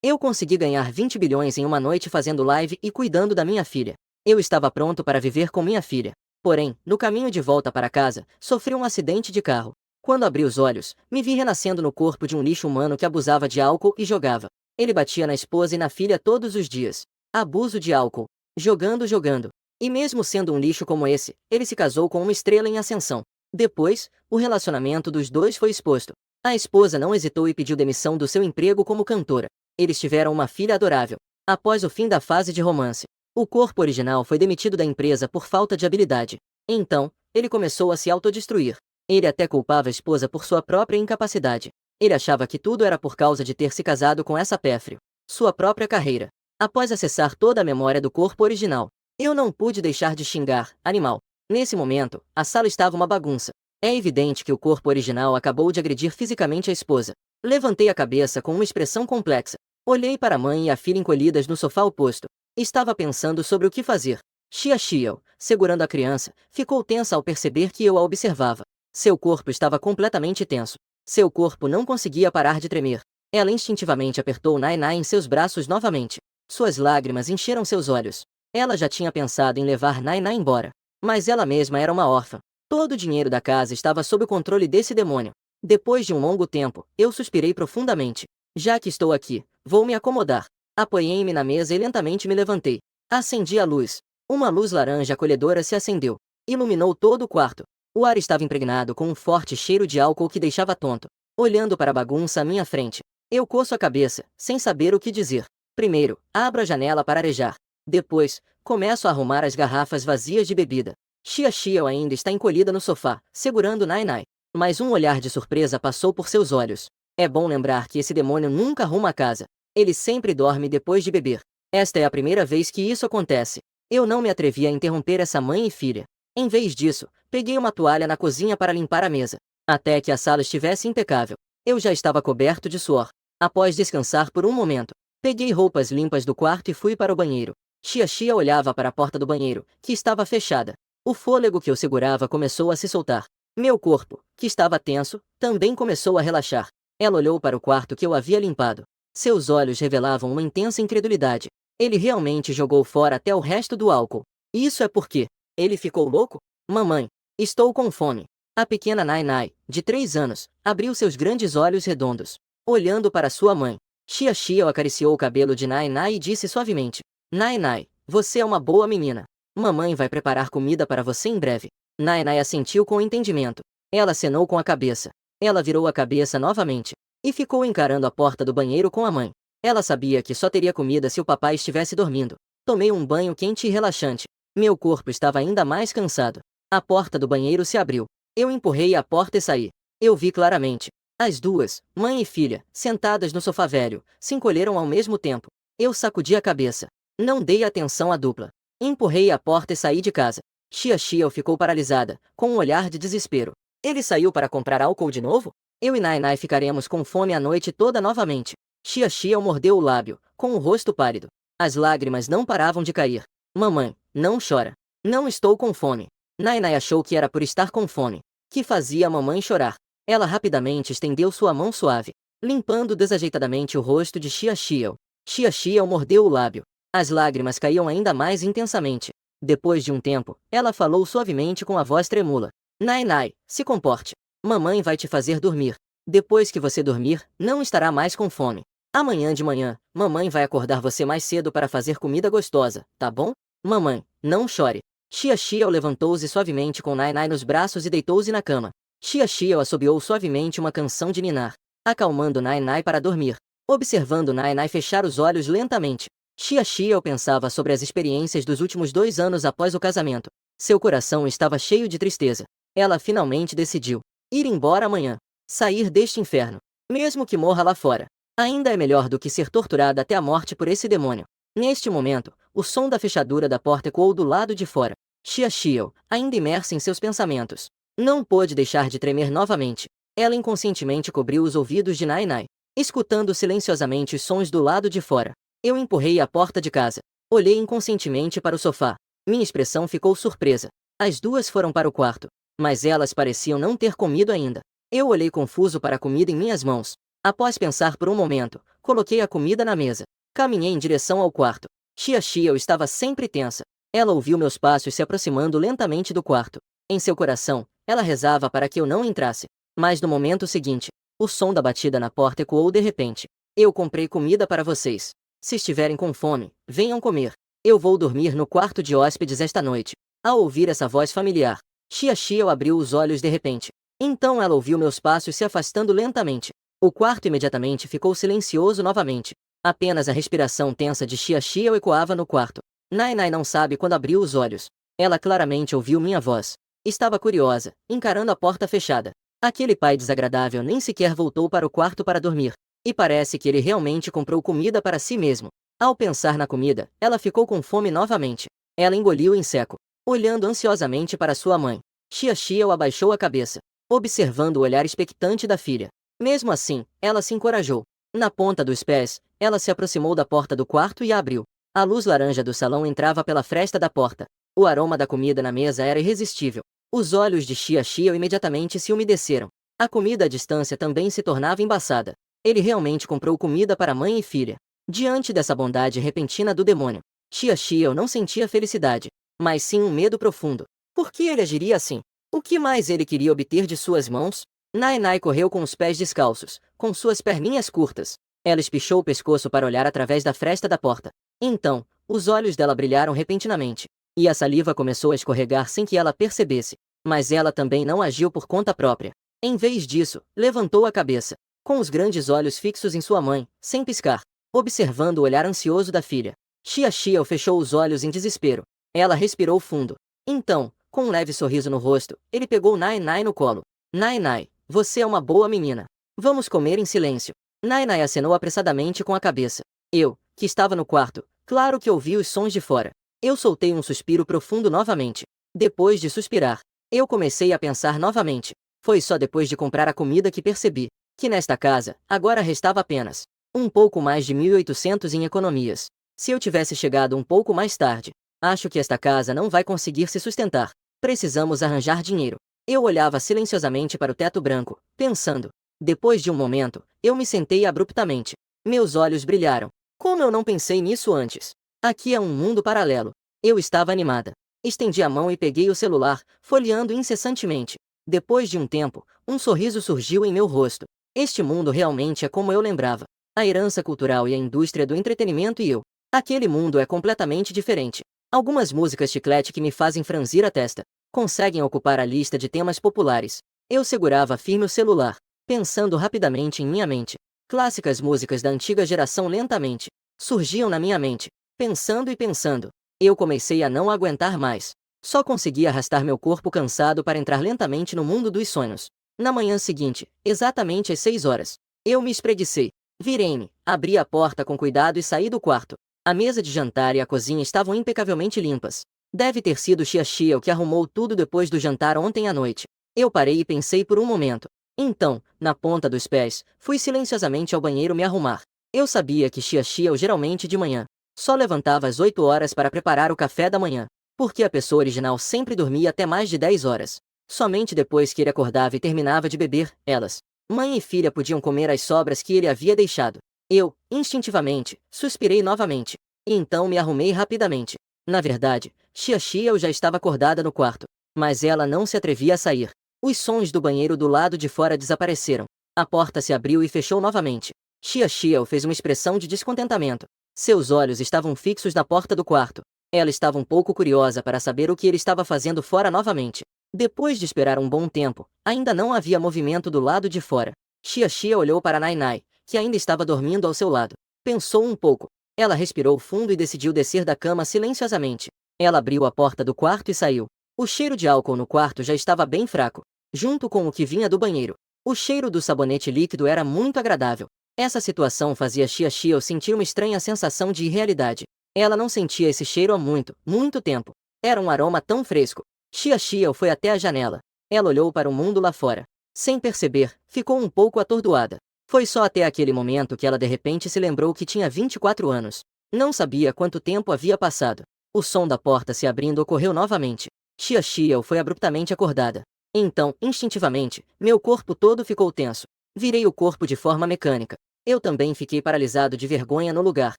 Eu consegui ganhar 20 bilhões em uma noite fazendo live e cuidando da minha filha. Eu estava pronto para viver com minha filha. Porém, no caminho de volta para casa, sofri um acidente de carro. Quando abri os olhos, me vi renascendo no corpo de um lixo humano que abusava de álcool e jogava. Ele batia na esposa e na filha todos os dias. Abuso de álcool. Jogando. E mesmo sendo um lixo como esse, ele se casou com uma estrela em ascensão. Depois, o relacionamento dos dois foi exposto. A esposa não hesitou e pediu demissão do seu emprego como cantora. Eles tiveram uma filha adorável. Após o fim da fase de romance, o corpo original foi demitido da empresa por falta de habilidade. Então, ele começou a se autodestruir. Ele até culpava a esposa por sua própria incapacidade. Ele achava que tudo era por causa de ter se casado com essa péfrio. Sua própria carreira. Após acessar toda a memória do corpo original, eu não pude deixar de xingar, animal. Nesse momento, a sala estava uma bagunça. É evidente que o corpo original acabou de agredir fisicamente a esposa. Levantei a cabeça com uma expressão complexa. Olhei para a mãe e a filha encolhidas no sofá oposto. Estava pensando sobre o que fazer. Xiao, segurando a criança, ficou tensa ao perceber que eu a observava. Seu corpo estava completamente tenso. Seu corpo não conseguia parar de tremer. Ela instintivamente apertou Nai em seus braços novamente. Suas lágrimas encheram seus olhos. Ela já tinha pensado em levar Nai embora. Mas ela mesma era uma órfã. Todo o dinheiro da casa estava sob o controle desse demônio. Depois de um longo tempo, eu suspirei profundamente. Já que estou aqui, vou me acomodar. Apoiei-me na mesa e lentamente me levantei. Acendi a luz. Uma luz laranja acolhedora se acendeu. Iluminou todo o quarto. O ar estava impregnado com um forte cheiro de álcool que deixava tonto. Olhando para a bagunça à minha frente, eu coço a cabeça, sem saber o que dizer. Primeiro, abro a janela para arejar. Depois, começo a arrumar as garrafas vazias de bebida. Xiao ainda está encolhida no sofá, segurando Nai. Mas um olhar de surpresa passou por seus olhos. É bom lembrar que esse demônio nunca arruma a casa. Ele sempre dorme depois de beber. Esta é a primeira vez que isso acontece. Eu não me atrevi a interromper essa mãe e filha. Em vez disso, peguei uma toalha na cozinha para limpar a mesa. Até que a sala estivesse impecável. Eu já estava coberto de suor. Após descansar por um momento, peguei roupas limpas do quarto e fui para o banheiro. Xiao olhava para a porta do banheiro, que estava fechada. O fôlego que eu segurava começou a se soltar. Meu corpo, que estava tenso, também começou a relaxar. Ela olhou para o quarto que eu havia limpado. Seus olhos revelavam uma intensa incredulidade. Ele realmente jogou fora até o resto do álcool. Isso é porque ele ficou louco? Mamãe, estou com fome. A pequena Nai, de 3 anos, abriu seus grandes olhos redondos, olhando para sua mãe. Xiao acariciou o cabelo de Nai e disse suavemente: Nai, você é uma boa menina. Mamãe vai preparar comida para você em breve. Nai assentiu com entendimento. Ela acenou com a cabeça. Ela virou a cabeça novamente e ficou encarando a porta do banheiro com a mãe. Ela sabia que só teria comida se o papai estivesse dormindo. Tomei um banho quente e relaxante. Meu corpo estava ainda mais cansado. A porta do banheiro se abriu. Eu empurrei a porta e saí. Eu vi claramente. As duas, mãe e filha, sentadas no sofá velho, se encolheram ao mesmo tempo. Eu sacudi a cabeça. Não dei atenção à dupla. Empurrei a porta e saí de casa. Xiao ficou paralisada, com um olhar de desespero. Ele saiu para comprar álcool de novo? Eu e Nai ficaremos com fome a noite toda novamente. Xiao mordeu o lábio, com o rosto pálido. As lágrimas não paravam de cair. Mamãe, não chora. Não estou com fome. Nai achou que era por estar com fome que fazia a mamãe chorar. Ela rapidamente estendeu sua mão suave, limpando desajeitadamente o rosto de Xiao. Xiao mordeu o lábio. As lágrimas caíam ainda mais intensamente. Depois de um tempo, ela falou suavemente com a voz tremula. Nai, se comporte. Mamãe vai te fazer dormir. Depois que você dormir, não estará mais com fome. Amanhã de manhã, mamãe vai acordar você mais cedo para fazer comida gostosa, tá bom? Mamãe, não chore. Xiao levantou-se suavemente com Nai nos braços e deitou-se na cama. Xiao assobiou suavemente uma canção de ninar, acalmando Nai para dormir. Observando Nai fechar os olhos lentamente, Xiao pensava sobre as experiências dos últimos 2 anos após o casamento. Seu coração estava cheio de tristeza. Ela finalmente decidiu ir embora amanhã. Sair deste inferno. Mesmo que morra lá fora. Ainda é melhor do que ser torturada até a morte por esse demônio. Neste momento, o som da fechadura da porta ecoou do lado de fora. Xiao, ainda imersa em seus pensamentos, não pôde deixar de tremer novamente. Ela inconscientemente cobriu os ouvidos de Nai, escutando silenciosamente os sons do lado de fora. Eu empurrei a porta de casa. Olhei inconscientemente para o sofá. Minha expressão ficou surpresa. As duas foram para o quarto, mas elas pareciam não ter comido ainda. Eu olhei confuso para a comida em minhas mãos. Após pensar por um momento, Coloquei a comida na mesa. Caminhei em direção ao quarto. Xia Xiao estava sempre tensa. Ela ouviu meus passos se aproximando lentamente do quarto. Em seu coração, ela rezava para que eu não entrasse. Mas no momento seguinte, o som da batida na porta ecoou de repente. Eu comprei comida para vocês. Se estiverem com fome, venham comer. Eu vou dormir no quarto de hóspedes esta noite. Ao ouvir essa voz familiar, Xia Xiao abriu os olhos de repente. Então ela ouviu meus passos se afastando lentamente. O quarto imediatamente ficou silencioso novamente. Apenas a respiração tensa de Xia Xiao ecoava no quarto. Nai Nai não sabe quando abriu os olhos. Ela claramente ouviu minha voz. Estava curiosa, encarando a porta fechada. Aquele pai desagradável nem sequer voltou para o quarto para dormir. E parece que ele realmente comprou comida para si mesmo. Ao pensar na comida, ela ficou com fome novamente. Ela engoliu em seco, olhando ansiosamente para sua mãe. Xia Xiao abaixou a cabeça, observando o olhar expectante da filha. Mesmo assim, ela se encorajou. Na ponta dos pés, ela se aproximou da porta do quarto e a abriu. A luz laranja do salão entrava pela fresta da porta. O aroma da comida na mesa era irresistível. Os olhos de Xia Xiao imediatamente se umedeceram. A comida à distância também se tornava embaçada. Ele realmente comprou comida para mãe e filha. Diante dessa bondade repentina do demônio, Xia Xiao não sentia felicidade, mas sim um medo profundo. Por que ele agiria assim? O que mais ele queria obter de suas mãos? Nai Nai correu com os pés descalços, com suas perninhas curtas. Ela espichou o pescoço para olhar através da fresta da porta. Então, os olhos dela brilharam repentinamente, e a saliva começou a escorregar sem que ela percebesse. Mas ela também não agiu por conta própria. Em vez disso, levantou a cabeça, com os grandes olhos fixos em sua mãe, sem piscar, observando o olhar ansioso da filha. Xia Xiao fechou os olhos em desespero. Ela respirou fundo. Então, com um leve sorriso no rosto, ele pegou Nai Nai no colo. Nai Nai, você é uma boa menina. Vamos comer em silêncio. Nai Nai acenou apressadamente com a cabeça. Eu, que estava no quarto, claro que ouvi os sons de fora. Eu soltei um suspiro profundo novamente. Depois de suspirar, eu comecei a pensar novamente. Foi só depois de comprar a comida que percebi que nesta casa, agora restava apenas um pouco mais de 1.800 em economias. Se eu tivesse chegado um pouco mais tarde, acho que esta casa não vai conseguir se sustentar. Precisamos arranjar dinheiro. Eu olhava silenciosamente para o teto branco, pensando. Depois de um momento, eu me sentei abruptamente. Meus olhos brilharam. Como eu não pensei nisso antes? Aqui é um mundo paralelo. Eu estava animada. Estendi a mão e peguei o celular, folheando incessantemente. Depois de um tempo, um sorriso surgiu em meu rosto. Este mundo realmente é como eu lembrava. A herança cultural e a indústria do entretenimento e eu. Aquele mundo é completamente diferente. Algumas músicas chiclete que me fazem franzir a testa conseguem ocupar a lista de temas populares. Eu segurava firme o celular, pensando rapidamente em minha mente. Clássicas músicas da antiga geração lentamente surgiam na minha mente. Pensando e pensando, eu comecei a não aguentar mais. Só conseguia arrastar meu corpo cansado para entrar lentamente no mundo dos sonhos. Na manhã seguinte, exatamente às 6 horas, eu me espreguicei. Virei-me, abri a porta com cuidado e saí do quarto. A mesa de jantar e a cozinha estavam impecavelmente limpas. Deve ter sido Xia Xiao que arrumou tudo depois do jantar ontem à noite. Eu parei e pensei por um momento. Então, na ponta dos pés, fui silenciosamente ao banheiro me arrumar. Eu sabia que Xia Xiao geralmente de manhã só levantava às 8 horas para preparar o café da manhã, porque a pessoa original sempre dormia até mais de 10 horas. Somente depois que ele acordava e terminava de beber, elas, mãe e filha, podiam comer as sobras que ele havia deixado. Eu, instintivamente, suspirei novamente. E então me arrumei rapidamente. Na verdade, Xia Xiao já estava acordada no quarto, mas ela não se atrevia a sair. Os sons do banheiro do lado de fora desapareceram. A porta se abriu e fechou novamente. Xia Xiao fez uma expressão de descontentamento. Seus olhos estavam fixos na porta do quarto. Ela estava um pouco curiosa para saber o que ele estava fazendo fora novamente. Depois de esperar um bom tempo, ainda não havia movimento do lado de fora. Xia Xiao olhou para Nai Nai, que ainda estava dormindo ao seu lado. Pensou um pouco. Ela respirou fundo e decidiu descer da cama silenciosamente. Ela abriu a porta do quarto e saiu. O cheiro de álcool no quarto já estava bem fraco, junto com o que vinha do banheiro. O cheiro do sabonete líquido era muito agradável. Essa situação fazia Xia Xiao sentir uma estranha sensação de irrealidade. Ela não sentia esse cheiro há muito, muito tempo. Era um aroma tão fresco. Xia Xiao foi até a janela. Ela olhou para o mundo lá fora. Sem perceber, ficou um pouco atordoada. Foi só até aquele momento que ela de repente se lembrou que tinha 24 anos. Não sabia quanto tempo havia passado. O som da porta se abrindo ocorreu novamente. Xia Xiao foi abruptamente acordada. Então, instintivamente, meu corpo todo ficou tenso. Virei o corpo de forma mecânica. Eu também fiquei paralisado de vergonha no lugar.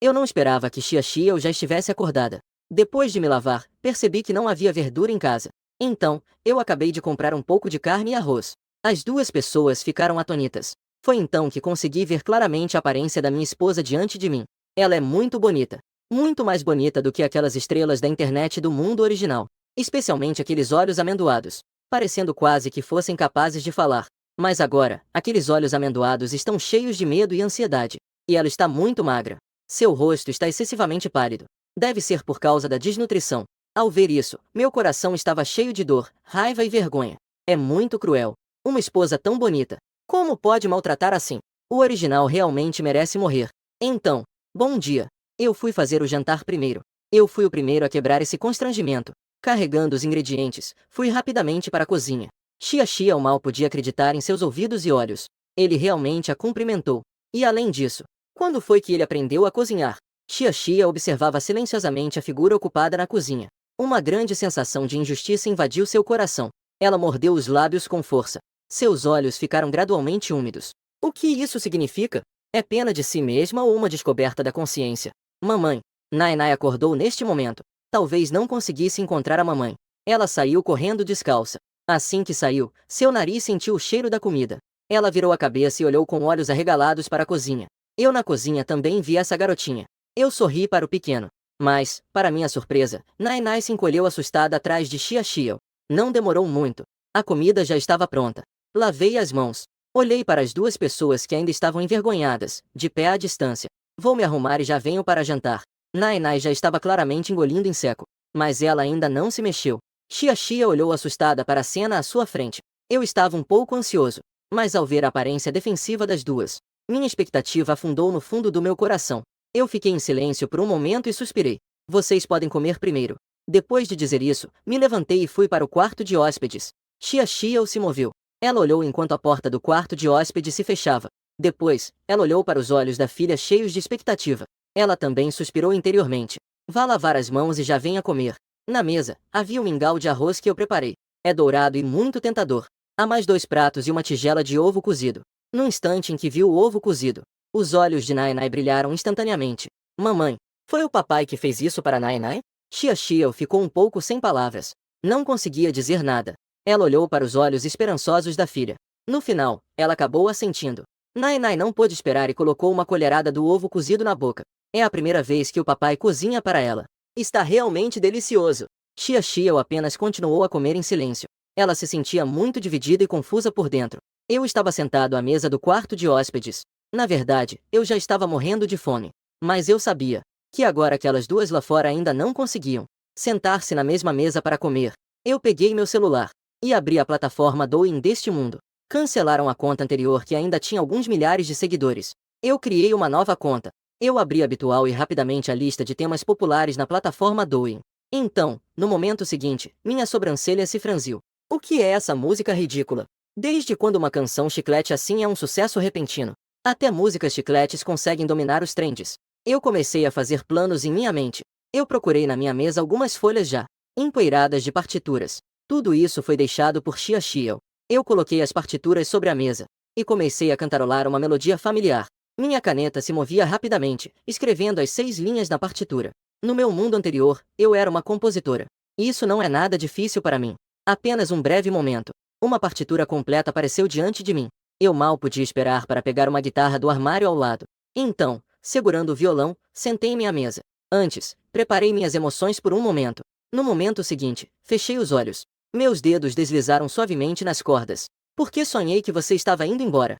Eu não esperava que Xiaxiao já estivesse acordada. Depois de me lavar, percebi que não havia verdura em casa. Então, eu acabei de comprar um pouco de carne e arroz. As duas pessoas ficaram atônitas. Foi então que consegui ver claramente a aparência da minha esposa diante de mim. Ela é muito bonita. Muito mais bonita do que aquelas estrelas da internet do mundo original. Especialmente aqueles olhos amendoados, parecendo quase que fossem capazes de falar. Mas agora, aqueles olhos amendoados estão cheios de medo e ansiedade. E ela está muito magra. Seu rosto está excessivamente pálido. Deve ser por causa da desnutrição. Ao ver isso, meu coração estava cheio de dor, raiva e vergonha. É muito cruel. Uma esposa tão bonita. Como pode maltratar assim? O original realmente merece morrer. Então, bom dia. Eu fui fazer o jantar primeiro. Eu fui o primeiro a quebrar esse constrangimento. Carregando os ingredientes, fui rapidamente para a cozinha. Xiaxiao mal podia acreditar em seus ouvidos e olhos. Ele realmente a cumprimentou. E além disso, quando foi que ele aprendeu a cozinhar? Xiaxia observava silenciosamente a figura ocupada na cozinha. Uma grande sensação de injustiça invadiu seu coração. Ela mordeu os lábios com força. Seus olhos ficaram gradualmente úmidos. O que isso significa? É pena de si mesma ou uma descoberta da consciência? Mamãe. Nainai acordou neste momento. Talvez não conseguisse encontrar a mamãe. Ela saiu correndo descalça. Assim que saiu, seu nariz sentiu o cheiro da comida. Ela virou a cabeça e olhou com olhos arregalados para a cozinha. Eu na cozinha também vi essa garotinha. Eu sorri para o pequeno. Mas, para minha surpresa, Nainai se encolheu assustada atrás de Xiaxiao. Não demorou muito. A comida já estava pronta. Lavei as mãos. Olhei para as duas pessoas que ainda estavam envergonhadas, de pé à distância. Vou me arrumar e já venho para jantar. Nainai já estava claramente engolindo em seco. Mas ela ainda não se mexeu. Xiaxia olhou assustada para a cena à sua frente. Eu estava um pouco ansioso. Mas ao ver a aparência defensiva das duas, minha expectativa afundou no fundo do meu coração. Eu fiquei em silêncio por um momento e suspirei. Vocês podem comer primeiro. Depois de dizer isso, me levantei e fui para o quarto de hóspedes. Xiaxiao se moveu. Ela olhou enquanto a porta do quarto de hóspedes se fechava. Depois, ela olhou para os olhos da filha cheios de expectativa. Ela também suspirou interiormente. Vá lavar as mãos e já venha comer. Na mesa, havia um mingau de arroz que eu preparei. É dourado e muito tentador. Há mais 2 pratos e uma tigela de ovo cozido. No instante em que viu o ovo cozido, os olhos de Nainai brilharam instantaneamente. Mamãe, foi o papai que fez isso para Nainai? Xiaxiao ficou um pouco sem palavras. Não conseguia dizer nada. Ela olhou para os olhos esperançosos da filha. No final, ela acabou assentindo. Nainai não pôde esperar e colocou uma colherada do ovo cozido na boca. É a primeira vez que o papai cozinha para ela. Está realmente delicioso. Xiaxiao apenas continuou a comer em silêncio. Ela se sentia muito dividida e confusa por dentro. Eu estava sentado à mesa do quarto de hóspedes. Na verdade, eu já estava morrendo de fome. Mas eu sabia que agora aquelas duas lá fora ainda não conseguiam sentar-se na mesma mesa para comer. Eu peguei meu celular e abri a plataforma Douyin deste mundo. Cancelaram a conta anterior que ainda tinha alguns milhares de seguidores. Eu criei uma nova conta. Eu abri habitual e rapidamente a lista de temas populares na plataforma Douyin. Então, no momento seguinte, minha sobrancelha se franziu. O que é essa música ridícula? Desde quando uma canção chiclete assim é um sucesso repentino? Até músicas chicletes conseguem dominar os trends. Eu comecei a fazer planos em minha mente. Eu procurei na minha mesa algumas folhas já empoeiradas de partituras. Tudo isso foi deixado por Xiaxiao. Eu coloquei as partituras sobre a mesa e comecei a cantarolar uma melodia familiar. Minha caneta se movia rapidamente, escrevendo as 6 linhas na partitura. No meu mundo anterior, eu era uma compositora. Isso não é nada difícil para mim. Apenas um breve momento. Uma partitura completa apareceu diante de mim. Eu mal podia esperar para pegar uma guitarra do armário ao lado. Então, segurando o violão, sentei-me à mesa. Antes, preparei minhas emoções por um momento. No momento seguinte, fechei os olhos. Meus dedos deslizaram suavemente nas cordas. Porque sonhei que você estava indo embora.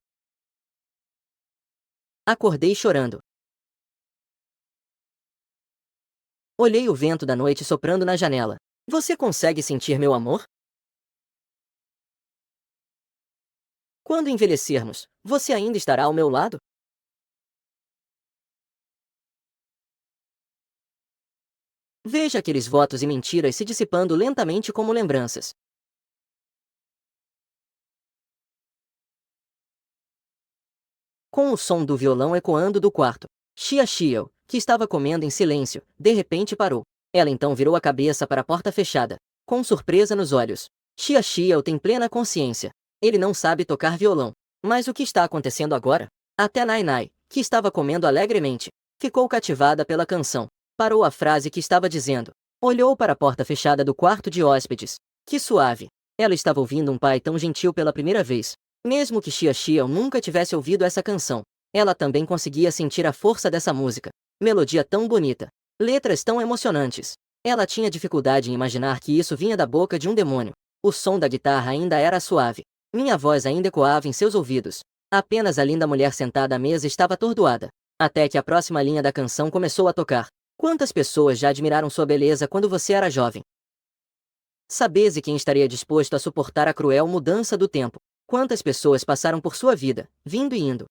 Acordei chorando. Olhei o vento da noite soprando na janela. Você consegue sentir meu amor? Quando envelhecermos, você ainda estará ao meu lado? Veja aqueles votos e mentiras se dissipando lentamente como lembranças. Com o som do violão ecoando do quarto, Xiaxiao, que estava comendo em silêncio, de repente parou. Ela então virou a cabeça para a porta fechada, com surpresa nos olhos. Xiaxiao tem plena consciência. Ele não sabe tocar violão. Mas o que está acontecendo agora? Até Nainai, que estava comendo alegremente. Ficou cativada pela canção. Parou a frase que estava dizendo. Olhou para a porta fechada do quarto de hóspedes. Que suave. Ela estava ouvindo um pai tão gentil pela primeira vez. Mesmo que Xia Xiao nunca tivesse ouvido essa canção, ela também conseguia sentir a força dessa música. Melodia tão bonita. Letras tão emocionantes. Ela tinha dificuldade em imaginar que isso vinha da boca de um demônio. O som da guitarra ainda era suave. Minha voz ainda ecoava em seus ouvidos. Apenas a linda mulher sentada à mesa estava atordoada. Até que a próxima linha da canção começou a tocar. Quantas pessoas já admiraram sua beleza quando você era jovem? Sabese quem estaria disposto a suportar a cruel mudança do tempo. Quantas pessoas passaram por sua vida, vindo e indo.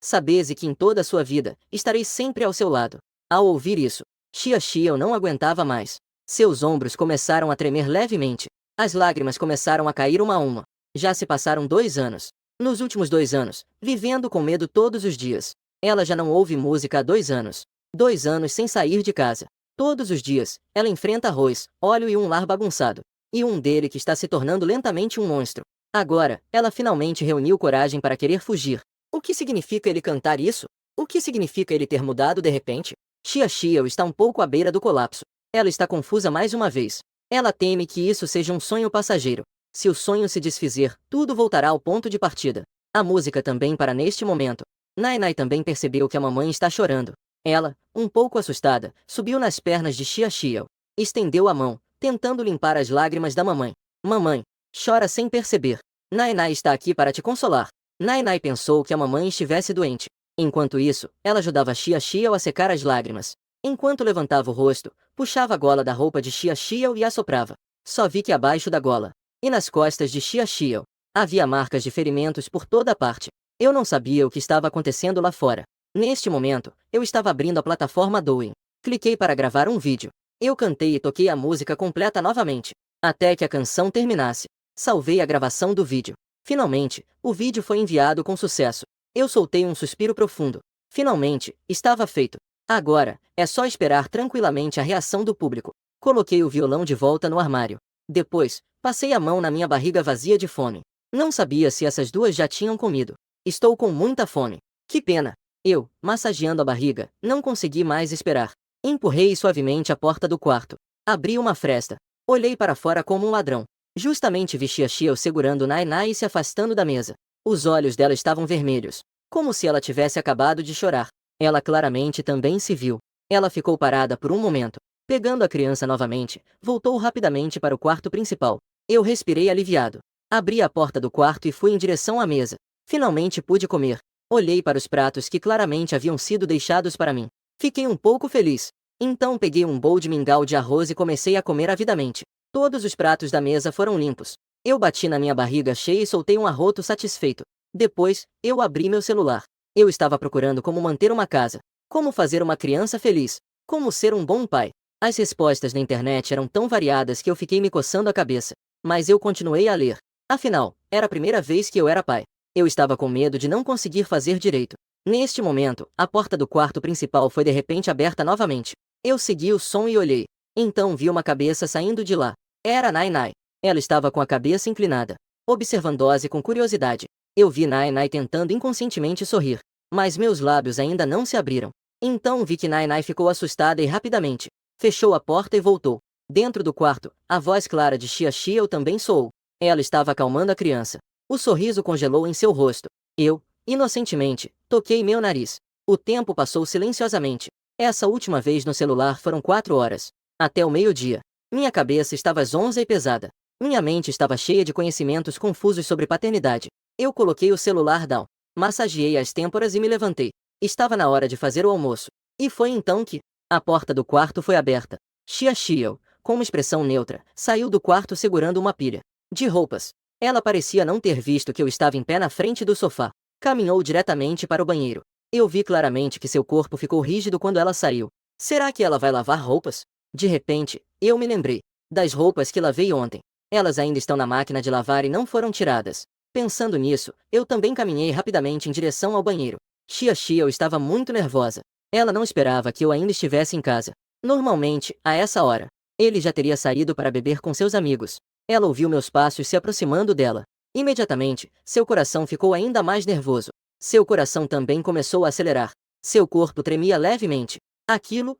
Sabese que em toda a sua vida, estarei sempre ao seu lado. Ao ouvir isso, Xia Xiao não aguentava mais. Seus ombros começaram a tremer levemente. As lágrimas começaram a cair uma a uma. Já se passaram 2 anos. Nos últimos 2 anos, vivendo com medo todos os dias. Ela já não ouve música há 2 anos. 2 anos sem sair de casa. Todos os dias, ela enfrenta arroz, óleo e um lar bagunçado. E um dele que está se tornando lentamente um monstro. Agora, ela finalmente reuniu coragem para querer fugir. O que significa ele cantar isso? O que significa ele ter mudado de repente? Xia Xiao está um pouco à beira do colapso. Ela está confusa mais uma vez. Ela teme que isso seja um sonho passageiro. Se o sonho se desfizer, tudo voltará ao ponto de partida. A música também para neste momento. Nai Nai também percebeu que a mamãe está chorando. Ela, um pouco assustada, subiu nas pernas de Xia Xiao. Estendeu a mão, tentando limpar as lágrimas da mamãe. Mamãe, chora sem perceber. Nai Nai está aqui para te consolar. Nai Nai pensou que a mamãe estivesse doente. Enquanto isso, ela ajudava Xia Xiao a secar as lágrimas. Enquanto levantava o rosto, puxava a gola da roupa de Xia Xiao e assoprava. Só vi que abaixo da gola, e nas costas de Xia Xiao, havia marcas de ferimentos por toda a parte. Eu não sabia o que estava acontecendo lá fora. Neste momento, eu estava abrindo a plataforma Douyin. Cliquei para gravar um vídeo. Eu cantei e toquei a música completa novamente, até que a canção terminasse. Salvei a gravação do vídeo. Finalmente, o vídeo foi enviado com sucesso. Eu soltei um suspiro profundo. Finalmente, estava feito. Agora, é só esperar tranquilamente a reação do público. Coloquei o violão de volta no armário. Depois, passei a mão na minha barriga vazia de fome. Não sabia se essas duas já tinham comido. Estou com muita fome. Que pena. Eu, massageando a barriga, não consegui mais esperar. Empurrei suavemente a porta do quarto. Abri uma fresta. Olhei para fora como um ladrão. Justamente vi Xia Xiao segurando Nai Nai e se afastando da mesa. Os olhos dela estavam vermelhos, como se ela tivesse acabado de chorar. Ela claramente também se viu. Ela ficou parada por um momento. Pegando a criança novamente, voltou rapidamente para o quarto principal. Eu respirei aliviado. Abri a porta do quarto e fui em direção à mesa. Finalmente pude comer. Olhei para os pratos que claramente haviam sido deixados para mim. Fiquei um pouco feliz. Então peguei um bowl de mingau de arroz e comecei a comer avidamente. Todos os pratos da mesa foram limpos. Eu bati na minha barriga cheia e soltei um arroto satisfeito. Depois, eu abri meu celular. Eu estava procurando como manter uma casa, como fazer uma criança feliz, como ser um bom pai. As respostas na internet eram tão variadas que eu fiquei me coçando a cabeça. Mas eu continuei a ler. Afinal, era a primeira vez que eu era pai. Eu estava com medo de não conseguir fazer direito. Neste momento, a porta do quarto principal foi de repente aberta novamente. Eu segui o som e olhei. Então vi uma cabeça saindo de lá. Era Nai Nai. Ela estava com a cabeça inclinada, observando-se com curiosidade. Eu vi Nai Nai tentando inconscientemente sorrir, mas meus lábios ainda não se abriram. Então vi que Nai Nai ficou assustada e rapidamente fechou a porta e voltou. Dentro do quarto, a voz clara de Xia Xiao também soou. Ela estava acalmando a criança. O sorriso congelou em seu rosto. Eu, inocentemente, toquei meu nariz. O tempo passou silenciosamente. Essa última vez no celular foram 4 horas. Até o meio-dia. Minha cabeça estava zonza e pesada. Minha mente estava cheia de conhecimentos confusos sobre paternidade. Eu coloquei o celular down, massageei as têmporas e me levantei. Estava na hora de fazer o almoço. E foi então que a porta do quarto foi aberta. Xia Xiao, com uma expressão neutra, saiu do quarto segurando uma pilha de roupas. Ela parecia não ter visto que eu estava em pé na frente do sofá. Caminhou diretamente para o banheiro. Eu vi claramente que seu corpo ficou rígido quando ela saiu. Será que ela vai lavar roupas? De repente, eu me lembrei das roupas que lavei ontem. Elas ainda estão na máquina de lavar e não foram tiradas. Pensando nisso, eu também caminhei rapidamente em direção ao banheiro. Xia Xiao estava muito nervosa. Ela não esperava que eu ainda estivesse em casa. Normalmente, a essa hora, ele já teria saído para beber com seus amigos. Ela ouviu meus passos se aproximando dela. Imediatamente, seu coração ficou ainda mais nervoso. Seu coração também começou a acelerar. Seu corpo tremia levemente. Aquele.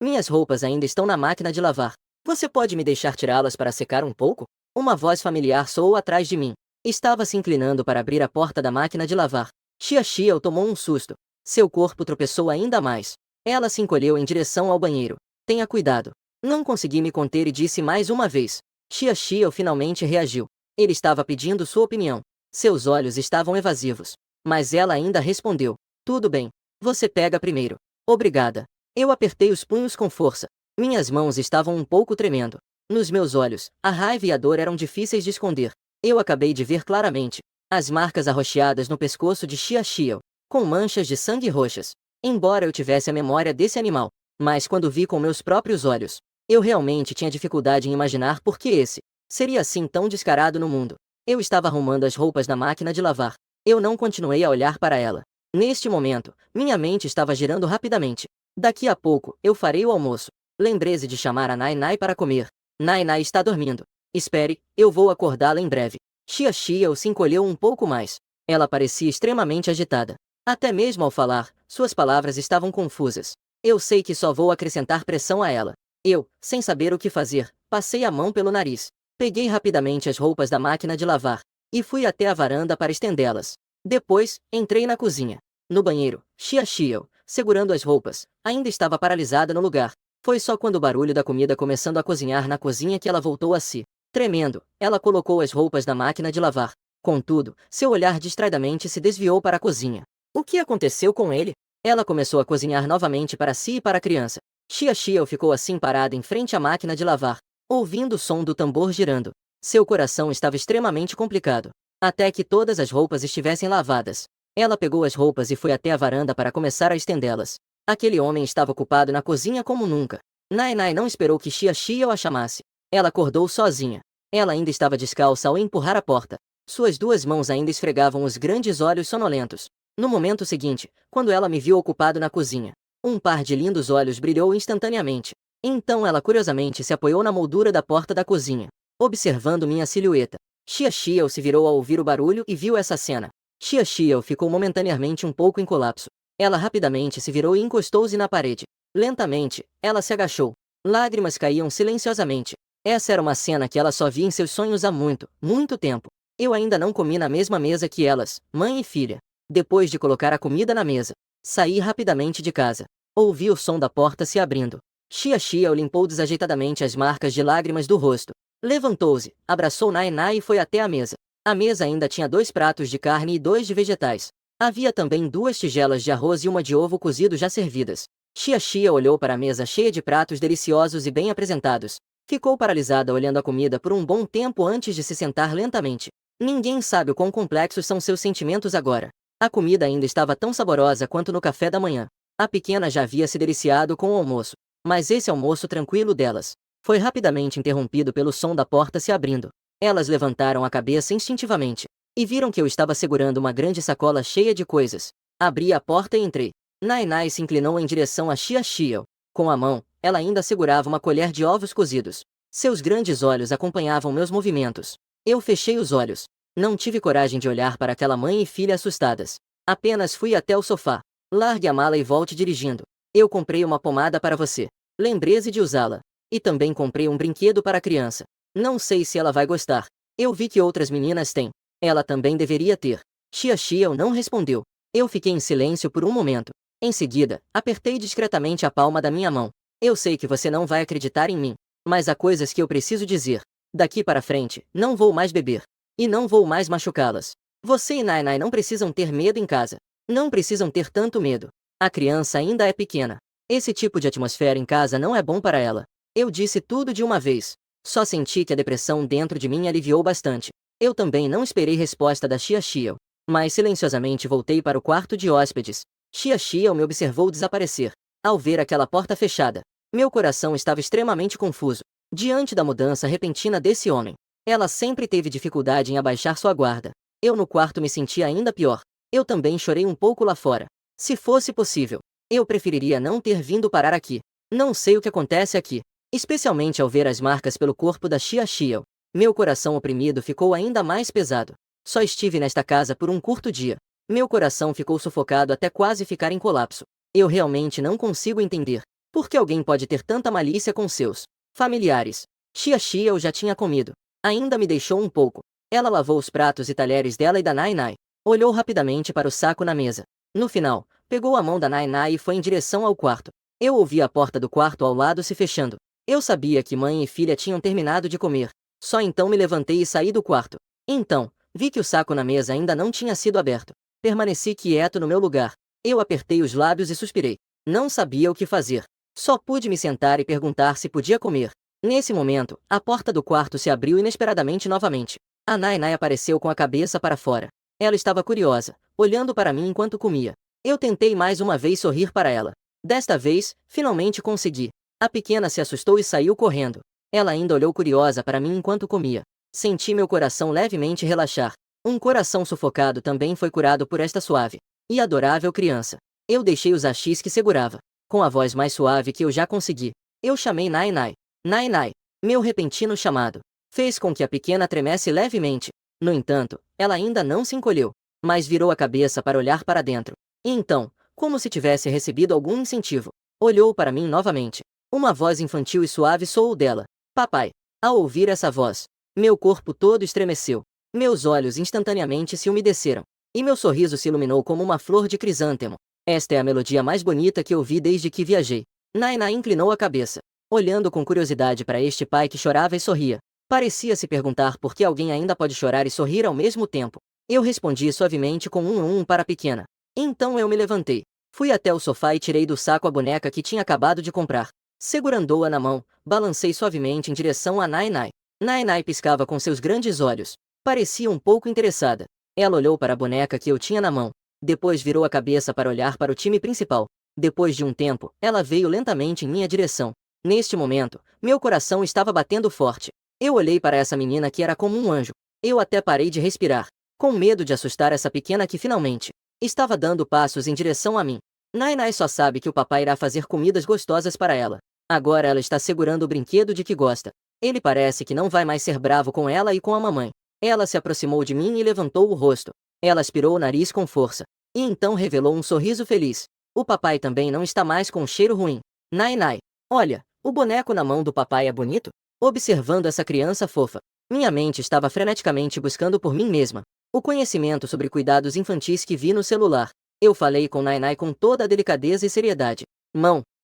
Minhas roupas ainda estão na máquina de lavar. Você pode me deixar tirá-las para secar um pouco? Uma voz familiar soou atrás de mim. Estava se inclinando para abrir a porta da máquina de lavar. Xiaxiao tomou um susto. Seu corpo tropeçou ainda mais. Ela se encolheu em direção ao banheiro. Tenha cuidado. Não consegui me conter e disse mais uma vez. Xiaxiao finalmente reagiu. Ele estava pedindo sua opinião. Seus olhos estavam evasivos. Mas ela ainda respondeu. Tudo bem. Você pega primeiro. Obrigada. Eu apertei os punhos com força. Minhas mãos estavam um pouco tremendo. Nos meus olhos, a raiva e a dor eram difíceis de esconder. Eu acabei de ver claramente as marcas arroxeadas no pescoço de Xiaxiao, com manchas de sangue roxas. Embora eu tivesse a memória desse animal, mas quando vi com meus próprios olhos, eu realmente tinha dificuldade em imaginar por que esse seria assim tão descarado no mundo. Eu estava arrumando as roupas na máquina de lavar. Eu não continuei a olhar para ela. Neste momento, minha mente estava girando rapidamente. Daqui a pouco, eu farei o almoço. Lembrei-se de chamar a Nai para comer. Nai está dormindo. Espere, eu vou acordá-la em breve. Xiaxiao se encolheu um pouco mais. Ela parecia extremamente agitada. Até mesmo ao falar, suas palavras estavam confusas. Eu sei que só vou acrescentar pressão a ela. Eu, sem saber o que fazer, passei a mão pelo nariz. Peguei rapidamente as roupas da máquina de lavar e fui até a varanda para estendê-las. Depois, entrei na cozinha. No banheiro, Xiaxiao, segurando as roupas, ainda estava paralisada no lugar. Foi só quando o barulho da comida começando a cozinhar na cozinha que ela voltou a si. Tremendo, ela colocou as roupas na máquina de lavar. Contudo, seu olhar distraidamente se desviou para a cozinha. O que aconteceu com ele? Ela começou a cozinhar novamente para si e para a criança. Xiaxiao ficou assim parada em frente à máquina de lavar, ouvindo o som do tambor girando. Seu coração estava extremamente complicado. Até que todas as roupas estivessem lavadas. Ela pegou as roupas e foi até a varanda para começar a estendê-las. Aquele homem estava ocupado na cozinha como nunca. Nai não esperou que Xiaxiao a chamasse. Ela acordou sozinha. Ela ainda estava descalça ao empurrar a porta. Suas duas mãos ainda esfregavam os grandes olhos sonolentos. No momento seguinte, quando ela me viu ocupado na cozinha, um par de lindos olhos brilhou instantaneamente. Então ela curiosamente se apoiou na moldura da porta da cozinha, observando minha silhueta. Xiaxiao se virou ao ouvir o barulho e viu essa cena. Xiaxiao ficou momentaneamente um pouco em colapso. Ela rapidamente se virou e encostou-se na parede. Lentamente, ela se agachou. Lágrimas caíam silenciosamente. Essa era uma cena que ela só via em seus sonhos há muito, muito tempo. Eu ainda não comi na mesma mesa que elas, mãe e filha. Depois de colocar a comida na mesa, saí rapidamente de casa. Ouvi o som da porta se abrindo. Xiaxiao limpou desajeitadamente as marcas de lágrimas do rosto. Levantou-se, abraçou Nai e foi até a mesa. A mesa ainda tinha 2 pratos de carne e 2 de vegetais. Havia também 2 tigelas de arroz e uma de ovo cozido já servidas. Xiaxiao olhou para a mesa cheia de pratos deliciosos e bem apresentados. Ficou paralisada olhando a comida por um bom tempo antes de se sentar lentamente. Ninguém sabe o quão complexos são seus sentimentos agora. A comida ainda estava tão saborosa quanto no café da manhã. A pequena já havia se deliciado com o almoço. Mas esse almoço tranquilo delas foi rapidamente interrompido pelo som da porta se abrindo. Elas levantaram a cabeça instintivamente e viram que eu estava segurando uma grande sacola cheia de coisas. Abri a porta e entrei. Nai se inclinou em direção a Xiaxiao. Com a mão, ela ainda segurava uma colher de ovos cozidos. Seus grandes olhos acompanhavam meus movimentos. Eu fechei os olhos. Não tive coragem de olhar para aquela mãe e filha assustadas. Apenas fui até o sofá. Largue a mala e volte dirigindo. Eu comprei uma pomada para você. Lembre-se de usá-la. E também comprei um brinquedo para a criança. Não sei se ela vai gostar. Eu vi que outras meninas têm. Ela também deveria ter. Xiaxiao não respondeu. Eu fiquei em silêncio por um momento. Em seguida, apertei discretamente a palma da minha mão. Eu sei que você não vai acreditar em mim. Mas há coisas que eu preciso dizer. Daqui para frente, não vou mais beber. E não vou mais machucá-las. Você e Nai não precisam ter medo em casa. Não precisam ter tanto medo. A criança ainda é pequena. Esse tipo de atmosfera em casa não é bom para ela. Eu disse tudo de uma vez. Só senti que a depressão dentro de mim aliviou bastante. Eu também não esperei resposta da Xiaxiao. Mas silenciosamente voltei para o quarto de hóspedes. Xiaxiao me observou desaparecer. Ao ver aquela porta fechada, meu coração estava extremamente confuso. Diante da mudança repentina desse homem, ela sempre teve dificuldade em abaixar sua guarda. Eu no quarto me sentia ainda pior. Eu também chorei um pouco lá fora. Se fosse possível, eu preferiria não ter vindo parar aqui. Não sei o que acontece aqui. Especialmente ao ver as marcas pelo corpo da Xiaxiao. Meu coração oprimido ficou ainda mais pesado. Só estive nesta casa por um curto dia. Meu coração ficou sufocado até quase ficar em colapso. Eu realmente não consigo entender por que alguém pode ter tanta malícia com seus familiares. Chia eu já tinha comido. Ainda me deixou um pouco. Ela lavou os pratos e talheres dela e da Nai Nai. Olhou rapidamente para o saco na mesa. No final, pegou a mão da Nai Nai e foi em direção ao quarto. Eu ouvi a porta do quarto ao lado se fechando. Eu sabia que mãe e filha tinham terminado de comer. Só então me levantei e saí do quarto. Então, vi que o saco na mesa ainda não tinha sido aberto. Permaneci quieto no meu lugar. Eu apertei os lábios e suspirei. Não sabia o que fazer. Só pude me sentar e perguntar se podia comer. Nesse momento, a porta do quarto se abriu inesperadamente novamente. A Nai Nai apareceu com a cabeça para fora. Ela estava curiosa, olhando para mim enquanto comia. Eu tentei mais uma vez sorrir para ela. Desta vez, finalmente consegui. A pequena se assustou e saiu correndo. Ela ainda olhou curiosa para mim enquanto comia. Senti meu coração levemente relaxar. Um coração sufocado também foi curado por esta suave e adorável criança. Eu deixei os hachis que segurava. Com a voz mais suave que eu já consegui, eu chamei Nai Nai. Nai Nai. Meu repentino chamado fez com que a pequena tremesse levemente. No entanto, ela ainda não se encolheu, mas virou a cabeça para olhar para dentro. E então, como se tivesse recebido algum incentivo, olhou para mim novamente. Uma voz infantil e suave soou dela. Papai. Ao ouvir essa voz, meu corpo todo estremeceu. Meus olhos instantaneamente se umedeceram. E meu sorriso se iluminou como uma flor de crisântemo. Esta é a melodia mais bonita que ouvi desde que viajei. Naina inclinou a cabeça, olhando com curiosidade para este pai que chorava e sorria. Parecia se perguntar por que alguém ainda pode chorar e sorrir ao mesmo tempo. Eu respondi suavemente com para a pequena. Então eu me levantei. Fui até o sofá e tirei do saco a boneca que tinha acabado de comprar. Segurando-a na mão, balancei suavemente em direção a Nai Nai. Nai Nai piscava com seus grandes olhos. Parecia um pouco interessada. Ela olhou para a boneca que eu tinha na mão. Depois virou a cabeça para olhar para o time principal. Depois de um tempo, ela veio lentamente em minha direção. Neste momento, meu coração estava batendo forte. Eu olhei para essa menina que era como um anjo. Eu até parei de respirar, com medo de assustar essa pequena que finalmente estava dando passos em direção a mim. Nai Nai só sabe que o papai irá fazer comidas gostosas para ela. Agora ela está segurando o brinquedo de que gosta. Ele parece que não vai mais ser bravo com ela e com a mamãe. Ela se aproximou de mim e levantou o rosto. Ela aspirou o nariz com força. E então revelou um sorriso feliz. O papai também não está mais com um cheiro ruim. Nai Nai. Olha, o boneco na mão do papai é bonito? Observando essa criança fofa, minha mente estava freneticamente buscando por mim mesma o conhecimento sobre cuidados infantis que vi no celular. Eu falei com Nai Nai com toda a delicadeza e seriedade.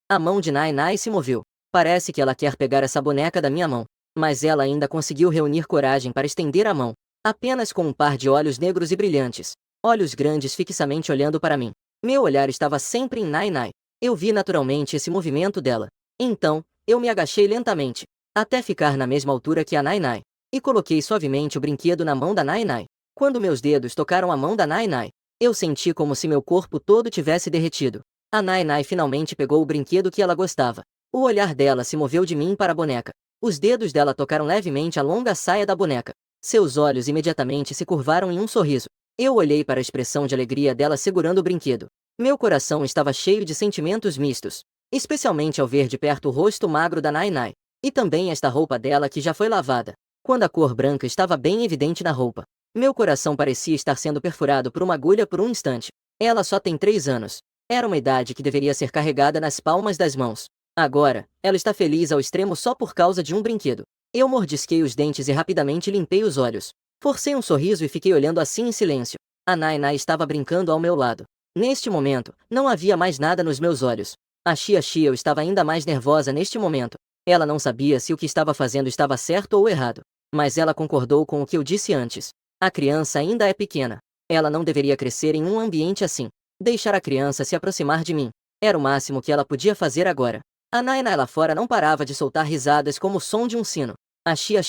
A mão de Nai Nai se moveu. Parece que ela quer pegar essa boneca da minha mão. Mas ela ainda conseguiu reunir coragem para estender a mão. Apenas com um par de olhos negros e brilhantes. Olhos grandes fixamente olhando para mim. Meu olhar estava sempre em Nai Nai. Eu vi naturalmente esse movimento dela. Então, eu me agachei lentamente, até ficar na mesma altura que a Nai Nai, e coloquei suavemente o brinquedo na mão da Nai Nai. Quando meus dedos tocaram a mão da Nai Nai, eu senti como se meu corpo todo tivesse derretido. A Nai Nai finalmente pegou o brinquedo que ela gostava. O olhar dela se moveu de mim para a boneca. Os dedos dela tocaram levemente a longa saia da boneca. Seus olhos imediatamente se curvaram em um sorriso. Eu olhei para a expressão de alegria dela segurando o brinquedo. Meu coração estava cheio de sentimentos mistos, especialmente ao ver de perto o rosto magro da Nai Nai. E também esta roupa dela que já foi lavada. Quando a cor branca estava bem evidente na roupa, meu coração parecia estar sendo perfurado por uma agulha por um instante. Ela só tem 3 anos. Era uma idade que deveria ser carregada nas palmas das mãos. Agora, ela está feliz ao extremo só por causa de um brinquedo. Eu mordisquei os dentes e rapidamente limpei os olhos. Forcei um sorriso e fiquei olhando assim em silêncio. A Nai Nai estava brincando ao meu lado. Neste momento, não havia mais nada nos meus olhos. A Chia eu estava ainda mais nervosa neste momento. Ela não sabia se o que estava fazendo estava certo ou errado. Mas ela concordou com o que eu disse antes. A criança ainda é pequena. Ela não deveria crescer em um ambiente assim. Deixar a criança se aproximar de mim era o máximo que ela podia fazer agora. A Nai Nai lá fora não parava de soltar risadas como o som de um sino. A Chia,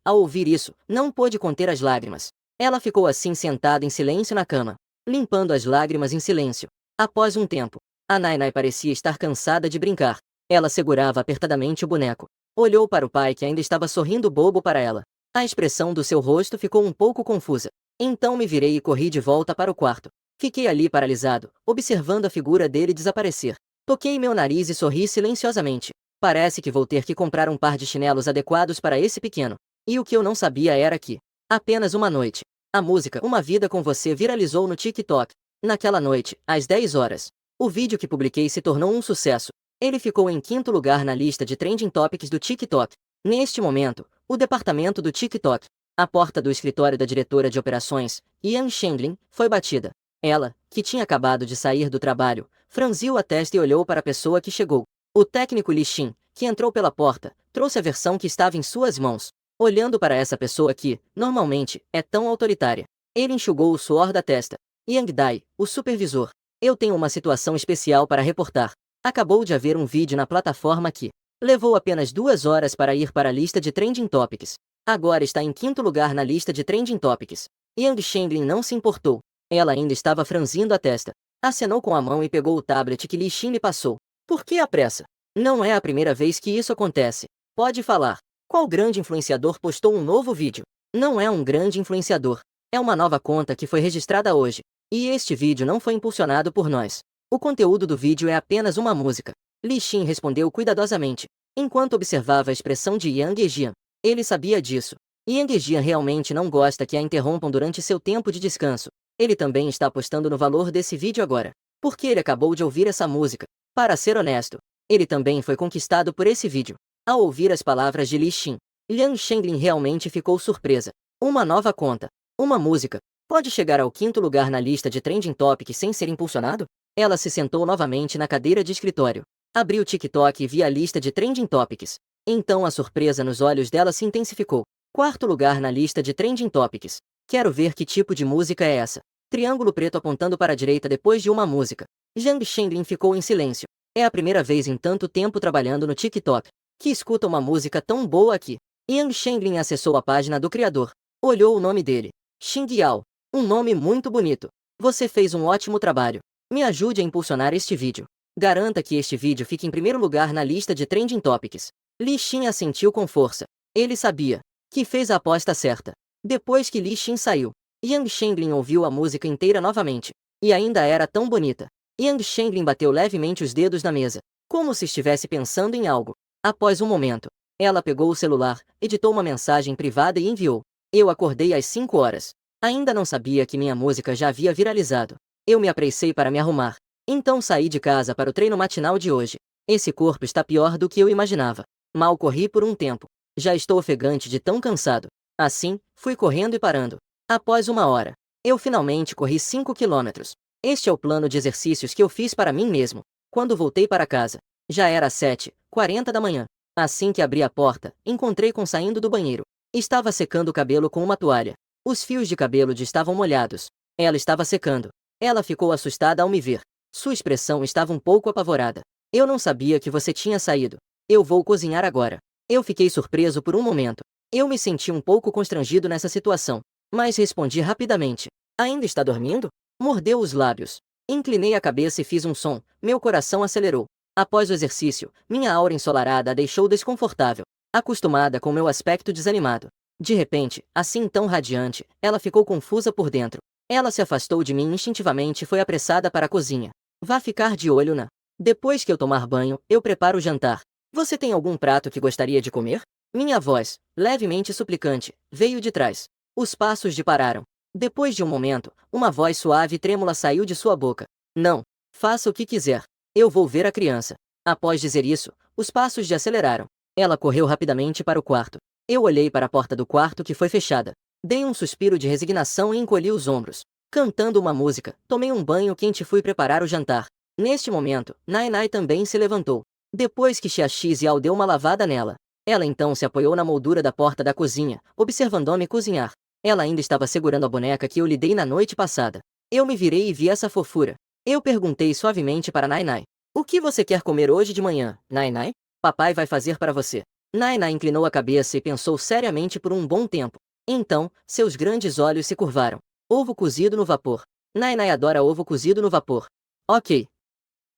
ao ouvir isso, não pôde conter as lágrimas. Ela ficou assim sentada em silêncio na cama, limpando as lágrimas em silêncio. Após um tempo, a Nai Nai parecia estar cansada de brincar. Ela segurava apertadamente o boneco. Olhou para o pai que ainda estava sorrindo bobo para ela. A expressão do seu rosto ficou um pouco confusa. Então me virei e corri de volta para o quarto. Fiquei ali paralisado, observando a figura dele desaparecer. Toquei meu nariz e sorri silenciosamente. Parece que vou ter que comprar um par de chinelos adequados para esse pequeno. E o que eu não sabia era que, apenas uma noite A música Uma Vida com Você viralizou no TikTok. Naquela noite, às 10 horas, o vídeo que publiquei se tornou um sucesso. Ele ficou em quinto lugar na lista de Trending Topics do TikTok. Neste momento, o departamento do TikTok, a porta do escritório da diretora de operações, Yang Shenglin, foi batida. Ela, que tinha acabado de sair do trabalho, franziu a testa e olhou para a pessoa que chegou. O técnico Li Xin, que entrou pela porta, trouxe a versão que estava em suas mãos. Olhando para essa pessoa que, normalmente, é tão autoritária, ele enxugou o suor da testa. Yang Dai, o supervisor. Eu tenho uma situação especial para reportar. Acabou de haver um vídeo na plataforma que levou apenas 2 horas para ir para a lista de Trending Topics. Agora está em quinto lugar na lista de Trending Topics. Yang Shenglin não se importou. Ela ainda estava franzindo a testa. Acenou com a mão e pegou o tablet que Li Xin lhe passou. Por que a pressa? Não é a primeira vez que isso acontece. Pode falar. Qual grande influenciador postou um novo vídeo? Não é um grande influenciador. É uma nova conta que foi registrada hoje. E este vídeo não foi impulsionado por nós. O conteúdo do vídeo é apenas uma música. Li Xin respondeu cuidadosamente, enquanto observava a expressão de Yang Jian. Ele sabia disso. Yang Jian realmente não gosta que a interrompam durante seu tempo de descanso. Ele também está apostando no valor desse vídeo agora, porque ele acabou de ouvir essa música. Para ser honesto, ele também foi conquistado por esse vídeo. Ao ouvir as palavras de Li Xin, Yang Shenglin realmente ficou surpresa. Uma nova conta, uma música, pode chegar ao quinto lugar na lista de Trending Topics sem ser impulsionado? Ela se sentou novamente na cadeira de escritório. Abriu o TikTok e via a lista de Trending Topics. Então a surpresa nos olhos dela se intensificou. Quarto lugar na lista de Trending Topics. Quero ver que tipo de música é essa. Triângulo preto apontando para a direita depois de uma música. Yang Shenglin ficou em silêncio. É a primeira vez em tanto tempo trabalhando no TikTok que escuta uma música tão boa aqui. Yang Shenglin acessou a página do criador. Olhou o nome dele. Xing Yao. Um nome muito bonito. Você fez um ótimo trabalho. Me ajude a impulsionar este vídeo. Garanta que este vídeo fique em primeiro lugar na lista de Trending Topics. Li Xin assentiu com força. Ele sabia que fez a aposta certa. Depois que Li Xin saiu, Yang Shenglin ouviu a música inteira novamente. E ainda era tão bonita. Yang Shenglin bateu levemente os dedos na mesa, como se estivesse pensando em algo. Após um momento, ela pegou o celular, editou uma mensagem privada e enviou. Eu acordei às 5 horas. Ainda não sabia que minha música já havia viralizado. Eu me apressei para me arrumar. Então saí de casa para o treino matinal de hoje. Esse corpo está pior do que eu imaginava. Mal corri por um tempo. Já estou ofegante de tão cansado. Assim, fui correndo e parando. Após 1 hora, eu finalmente corri 5 quilômetros. Este é o plano de exercícios que eu fiz para mim mesmo. Quando voltei para casa, já era 7h40 da manhã. Assim que abri a porta, encontrei com saindo do banheiro. Estava secando o cabelo com uma toalha. Os fios de cabelo estavam molhados. Ela estava secando. Ela ficou assustada ao me ver. Sua expressão estava um pouco apavorada. Eu não sabia que você tinha saído. Eu vou cozinhar agora. Eu fiquei surpreso por um momento. Eu me senti um pouco constrangido nessa situação, mas respondi rapidamente. Ainda está dormindo? Mordeu os lábios. Inclinei a cabeça e fiz um som. Meu coração acelerou. Após o exercício, minha aura ensolarada a deixou desconfortável, acostumada com meu aspecto desanimado. De repente, assim tão radiante, ela ficou confusa por dentro. Ela se afastou de mim instintivamente e foi apressada para a cozinha. Vá ficar de olho na. Depois que eu tomar banho, eu preparo o jantar. Você tem algum prato que gostaria de comer? Minha voz, levemente suplicante, veio de trás. Os passos pararam. Depois de um momento, uma voz suave e trêmula saiu de sua boca. Não. Faça o que quiser. Eu vou ver a criança. Após dizer isso, os passos aceleraram. Ela correu rapidamente para o quarto. Eu olhei para a porta do quarto que foi fechada. Dei um suspiro de resignação e encolhi os ombros. Cantando uma música, tomei um banho quente e fui preparar o jantar. Neste momento, Nai também se levantou. Depois que Xia Xiao deu uma lavada nela, ela então se apoiou na moldura da porta da cozinha, observando-me cozinhar. Ela ainda estava segurando a boneca que eu lhe dei na noite passada. Eu me virei e vi essa fofura. Eu perguntei suavemente para Nai. O que você quer comer hoje de manhã, Nai? Papai vai fazer para você. Nai inclinou a cabeça e pensou seriamente por um bom tempo. Então, seus grandes olhos se curvaram. Ovo cozido no vapor. Nai adora ovo cozido no vapor. Ok.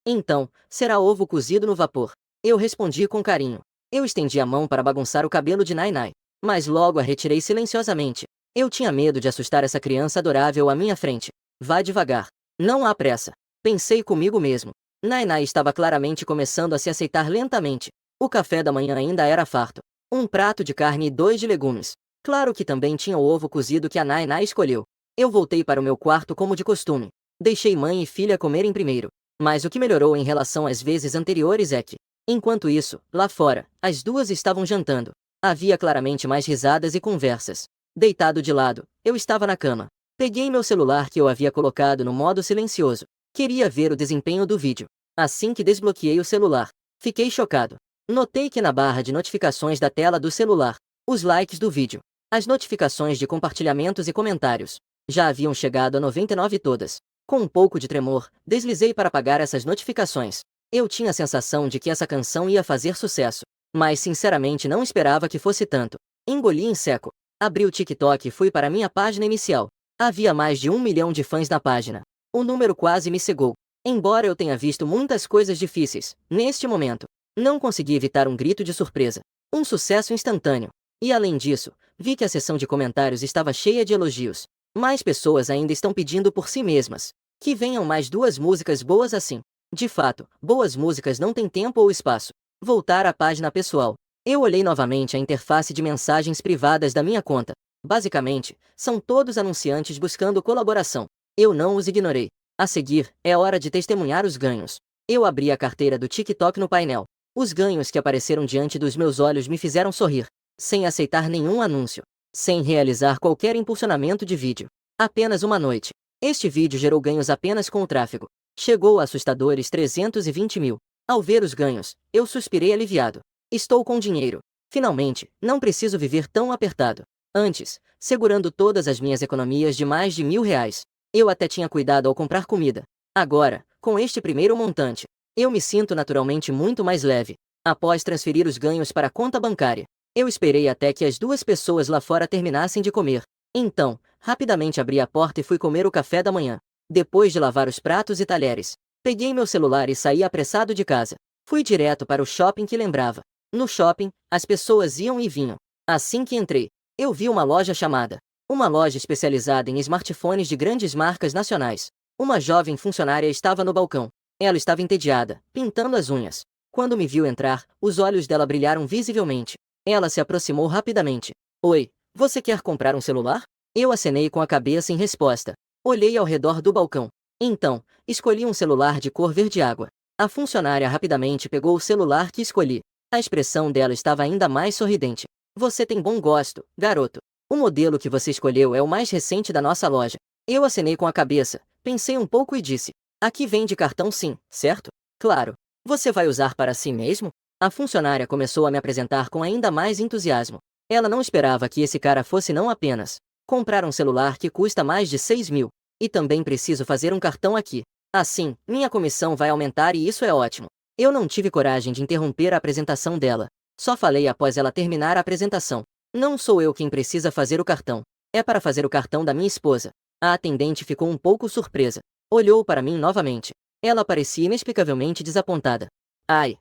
Então, será ovo cozido no vapor. Eu respondi com carinho. Eu estendi a mão para bagunçar o cabelo de Nai, mas logo a retirei silenciosamente. Eu tinha medo de assustar essa criança adorável à minha frente. Vá devagar. Não há pressa. Pensei comigo mesmo. Nai estava claramente começando a se aceitar lentamente. O café da manhã ainda era farto. Um prato de carne e 2 de legumes. Claro que também tinha o ovo cozido que a Nai escolheu. Eu voltei para o meu quarto como de costume. Deixei mãe e filha comerem primeiro. Mas o que melhorou em relação às vezes anteriores é que, enquanto isso, lá fora, as duas estavam jantando. Havia claramente mais risadas e conversas. Deitado de lado, eu estava na cama. Peguei meu celular que eu havia colocado no modo silencioso. Queria ver o desempenho do vídeo. Assim que desbloqueei o celular, fiquei chocado. Notei que na barra de notificações da tela do celular, os likes do vídeo, as notificações de compartilhamentos e comentários, já haviam chegado a 99 todas. Com um pouco de tremor, deslizei para apagar essas notificações. Eu tinha a sensação de que essa canção ia fazer sucesso, mas sinceramente não esperava que fosse tanto. Engoli em seco. Abri o TikTok e fui para minha página inicial. Havia mais de 1 milhão de fãs na página. O número quase me cegou. Embora eu tenha visto muitas coisas difíceis, neste momento, não consegui evitar um grito de surpresa. Um sucesso instantâneo. E além disso, vi que a seção de comentários estava cheia de elogios. Mais pessoas ainda estão pedindo por si mesmas que venham mais 2 músicas boas assim. De fato, boas músicas não têm tempo ou espaço. Voltar à página pessoal. Eu olhei novamente a interface de mensagens privadas da minha conta. Basicamente, são todos anunciantes buscando colaboração. Eu não os ignorei. A seguir, é hora de testemunhar os ganhos. Eu abri a carteira do TikTok no painel. Os ganhos que apareceram diante dos meus olhos me fizeram sorrir, sem aceitar nenhum anúncio, sem realizar qualquer impulsionamento de vídeo. Apenas uma noite. Este vídeo gerou ganhos apenas com o tráfego. Chegou a assustadores 320 mil. Ao ver os ganhos, eu suspirei aliviado. Estou com dinheiro. Finalmente, não preciso viver tão apertado. Antes, segurando todas as minhas economias de mais de R$ 1.000, eu até tinha cuidado ao comprar comida. Agora, com este primeiro montante, eu me sinto naturalmente muito mais leve. Após transferir os ganhos para a conta bancária, eu esperei até que as 2 pessoas lá fora terminassem de comer. Então, rapidamente abri a porta e fui comer o café da manhã. Depois de lavar os pratos e talheres, peguei meu celular e saí apressado de casa. Fui direto para o shopping que lembrava. No shopping, as pessoas iam e vinham. Assim que entrei, eu vi uma loja chamada. Uma loja especializada em smartphones de grandes marcas nacionais. Uma jovem funcionária estava no balcão. Ela estava entediada, pintando as unhas. Quando me viu entrar, os olhos dela brilharam visivelmente. Ela se aproximou rapidamente. Oi, você quer comprar um celular? Eu acenei com a cabeça em resposta. Olhei ao redor do balcão. Então, escolhi um celular de cor verde água. A funcionária rapidamente pegou o celular que escolhi. A expressão dela estava ainda mais sorridente. Você tem bom gosto, garoto. O modelo que você escolheu é o mais recente da nossa loja. Eu acenei com a cabeça, pensei um pouco e disse: aqui vende cartão sim, certo? Claro. Você vai usar para si mesmo? A funcionária começou a me apresentar com ainda mais entusiasmo. Ela não esperava que esse cara fosse não apenas comprar um celular que custa mais de 6 mil, e também preciso fazer um cartão aqui. Assim, minha comissão vai aumentar e isso é ótimo. Eu não tive coragem de interromper a apresentação dela. Só falei após ela terminar a apresentação. Não sou eu quem precisa fazer o cartão. É para fazer o cartão da minha esposa. A atendente ficou um pouco surpresa. Olhou para mim novamente. Ela parecia inexplicavelmente desapontada. Ai!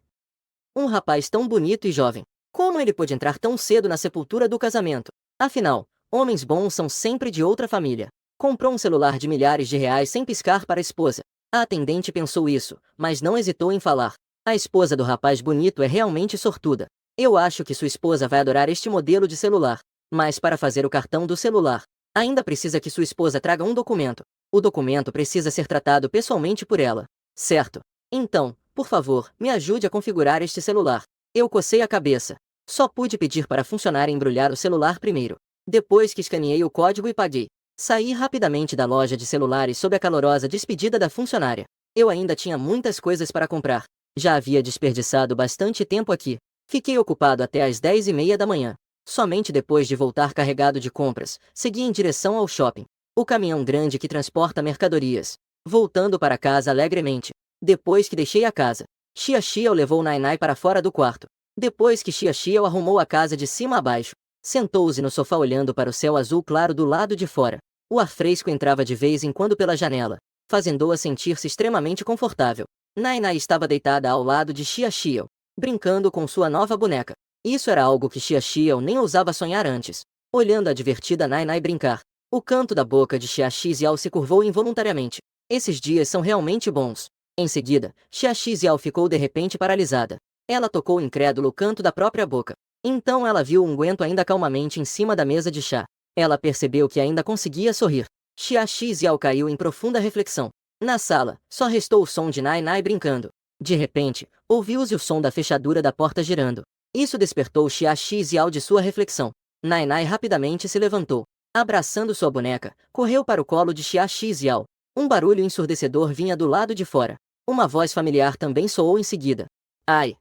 Um rapaz tão bonito e jovem. Como ele pôde entrar tão cedo na sepultura do casamento? Afinal, homens bons são sempre de outra família. Comprou um celular de milhares de reais sem piscar para a esposa. A atendente pensou isso, mas não hesitou em falar. A esposa do rapaz bonito é realmente sortuda. Eu acho que sua esposa vai adorar este modelo de celular. Mas para fazer o cartão do celular, ainda precisa que sua esposa traga um documento. O documento precisa ser tratado pessoalmente por ela. Certo. Então, por favor, me ajude a configurar este celular. Eu cocei a cabeça. Só pude pedir para a funcionária embrulhar o celular primeiro. Depois que escaneei o código e paguei, saí rapidamente da loja de celulares sob a calorosa despedida da funcionária. Eu ainda tinha muitas coisas para comprar. Já havia desperdiçado bastante tempo aqui. Fiquei ocupado até às 10h30 da manhã. Somente depois de voltar carregado de compras, segui em direção ao shopping. O caminhão grande que transporta mercadorias. Voltando para casa alegremente. Depois que deixei a casa, Xia Xiao levou Nainai para fora do quarto. Depois que Xia Xiao arrumou a casa de cima a baixo, sentou-se no sofá olhando para o céu azul claro do lado de fora. O ar fresco entrava de vez em quando pela janela, fazendo-a sentir-se extremamente confortável. Nainai estava deitada ao lado de Xia Xiao, brincando com sua nova boneca. Isso era algo que Xia Xiao nem ousava sonhar antes. Olhando a divertida Nainai brincar, o canto da boca de Xia Xiao se curvou involuntariamente. Esses dias são realmente bons. Em seguida, Xia Xiao ficou de repente paralisada. Ela tocou incrédulo o canto da própria boca. Então ela viu o unguento ainda calmamente em cima da mesa de chá. Ela percebeu que ainda conseguia sorrir. Xia Xiao caiu em profunda reflexão. Na sala, só restou o som de Nai Nai brincando. De repente, ouviu-se o som da fechadura da porta girando. Isso despertou Xia Xiao de sua reflexão. Nai Nai rapidamente se levantou. Abraçando sua boneca, correu para o colo de Xia Xiao. Um barulho ensurdecedor vinha do lado de fora. Uma voz familiar também soou em seguida. Ai!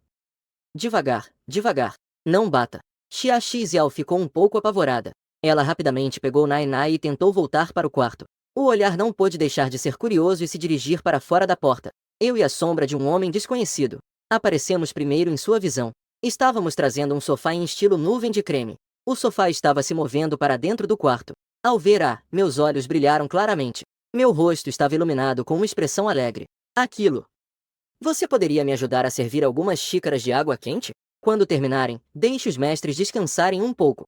Devagar, devagar. Não bata. Xia Xiao ficou um pouco apavorada. Ela rapidamente pegou Nai Nai e tentou voltar para o quarto. O olhar não pôde deixar de ser curioso e se dirigir para fora da porta. Eu e a sombra de um homem desconhecido. Aparecemos primeiro em sua visão. Estávamos trazendo um sofá em estilo nuvem de creme. O sofá estava se movendo para dentro do quarto. Ao ver meus olhos brilharam claramente. Meu rosto estava iluminado com uma expressão alegre. Aquilo. Você poderia me ajudar a servir algumas xícaras de água quente? Quando terminarem, deixe os mestres descansarem um pouco.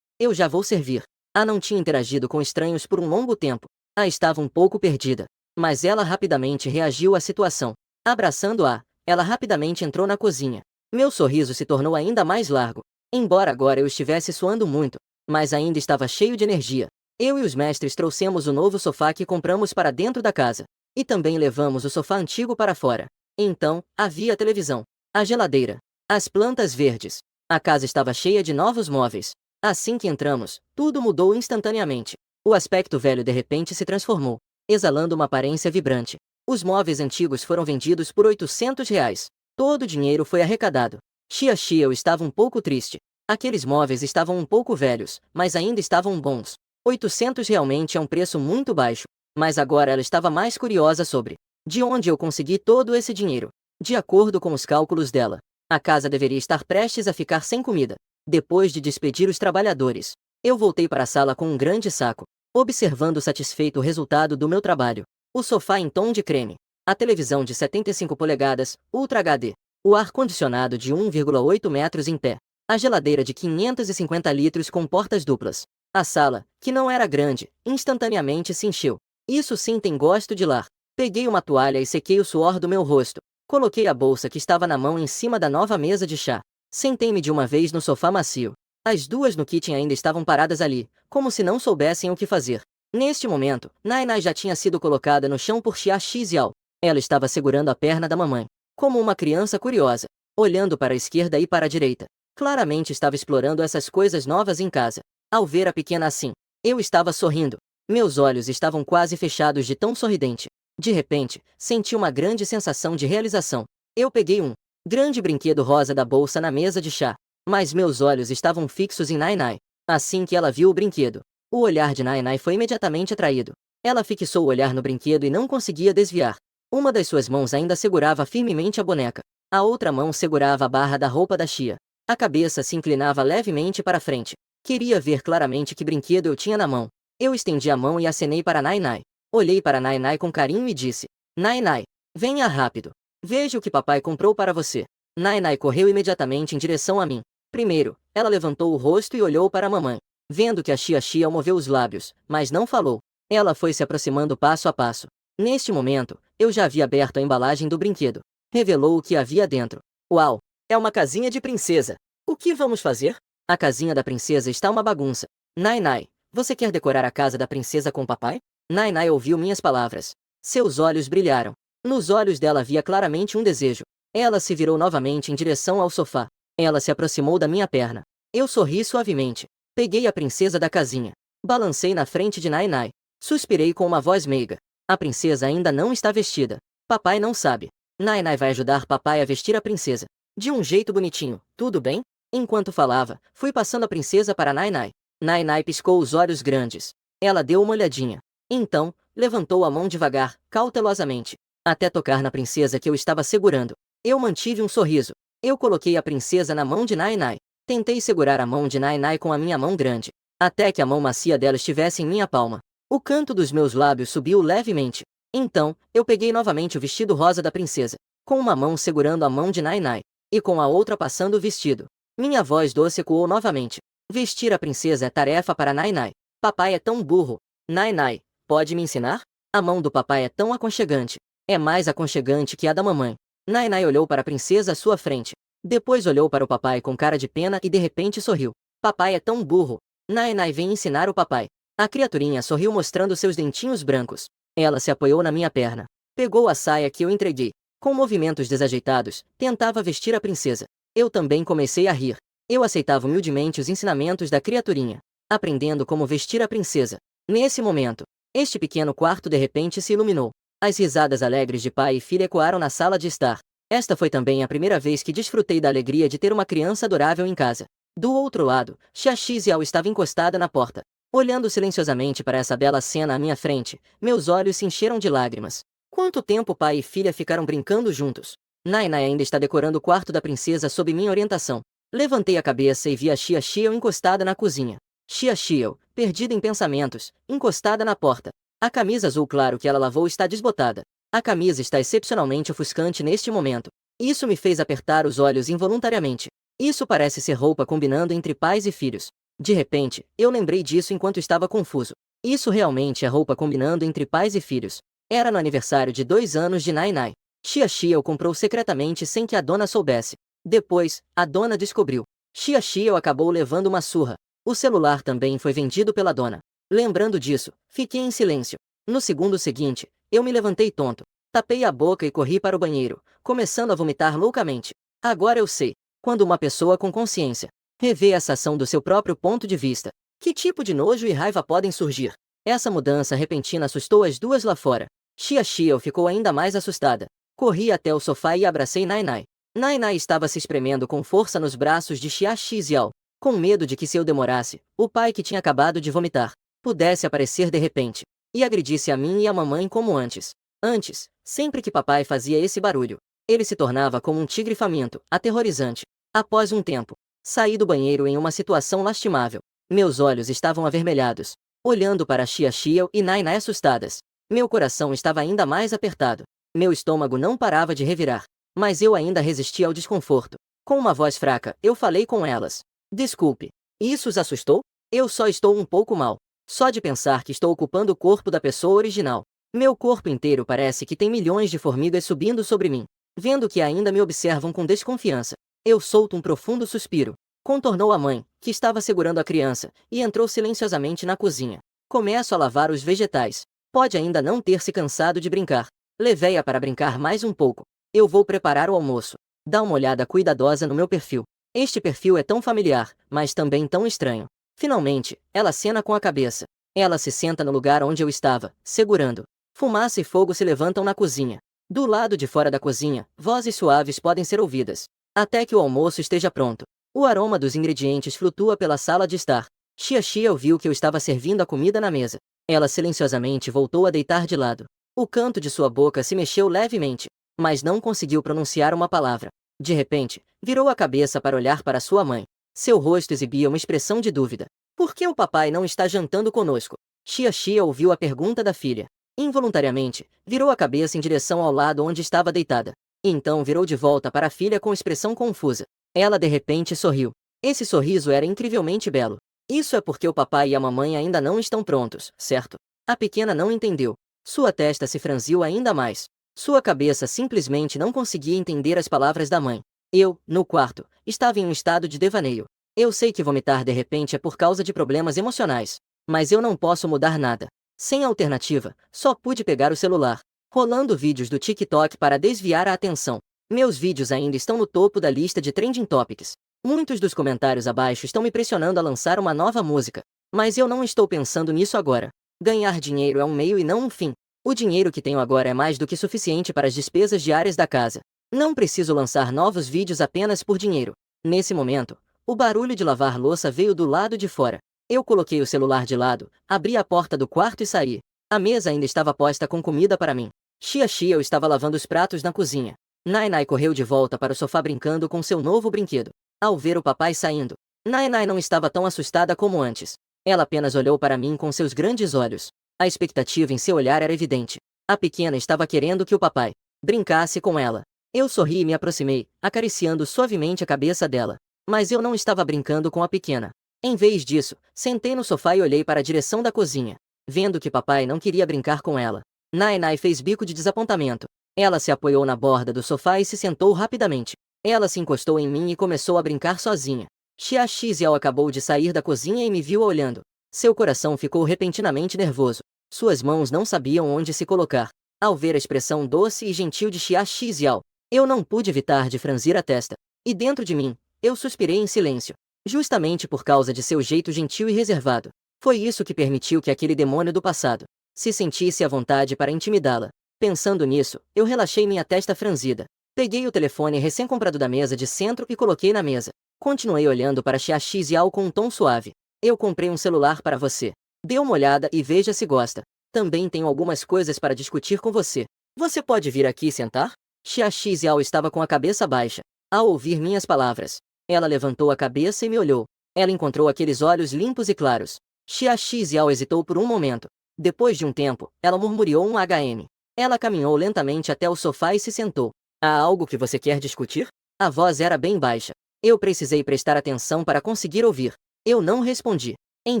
Eu já vou servir. Não tinha interagido com estranhos por um longo tempo. Estava um pouco perdida. Mas ela rapidamente reagiu à situação. Abraçando-a, ela rapidamente entrou na cozinha. Meu sorriso se tornou ainda mais largo. Embora agora eu estivesse suando muito, mas ainda estava cheio de energia. Eu e os mestres trouxemos o novo sofá que compramos para dentro da casa. E também levamos o sofá antigo para fora. Então, havia a televisão, a geladeira, as plantas verdes. A casa estava cheia de novos móveis. Assim que entramos, tudo mudou instantaneamente. O aspecto velho de repente se transformou, exalando uma aparência vibrante. Os móveis antigos foram vendidos por R$ 800. Todo o dinheiro foi arrecadado. Xia Xiao estava um pouco triste. Aqueles móveis estavam um pouco velhos, mas ainda estavam bons. 800 realmente é um preço muito baixo. Mas agora ela estava mais curiosa sobre de onde eu consegui todo esse dinheiro. De acordo com os cálculos dela, a casa deveria estar prestes a ficar sem comida. Depois de despedir os trabalhadores, eu voltei para a sala com um grande saco, observando satisfeito o resultado do meu trabalho. O sofá em tom de creme, a televisão de 75 polegadas, Ultra HD, o ar-condicionado de 1,8 metros em pé, a geladeira de 550 litros com portas duplas. A sala, que não era grande, instantaneamente se encheu. Isso sim tem gosto de lar. Peguei uma toalha e sequei o suor do meu rosto. Coloquei a bolsa que estava na mão em cima da nova mesa de chá. Sentei-me de uma vez no sofá macio. As duas no kitchen ainda estavam paradas ali, como se não soubessem o que fazer. Neste momento, Nai Nai já tinha sido colocada no chão por Xia Xiao. Ela estava segurando a perna da mamãe, como uma criança curiosa, olhando para a esquerda e para a direita. Claramente estava explorando essas coisas novas em casa. Ao ver a pequena assim, eu estava sorrindo. Meus olhos estavam quase fechados de tão sorridente. De repente, senti uma grande sensação de realização. Eu peguei um grande brinquedo rosa da bolsa na mesa de chá, mas meus olhos estavam fixos em Nai Nai. Assim que ela viu o brinquedo, o olhar de Nai Nai foi imediatamente atraído. Ela fixou o olhar no brinquedo e não conseguia desviar. Uma das suas mãos ainda segurava firmemente a boneca. A outra mão segurava a barra da roupa da Xia. A cabeça se inclinava levemente para frente. Queria ver claramente que brinquedo eu tinha na mão. Eu estendi a mão e acenei para Nai Nai. Olhei para Nai Nai com carinho e disse: Nai Nai, venha rápido. Veja o que papai comprou para você. Nai Nai correu imediatamente em direção a mim. Primeiro, ela levantou o rosto e olhou para a mamãe. Vendo que a Xia Xia moveu os lábios, mas não falou, ela foi se aproximando passo a passo. Neste momento, eu já havia aberto a embalagem do brinquedo. Revelou o que havia dentro. Uau! É uma casinha de princesa. O que vamos fazer? A casinha da princesa está uma bagunça. Nai Nai, você quer decorar a casa da princesa com papai? Nai Nai ouviu minhas palavras. Seus olhos brilharam. Nos olhos dela havia claramente um desejo. Ela se virou novamente em direção ao sofá. Ela se aproximou da minha perna. Eu sorri suavemente. Peguei a princesa da casinha. Balancei na frente de Nai Nai. Suspirei com uma voz meiga. A princesa ainda não está vestida. Papai não sabe. Nai Nai vai ajudar papai a vestir a princesa. De um jeito bonitinho, tudo bem? Enquanto falava, fui passando a princesa para Nai Nai. Nai Nai piscou os olhos grandes. Ela deu uma olhadinha. Então, levantou a mão devagar, cautelosamente, até tocar na princesa que eu estava segurando. Eu mantive um sorriso. Eu coloquei a princesa na mão de Nai Nai. Tentei segurar a mão de Nai Nai com a minha mão grande, até que a mão macia dela estivesse em minha palma. O canto dos meus lábios subiu levemente. Então, eu peguei novamente o vestido rosa da princesa, com uma mão segurando a mão de Nai Nai, e com a outra passando o vestido. Minha voz doce ecoou novamente. Vestir a princesa é tarefa para Nai Nai. Papai é tão burro. Nai Nai, pode me ensinar? A mão do papai é tão aconchegante. É mais aconchegante que a da mamãe. Nai Nai olhou para a princesa à sua frente. Depois olhou para o papai com cara de pena e de repente sorriu. Papai é tão burro. Nai Nai vem ensinar o papai. A criaturinha sorriu mostrando seus dentinhos brancos. Ela se apoiou na minha perna. Pegou a saia que eu entreguei. Com movimentos desajeitados, tentava vestir a princesa. Eu também comecei a rir. Eu aceitava humildemente os ensinamentos da criaturinha, aprendendo como vestir a princesa. Nesse momento, este pequeno quarto de repente se iluminou. As risadas alegres de pai e filha ecoaram na sala de estar. Esta foi também a primeira vez que desfrutei da alegria de ter uma criança adorável em casa. Do outro lado, Xia Xiao estava encostada na porta. Olhando silenciosamente para essa bela cena à minha frente, meus olhos se encheram de lágrimas. Quanto tempo pai e filha ficaram brincando juntos? Nai Nai ainda está decorando o quarto da princesa sob minha orientação. Levantei a cabeça e vi a Xia Xiao encostada na cozinha. Xia Xiao, perdida em pensamentos, encostada na porta. A camisa azul claro que ela lavou está desbotada. A camisa está excepcionalmente ofuscante neste momento. Isso me fez apertar os olhos involuntariamente. Isso parece ser roupa combinando entre pais e filhos. De repente, eu lembrei disso enquanto estava confuso. Isso realmente é roupa combinando entre pais e filhos. Era no aniversário de 2 anos de Nai Nai. Xia Xiao comprou secretamente sem que a dona soubesse. Depois, a dona descobriu. Xia Xiao acabou levando uma surra. O celular também foi vendido pela dona. Lembrando disso, fiquei em silêncio. No segundo seguinte, eu me levantei tonto. Tapei a boca e corri para o banheiro, começando a vomitar loucamente. Agora eu sei. Quando uma pessoa com consciência revê essa ação do seu próprio ponto de vista, que tipo de nojo e raiva podem surgir? Essa mudança repentina assustou as duas lá fora. Xia Xiao ficou ainda mais assustada. Corri até o sofá e abracei Nai Nai. Nai Nai estava se espremendo com força nos braços de Xia Xiao, com medo de que se eu demorasse, o pai que tinha acabado de vomitar, pudesse aparecer de repente, e agredisse a mim e a mamãe como antes. Antes, sempre que papai fazia esse barulho, ele se tornava como um tigre faminto, aterrorizante. Após um tempo, saí do banheiro em uma situação lastimável. Meus olhos estavam avermelhados, olhando para Xia Xiao e Nai Nai assustadas. Meu coração estava ainda mais apertado. Meu estômago não parava de revirar. Mas eu ainda resistia ao desconforto. Com uma voz fraca, eu falei com elas. Desculpe. Isso os assustou? Eu só estou um pouco mal. Só de pensar que estou ocupando o corpo da pessoa original. Meu corpo inteiro parece que tem milhões de formigas subindo sobre mim. Vendo que ainda me observam com desconfiança, eu solto um profundo suspiro. Contornou a mãe, que estava segurando a criança, e entrou silenciosamente na cozinha. Começo a lavar os vegetais. Pode ainda não ter se cansado de brincar. Levei-a para brincar mais um pouco. Eu vou preparar o almoço. Dá uma olhada cuidadosa no meu perfil. Este perfil é tão familiar, mas também tão estranho. Finalmente, ela acena com a cabeça. Ela se senta no lugar onde eu estava, segurando. Fumaça e fogo se levantam na cozinha. Do lado de fora da cozinha, vozes suaves podem ser ouvidas. Até que o almoço esteja pronto. O aroma dos ingredientes flutua pela sala de estar. Xia Xiao viu que eu estava servindo a comida na mesa. Ela silenciosamente voltou a deitar de lado. O canto de sua boca se mexeu levemente, mas não conseguiu pronunciar uma palavra. De repente, virou a cabeça para olhar para sua mãe. Seu rosto exibia uma expressão de dúvida. Por que o papai não está jantando conosco? Xia Xiao ouviu a pergunta da filha. Involuntariamente, virou a cabeça em direção ao lado onde estava deitada. Então virou de volta para a filha com expressão confusa. Ela de repente sorriu. Esse sorriso era incrivelmente belo. Isso é porque o papai e a mamãe ainda não estão prontos, certo? A pequena não entendeu. Sua testa se franziu ainda mais. Sua cabeça simplesmente não conseguia entender as palavras da mãe. Eu, no quarto, estava em um estado de devaneio. Eu sei que vomitar de repente é por causa de problemas emocionais. Mas eu não posso mudar nada. Sem alternativa, só pude pegar o celular, rolando vídeos do TikTok para desviar a atenção. Meus vídeos ainda estão no topo da lista de Trending Topics. Muitos dos comentários abaixo estão me pressionando a lançar uma nova música. Mas eu não estou pensando nisso agora. Ganhar dinheiro é um meio e não um fim. O dinheiro que tenho agora é mais do que suficiente para as despesas diárias da casa. Não preciso lançar novos vídeos apenas por dinheiro. Nesse momento, o barulho de lavar louça veio do lado de fora. Eu coloquei o celular de lado, abri a porta do quarto e saí. A mesa ainda estava posta com comida para mim. Xia Xiao estava lavando os pratos na cozinha. Nai Nai correu de volta para o sofá brincando com seu novo brinquedo. Ao ver o papai saindo, Nai Nai não estava tão assustada como antes. Ela apenas olhou para mim com seus grandes olhos. A expectativa em seu olhar era evidente. A pequena estava querendo que o papai brincasse com ela. Eu sorri e me aproximei, acariciando suavemente a cabeça dela. Mas eu não estava brincando com a pequena. Em vez disso, sentei no sofá e olhei para a direção da cozinha. Vendo que papai não queria brincar com ela, Nai Nai fez bico de desapontamento. Ela se apoiou na borda do sofá e se sentou rapidamente. Ela se encostou em mim e começou a brincar sozinha. Xia Xiao acabou de sair da cozinha e me viu olhando. Seu coração ficou repentinamente nervoso. Suas mãos não sabiam onde se colocar. Ao ver a expressão doce e gentil de Xia Xiao, eu não pude evitar de franzir a testa. E dentro de mim, eu suspirei em silêncio. Justamente por causa de seu jeito gentil e reservado. Foi isso que permitiu que aquele demônio do passado se sentisse à vontade para intimidá-la. Pensando nisso, eu relaxei minha testa franzida. Peguei o telefone recém-comprado da mesa de centro e coloquei na mesa. Continuei olhando para Xia Xiao com um tom suave. Eu comprei um celular para você. Dê uma olhada e veja se gosta. Também tenho algumas coisas para discutir com você. Você pode vir aqui sentar? Xia Xiao estava com a cabeça baixa. Ao ouvir minhas palavras, ela levantou a cabeça e me olhou. Ela encontrou aqueles olhos limpos e claros. Xia Xiao hesitou por um momento. Depois de um tempo, ela murmurou um HM. Ela caminhou lentamente até o sofá e se sentou. Há algo que você quer discutir? A voz era bem baixa. Eu precisei prestar atenção para conseguir ouvir. Eu não respondi. Em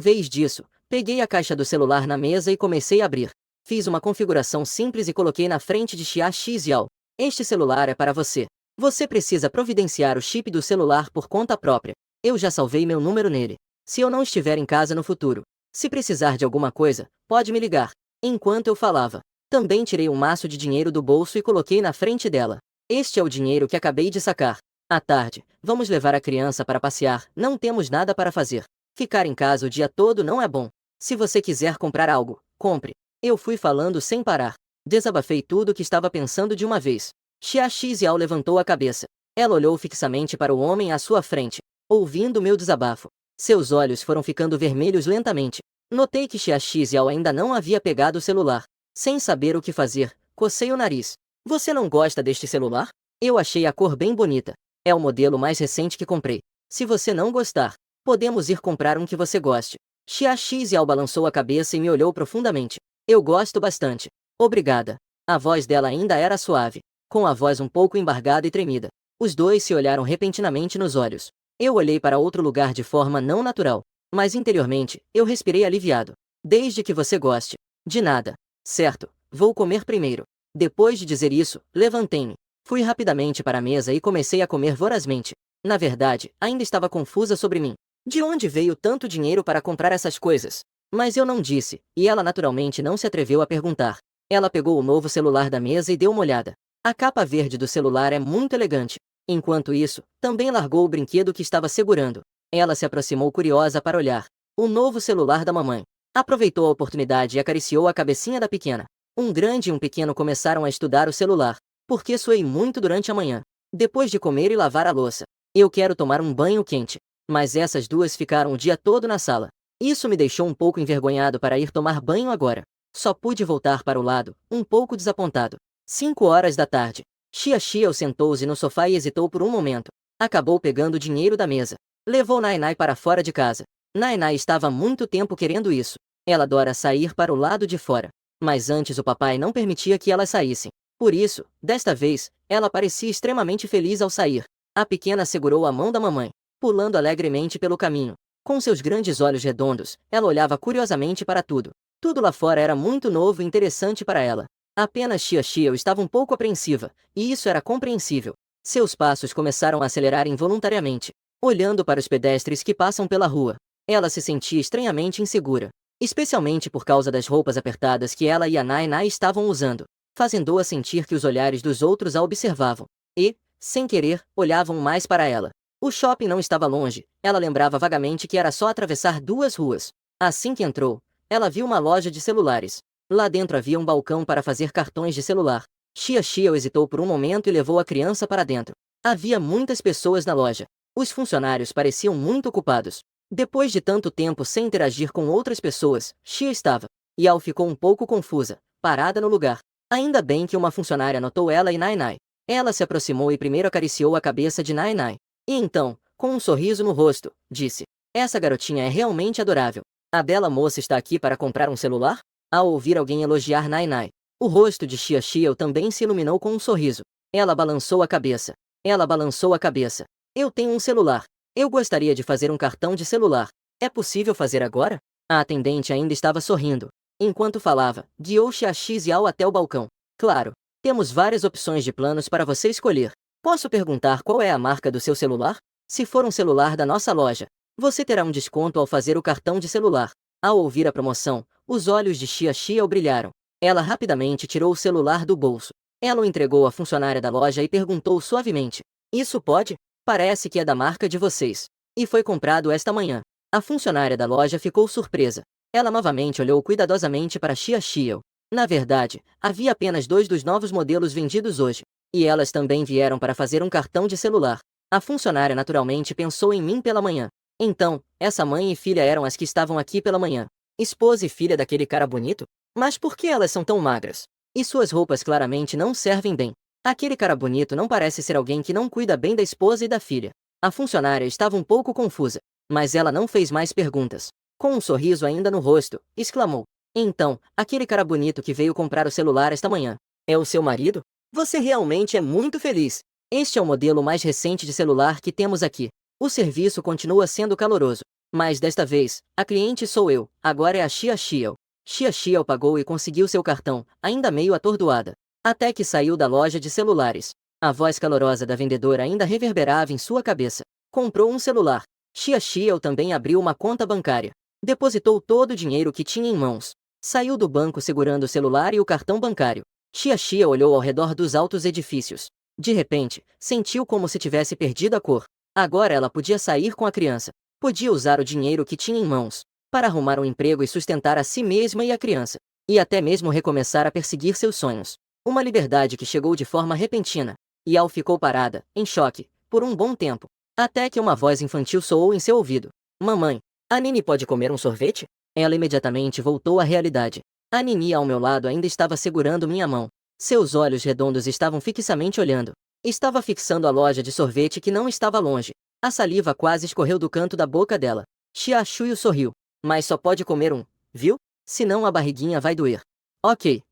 vez disso, peguei a caixa do celular na mesa e comecei a abrir. Fiz uma configuração simples e coloquei na frente de Xia Xiao. Este celular é para você. Você precisa providenciar o chip do celular por conta própria. Eu já salvei meu número nele. Se eu não estiver em casa no futuro, se precisar de alguma coisa, pode me ligar. Enquanto eu falava, também tirei um maço de dinheiro do bolso e coloquei na frente dela. Este é o dinheiro que acabei de sacar. À tarde, vamos levar a criança para passear, não temos nada para fazer. Ficar em casa o dia todo não é bom. Se você quiser comprar algo, compre. Eu fui falando sem parar. Desabafei tudo o que estava pensando de uma vez. Xia Xiao levantou a cabeça. Ela olhou fixamente para o homem à sua frente, ouvindo meu desabafo. Seus olhos foram ficando vermelhos lentamente. Notei que Xia Xiao ainda não havia pegado o celular. Sem saber o que fazer, cocei o nariz. Você não gosta deste celular? Eu achei a cor bem bonita. É o modelo mais recente que comprei. Se você não gostar, podemos ir comprar um que você goste. Xia Xiao balançou a cabeça e me olhou profundamente. Eu gosto bastante. Obrigada. A voz dela ainda era suave, com a voz um pouco embargada e tremida. Os dois se olharam repentinamente nos olhos. Eu olhei para outro lugar de forma não natural, mas interiormente, eu respirei aliviado. Desde que você goste. De nada. Certo, vou comer primeiro. Depois de dizer isso, levantei-me. Fui rapidamente para a mesa e comecei a comer vorazmente. Na verdade, ainda estava confusa sobre mim. De onde veio tanto dinheiro para comprar essas coisas? Mas eu não disse, e ela naturalmente não se atreveu a perguntar. Ela pegou o novo celular da mesa e deu uma olhada. A capa verde do celular é muito elegante. Enquanto isso, também largou o brinquedo que estava segurando. Ela se aproximou curiosa para olhar. O novo celular da mamãe. Aproveitou a oportunidade e acariciou a cabecinha da pequena. Um grande e um pequeno começaram a estudar o celular. Porque suei muito durante a manhã. Depois de comer e lavar a louça. Eu quero tomar um banho quente. Mas essas duas ficaram o dia todo na sala. Isso me deixou um pouco envergonhado para ir tomar banho agora. Só pude voltar para o lado, um pouco desapontado. 5 horas da tarde. Xia Xiao sentou-se no sofá e hesitou por um momento. Acabou pegando o dinheiro da mesa. Levou Nainai para fora de casa. Nainai estava há muito tempo querendo isso. Ela adora sair para o lado de fora. Mas antes o papai não permitia que elas saíssem. Por isso, desta vez, ela parecia extremamente feliz ao sair. A pequena segurou a mão da mamãe, pulando alegremente pelo caminho. Com seus grandes olhos redondos, ela olhava curiosamente para tudo. Tudo lá fora era muito novo e interessante para ela. Apenas Xia Xiao estava um pouco apreensiva, e isso era compreensível. Seus passos começaram a acelerar involuntariamente, olhando para os pedestres que passam pela rua. Ela se sentia estranhamente insegura, especialmente por causa das roupas apertadas que ela e a Nai estavam usando, fazendo-a sentir que os olhares dos outros a observavam, e, sem querer, olhavam mais para ela. O shopping não estava longe, ela lembrava vagamente que era só atravessar 2 ruas. Assim que entrou, ela viu uma loja de celulares. Lá dentro havia um balcão para fazer cartões de celular. Xia Xiao hesitou por um momento e levou a criança para dentro. Havia muitas pessoas na loja. Os funcionários pareciam muito ocupados. Depois de tanto tempo sem interagir com outras pessoas, Xia estava. Yao ficou um pouco confusa, parada no lugar. Ainda bem que uma funcionária notou ela e Nainai. Ela se aproximou e primeiro acariciou a cabeça de Nainai. E então, com um sorriso no rosto, disse: Essa garotinha é realmente adorável. A bela moça está aqui para comprar um celular? Ao ouvir alguém elogiar Nainai, o rosto de Xia Xiao também se iluminou com um sorriso. Ela balançou a cabeça. Ela balançou a cabeça. Eu tenho um celular. Eu gostaria de fazer um cartão de celular. É possível fazer agora? A atendente ainda estava sorrindo. Enquanto falava, guiou Xia Xiao até o balcão. Claro, temos várias opções de planos para você escolher. Posso perguntar qual é a marca do seu celular? Se for um celular da nossa loja, você terá um desconto ao fazer o cartão de celular. Ao ouvir a promoção, os olhos de Xia Xiao brilharam. Ela rapidamente tirou o celular do bolso. Ela o entregou à funcionária da loja e perguntou suavemente: "Isso pode? Parece que é da marca de vocês. E foi comprado esta manhã." A funcionária da loja ficou surpresa. Ela novamente olhou cuidadosamente para Xia Xiao. Na verdade, havia apenas 2 dos novos modelos vendidos hoje. E elas também vieram para fazer um cartão de celular. A funcionária naturalmente pensou em mim pela manhã. Então, essa mãe e filha eram as que estavam aqui pela manhã. Esposa e filha daquele cara bonito? Mas por que elas são tão magras? E suas roupas claramente não servem bem. Aquele cara bonito não parece ser alguém que não cuida bem da esposa e da filha. A funcionária estava um pouco confusa, mas ela não fez mais perguntas. Com um sorriso ainda no rosto, exclamou: "Então, aquele cara bonito que veio comprar o celular esta manhã, é o seu marido? Você realmente é muito feliz. Este é o modelo mais recente de celular que temos aqui. O serviço continua sendo caloroso, mas desta vez, a cliente sou eu, agora é a Xia Xiao." Xia Xiao pagou e conseguiu seu cartão, ainda meio atordoada. Até que saiu da loja de celulares. A voz calorosa da vendedora ainda reverberava em sua cabeça. Comprou um celular. Xia Xiao também abriu uma conta bancária. Depositou todo o dinheiro que tinha em mãos. Saiu do banco segurando o celular e o cartão bancário. Xia Xia olhou ao redor dos altos edifícios. De repente, sentiu como se tivesse perdido a cor. Agora ela podia sair com a criança. Podia usar o dinheiro que tinha em mãos para arrumar um emprego e sustentar a si mesma e a criança. E até mesmo recomeçar a perseguir seus sonhos. Uma liberdade que chegou de forma repentina. E Al ficou parada, em choque, por um bom tempo. Até que uma voz infantil soou em seu ouvido: "Mamãe, a Nini pode comer um sorvete?" Ela imediatamente voltou à realidade. A Nini ao meu lado ainda estava segurando minha mão. Seus olhos redondos estavam fixamente olhando. Estava fixando a loja de sorvete que não estava longe. A saliva quase escorreu do canto da boca dela. Xia Xiao sorriu. "Mas só pode comer um, viu? Senão a barriguinha vai doer." "Ok."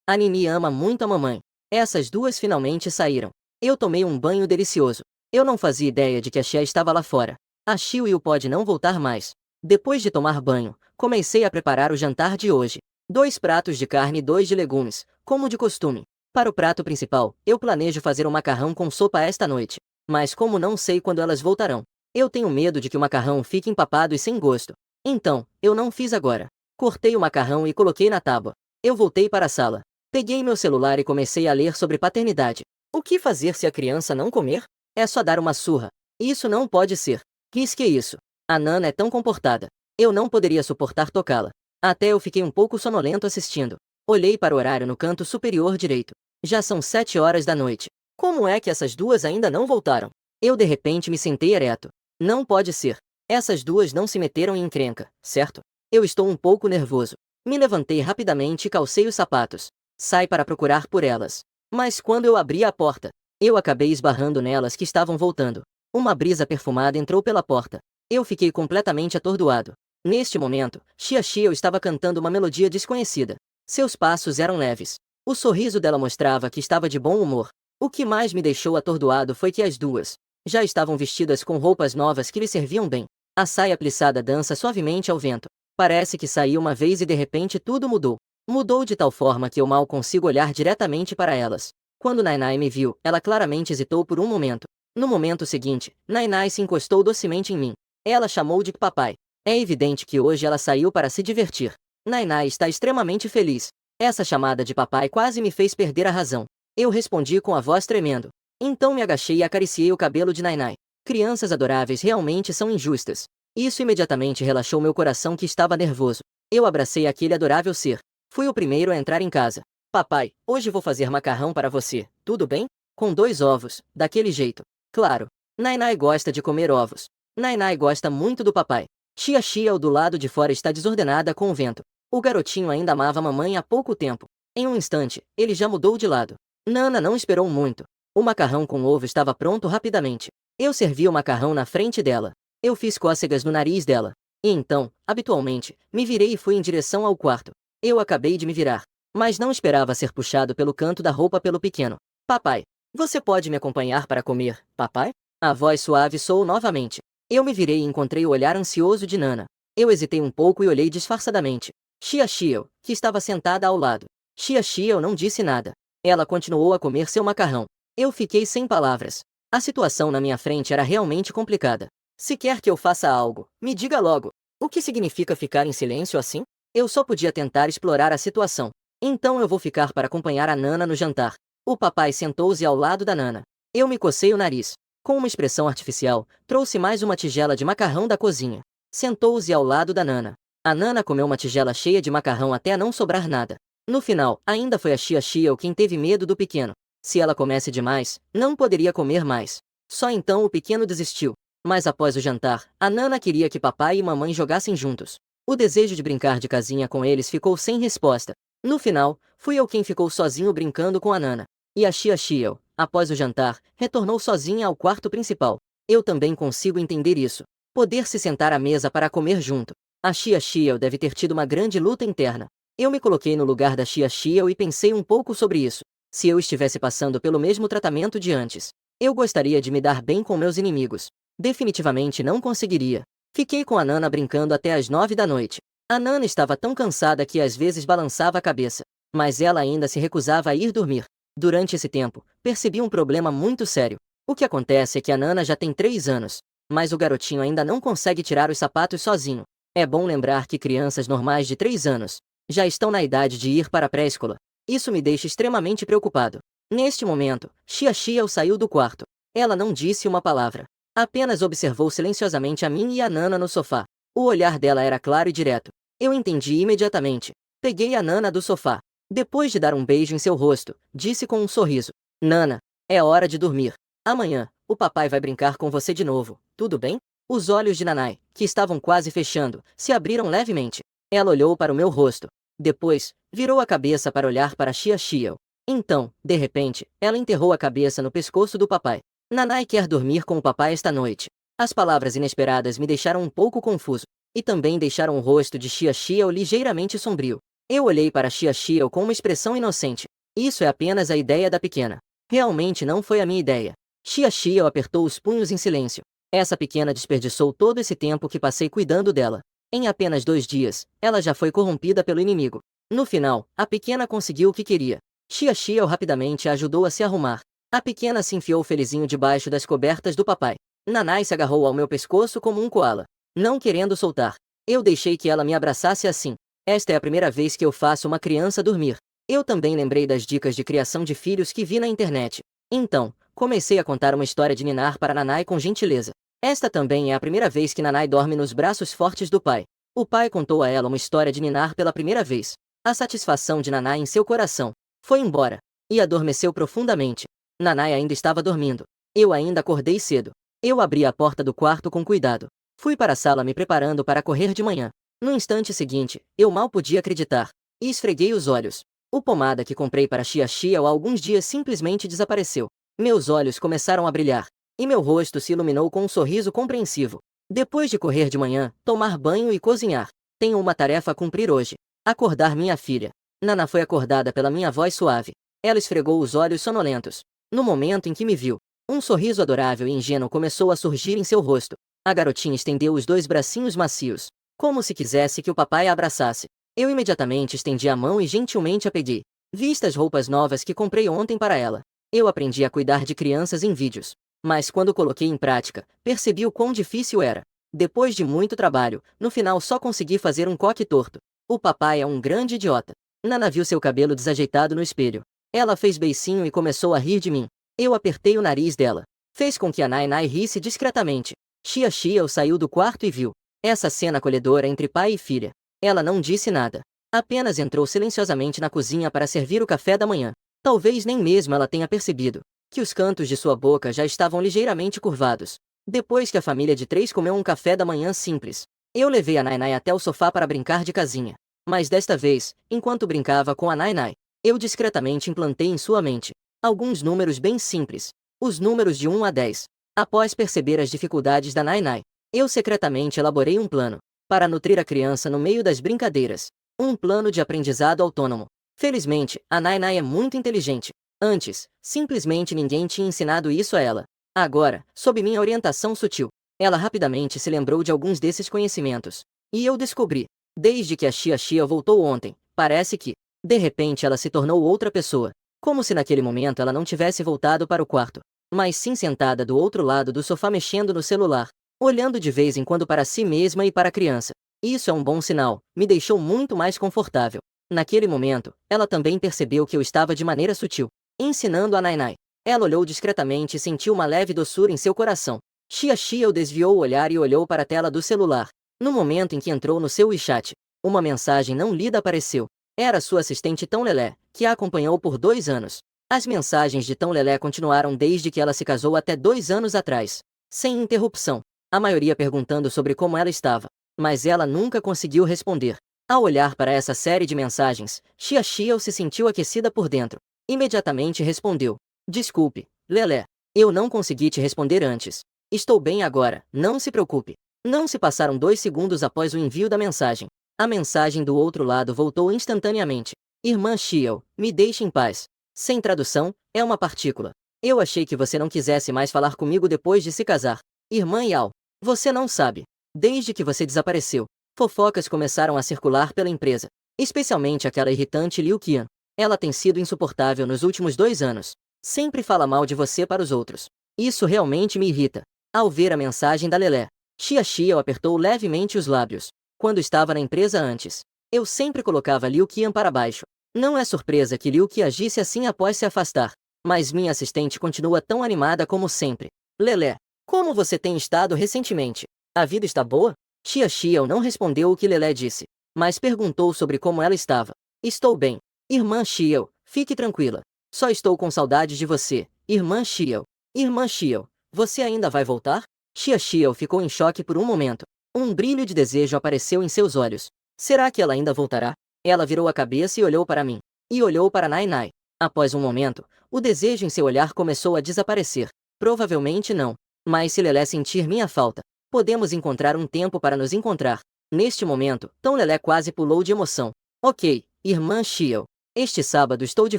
A Nini ama muito a mamãe. Essas duas finalmente saíram. Eu tomei um banho delicioso. Eu não fazia ideia de que a Xia estava lá fora. A Xiao pode não voltar mais. Depois de tomar banho, comecei a preparar o jantar de hoje. 2 pratos de carne e 2 de legumes, como de costume. Para o prato principal, eu planejo fazer um macarrão com sopa esta noite. Mas como não sei quando elas voltarão, eu tenho medo de que o macarrão fique empapado e sem gosto. Então, eu não fiz agora. Cortei o macarrão e coloquei na tábua. Eu voltei para a sala. Peguei meu celular e comecei a ler sobre paternidade. O que fazer se a criança não comer? É só dar uma surra. Isso não pode ser. Que é isso? A Nana é tão comportada. Eu não poderia suportar tocá-la. Até eu fiquei um pouco sonolento assistindo. Olhei para o horário no canto superior direito. Já são 7 horas da noite. Como é que essas duas ainda não voltaram? Eu de repente me sentei ereto. Não pode ser. Essas duas não se meteram em encrenca, certo? Eu estou um pouco nervoso. Me levantei rapidamente e calcei os sapatos. Sai para procurar por elas. Mas quando eu abri a porta, eu acabei esbarrando nelas que estavam voltando. Uma brisa perfumada entrou pela porta. Eu fiquei completamente atordoado. Neste momento, Xia Xiao estava cantando uma melodia desconhecida. Seus passos eram leves. O sorriso dela mostrava que estava de bom humor. O que mais me deixou atordoado foi que as duas já estavam vestidas com roupas novas que lhe serviam bem. A saia plissada dança suavemente ao vento. Parece que saiu uma vez e de repente tudo mudou. Mudou de tal forma que eu mal consigo olhar diretamente para elas. Quando Nainai me viu, ela claramente hesitou por um momento. No momento seguinte, Nainai se encostou docemente em mim. Ela chamou de papai. É evidente que hoje ela saiu para se divertir. Nainai está extremamente feliz. Essa chamada de papai quase me fez perder a razão. Eu respondi com a voz tremendo. Então me agachei e acariciei o cabelo de Nainai. Crianças adoráveis realmente são injustas. Isso imediatamente relaxou meu coração que estava nervoso. Eu abracei aquele adorável ser. Fui o primeiro a entrar em casa. Papai, hoje vou fazer macarrão para você, tudo bem? Com 2 ovos, daquele jeito. Claro. Nainai gosta de comer ovos. Nainai gosta muito do papai. Xia Xiao do lado de fora está desordenada com o vento. O garotinho ainda amava a mamãe há pouco tempo. Em um instante, ele já mudou de lado. Nana não esperou muito. O macarrão com ovo estava pronto rapidamente. Eu servi o macarrão na frente dela. Eu fiz cócegas no nariz dela. E então, habitualmente, me virei e fui em direção ao quarto. Eu acabei de me virar, mas não esperava ser puxado pelo canto da roupa pelo pequeno. Papai, você pode me acompanhar para comer, papai? A voz suave soou novamente. Eu me virei e encontrei o olhar ansioso de Nana. Eu hesitei um pouco e olhei disfarçadamente. Xia Xiao, que estava sentada ao lado. Xia Xiao não disse nada. Ela continuou a comer seu macarrão. Eu fiquei sem palavras. A situação na minha frente era realmente complicada. Se quer que eu faça algo, me diga logo. O que significa ficar em silêncio assim? Eu só podia tentar explorar a situação. Então eu vou ficar para acompanhar a Nana no jantar. O papai sentou-se ao lado da Nana. Eu me cocei o nariz. Com uma expressão artificial, trouxe mais uma tigela de macarrão da cozinha. Sentou-se ao lado da Nana. A Nana comeu uma tigela cheia de macarrão até não sobrar nada. No final, ainda foi a Xiao quem teve medo do pequeno. Se ela comesse demais, não poderia comer mais. Só então o pequeno desistiu. Mas após o jantar, a Nana queria que papai e mamãe jogassem juntos. O desejo de brincar de casinha com eles ficou sem resposta. No final, fui eu quem ficou sozinho brincando com a Nana. E a Xiao, após o jantar, retornou sozinha ao quarto principal. Eu também consigo entender isso. Poder se sentar à mesa para comer junto. A Xiao deve ter tido uma grande luta interna. Eu me coloquei no lugar da Xiao e pensei um pouco sobre isso. Se eu estivesse passando pelo mesmo tratamento de antes, eu gostaria de me dar bem com meus inimigos. Definitivamente não conseguiria. Fiquei com a Nana brincando até as 9 da noite. A Nana estava tão cansada que às vezes balançava a cabeça, mas ela ainda se recusava a ir dormir. Durante esse tempo, percebi um problema muito sério. O que acontece é que a Nana já tem 3 anos, mas o garotinho ainda não consegue tirar os sapatos sozinho. É bom lembrar que crianças normais de 3 anos já estão na idade de ir para a pré-escola. Isso me deixa extremamente preocupado. Neste momento, Xiao saiu do quarto. Ela não disse uma palavra. Apenas observou silenciosamente a mim e a Nana no sofá. O olhar dela era claro e direto. Eu entendi imediatamente. Peguei a Nana do sofá. Depois de dar um beijo em seu rosto, disse com um sorriso: Nana, é hora de dormir. Amanhã, o papai vai brincar com você de novo, tudo bem? Os olhos de Nanai, que estavam quase fechando, se abriram levemente. Ela olhou para o meu rosto. Depois, virou a cabeça para olhar para Xiao. Então, de repente, ela enterrou a cabeça no pescoço do papai. Nanai quer dormir com o papai esta noite. As palavras inesperadas me deixaram um pouco confuso, e também deixaram o rosto de Xiao ligeiramente sombrio. Eu olhei para Xiao com uma expressão inocente. Isso é apenas a ideia da pequena. Realmente não foi a minha ideia. Xiao apertou os punhos em silêncio. Essa pequena desperdiçou todo esse tempo que passei cuidando dela. Em apenas 2 dias, ela já foi corrompida pelo inimigo. No final, a pequena conseguiu o que queria. Xiao rapidamente a ajudou a se arrumar. A pequena se enfiou felizinho debaixo das cobertas do papai. Nanai se agarrou ao meu pescoço como um coala, não querendo soltar. Eu deixei que ela me abraçasse assim. Esta é a primeira vez que eu faço uma criança dormir. Eu também lembrei das dicas de criação de filhos que vi na internet. Então, comecei a contar uma história de ninar para Nanai com gentileza. Esta também é a primeira vez que Nanai dorme nos braços fortes do pai. O pai contou a ela uma história de ninar pela primeira vez. A satisfação de Nanai em seu coração foi embora, e adormeceu profundamente. Nanai ainda estava dormindo. Eu ainda acordei cedo. Eu abri a porta do quarto com cuidado. Fui para a sala me preparando para correr de manhã. No instante seguinte, eu mal podia acreditar. E esfreguei os olhos. O pomada que comprei para Xiao há alguns dias simplesmente desapareceu. Meus olhos começaram a brilhar. E meu rosto se iluminou com um sorriso compreensivo. Depois de correr de manhã, tomar banho e cozinhar, tenho uma tarefa a cumprir hoje. Acordar minha filha. Nana foi acordada pela minha voz suave. Ela esfregou os olhos sonolentos. No momento em que me viu, um sorriso adorável e ingênuo começou a surgir em seu rosto. A garotinha estendeu os 2 bracinhos macios, como se quisesse que o papai a abraçasse. Eu imediatamente estendi a mão e gentilmente a pedi. Vista as roupas novas que comprei ontem para ela. Eu aprendi a cuidar de crianças em vídeos. Mas quando coloquei em prática, percebi o quão difícil era. Depois de muito trabalho, no final só consegui fazer um coque torto. O papai é um grande idiota. Nana viu seu cabelo desajeitado no espelho. Ela fez beicinho e começou a rir de mim. Eu apertei o nariz dela. Fez com que a Nai risse discretamente. Xiao saiu do quarto e viu essa cena acolhedora entre pai e filha. Ela não disse nada. Apenas entrou silenciosamente na cozinha para servir o café da manhã. Talvez nem mesmo ela tenha percebido que os cantos de sua boca já estavam ligeiramente curvados. Depois que a família de 3 comeu um café da manhã simples, eu levei a Nai até o sofá para brincar de casinha. Mas desta vez, enquanto brincava com a Nai, eu discretamente implantei em sua mente alguns números bem simples. Os números de 1 a 10. Após perceber as dificuldades da Nai, eu secretamente elaborei um plano para nutrir a criança no meio das brincadeiras. Um plano de aprendizado autônomo. Felizmente, a Nai é muito inteligente. Antes, simplesmente ninguém tinha ensinado isso a ela. Agora, sob minha orientação sutil, ela rapidamente se lembrou de alguns desses conhecimentos. E eu descobri, desde que a Xiao voltou ontem, parece que, de repente ela se tornou outra pessoa. Como se naquele momento ela não tivesse voltado para o quarto, mas sim sentada do outro lado do sofá mexendo no celular, olhando de vez em quando para si mesma e para a criança. Isso é um bom sinal, me deixou muito mais confortável. Naquele momento, ela também percebeu que eu estava de maneira sutil, ensinando a Nainai. Ela olhou discretamente e sentiu uma leve doçura em seu coração. Xiaoxiao desviou o olhar e olhou para a tela do celular. No momento em que entrou no seu WeChat, uma mensagem não lida apareceu. Era sua assistente Tão Lelé, que a acompanhou por 2 anos. As mensagens de Tão Lelé continuaram desde que ela se casou até 2 anos atrás, sem interrupção. A maioria perguntando sobre como ela estava, mas ela nunca conseguiu responder. Ao olhar para essa série de mensagens, Xiaoxiao se sentiu aquecida por dentro. Imediatamente respondeu: Desculpe, Lelé. Eu não consegui te responder antes. Estou bem agora, não se preocupe. Não se passaram 2 segundos após o envio da mensagem. A mensagem do outro lado voltou instantaneamente. Irmã Xiao, me deixe em paz. Sem tradução, é uma partícula. Eu achei que você não quisesse mais falar comigo depois de se casar. Irmã Yao, você não sabe. Desde que você desapareceu, fofocas começaram a circular pela empresa. Especialmente aquela irritante Liu Qian. Ela tem sido insuportável nos últimos 2 anos. Sempre fala mal de você para os outros. Isso realmente me irrita. Ao ver a mensagem da Lelé, Xiaoxiao apertou levemente os lábios. Quando estava na empresa antes, eu sempre colocava Liu Qian para baixo. Não é surpresa que Liu Qian agisse assim após se afastar. Mas minha assistente continua tão animada como sempre. Lelé, como você tem estado recentemente? A vida está boa? Xiaoxiao não respondeu o que Lelé disse, mas perguntou sobre como ela estava. Estou bem. Irmã Xiao, fique tranquila. Só estou com saudade de você, Irmã Xiao. Irmã Xiao, você ainda vai voltar? Xiaoxiao ficou em choque por um momento. Um brilho de desejo apareceu em seus olhos. Será que ela ainda voltará? Ela virou a cabeça e olhou para mim. E olhou para Nainai. Após um momento, o desejo em seu olhar começou a desaparecer. Provavelmente não. Mas se Lelé sentir minha falta, podemos encontrar um tempo para nos encontrar. Neste momento, Tão Lelé quase pulou de emoção. Ok, Irmã Xiao. Este sábado estou de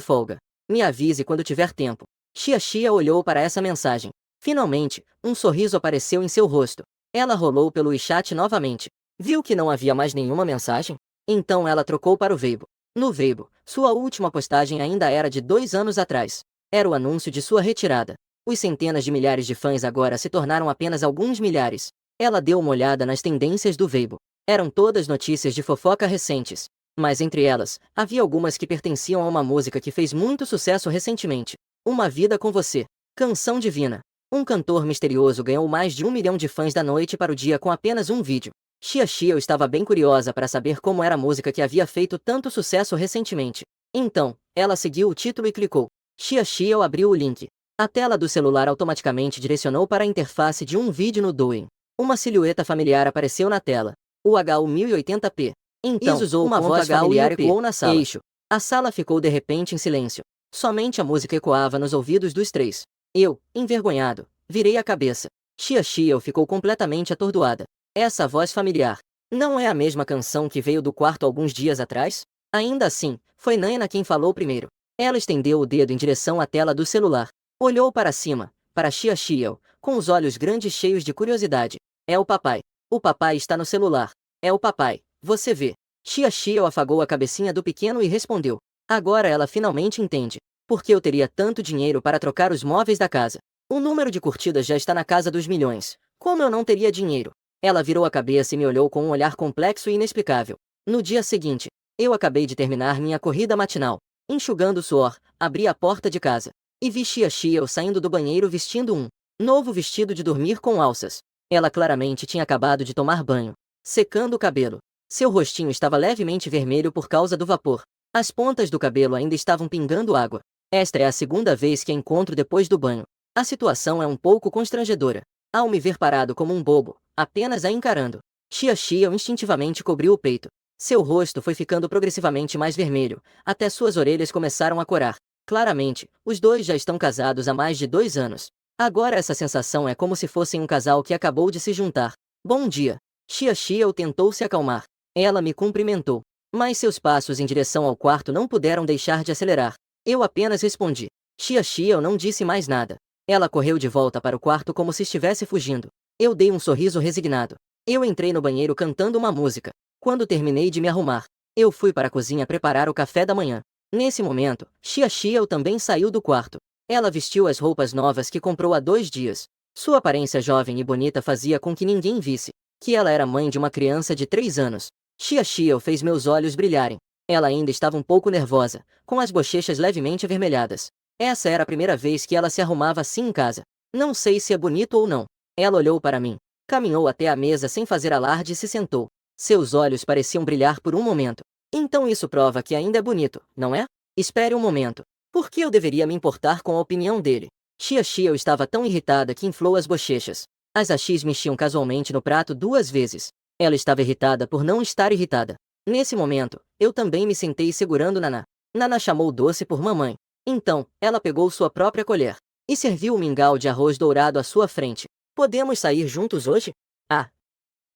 folga. Me avise quando tiver tempo. Xiaoxiao olhou para essa mensagem. Finalmente, um sorriso apareceu em seu rosto. Ela rolou pelo WeChat novamente. Viu que não havia mais nenhuma mensagem? Então ela trocou para o Weibo. No Weibo, sua última postagem ainda era de 2 anos atrás. Era o anúncio de sua retirada. Os centenas de milhares de fãs agora se tornaram apenas alguns milhares. Ela deu uma olhada nas tendências do Weibo. Eram todas notícias de fofoca recentes. Mas entre elas, havia algumas que pertenciam a uma música que fez muito sucesso recentemente. Uma Vida com Você. Canção Divina. Um cantor misterioso ganhou mais de 1 milhão de fãs da noite para o dia com apenas um vídeo. Xiaoxiao estava bem curiosa para saber como era a música que havia feito tanto sucesso recentemente. Então, ela seguiu o título e clicou. Xiaoxiao abriu o link. A tela do celular automaticamente direcionou para a interface de um vídeo no Douyin. Uma silhueta familiar apareceu na tela. O HU 1080p. Então, uma voz familiar ecoou na sala. Eixo. A sala ficou de repente em silêncio. Somente a música ecoava nos ouvidos dos 3. Eu, envergonhado, virei a cabeça. Xiaoxiao ficou completamente atordoada. Essa voz familiar. Não é a mesma canção que veio do quarto alguns dias atrás? Ainda assim, foi Naina quem falou primeiro. Ela estendeu o dedo em direção à tela do celular. Olhou para cima, para Xiaoxiao, com os olhos grandes cheios de curiosidade. É o papai. O papai está no celular. É o papai. Você vê. Xiaoxiao afagou a cabecinha do pequeno e respondeu. Agora ela finalmente entende. Por que eu teria tanto dinheiro para trocar os móveis da casa? O número de curtidas já está na casa dos milhões. Como eu não teria dinheiro? Ela virou a cabeça e me olhou com um olhar complexo e inexplicável. No dia seguinte, eu acabei de terminar minha corrida matinal. Enxugando o suor, abri a porta de casa. E vi Xiaoxiao saindo do banheiro vestindo um novo vestido de dormir com alças. Ela claramente tinha acabado de tomar banho, secando o cabelo. Seu rostinho estava levemente vermelho por causa do vapor. As pontas do cabelo ainda estavam pingando água. Esta é a segunda vez que a encontro depois do banho. A situação é um pouco constrangedora. Ao me ver parado como um bobo, apenas a encarando, Xiaoxiao instintivamente cobriu o peito. Seu rosto foi ficando progressivamente mais vermelho, até suas orelhas começaram a corar. Claramente, os dois já estão casados há mais de 2 anos. Agora essa sensação é como se fossem um casal que acabou de se juntar. Bom dia. Xiaoxiao tentou se acalmar. Ela me cumprimentou. Mas seus passos em direção ao quarto não puderam deixar de acelerar. Eu apenas respondi. Xiaoxiao não disse mais nada. Ela correu de volta para o quarto como se estivesse fugindo. Eu dei um sorriso resignado. Eu entrei no banheiro cantando uma música. Quando terminei de me arrumar, eu fui para a cozinha preparar o café da manhã. Nesse momento, Xiaoxiao também saiu do quarto. Ela vestiu as roupas novas que comprou há 2 dias. Sua aparência jovem e bonita fazia com que ninguém visse. que ela era mãe de uma criança de 3 anos. Xia Xiao fez meus olhos brilharem. Ela ainda estava um pouco nervosa, com as bochechas levemente avermelhadas. Essa era a primeira vez que ela se arrumava assim em casa. Não sei se é bonito ou não. Ela olhou para mim. Caminhou até a mesa sem fazer alarde e se sentou. Seus olhos pareciam brilhar por um momento. Então isso prova que ainda é bonito, não é? Espere um momento. Por que eu deveria me importar com a opinião dele? Xia Xiao estava tão irritada que inflou as bochechas. As hashis mexiam casualmente no prato 2 vezes. Ela estava irritada por não estar irritada. Nesse momento, eu também me sentei segurando Naná. Naná chamou o doce por mamãe. Então, ela pegou sua própria colher e serviu um mingau de arroz dourado à sua frente. Podemos sair juntos hoje? Ah,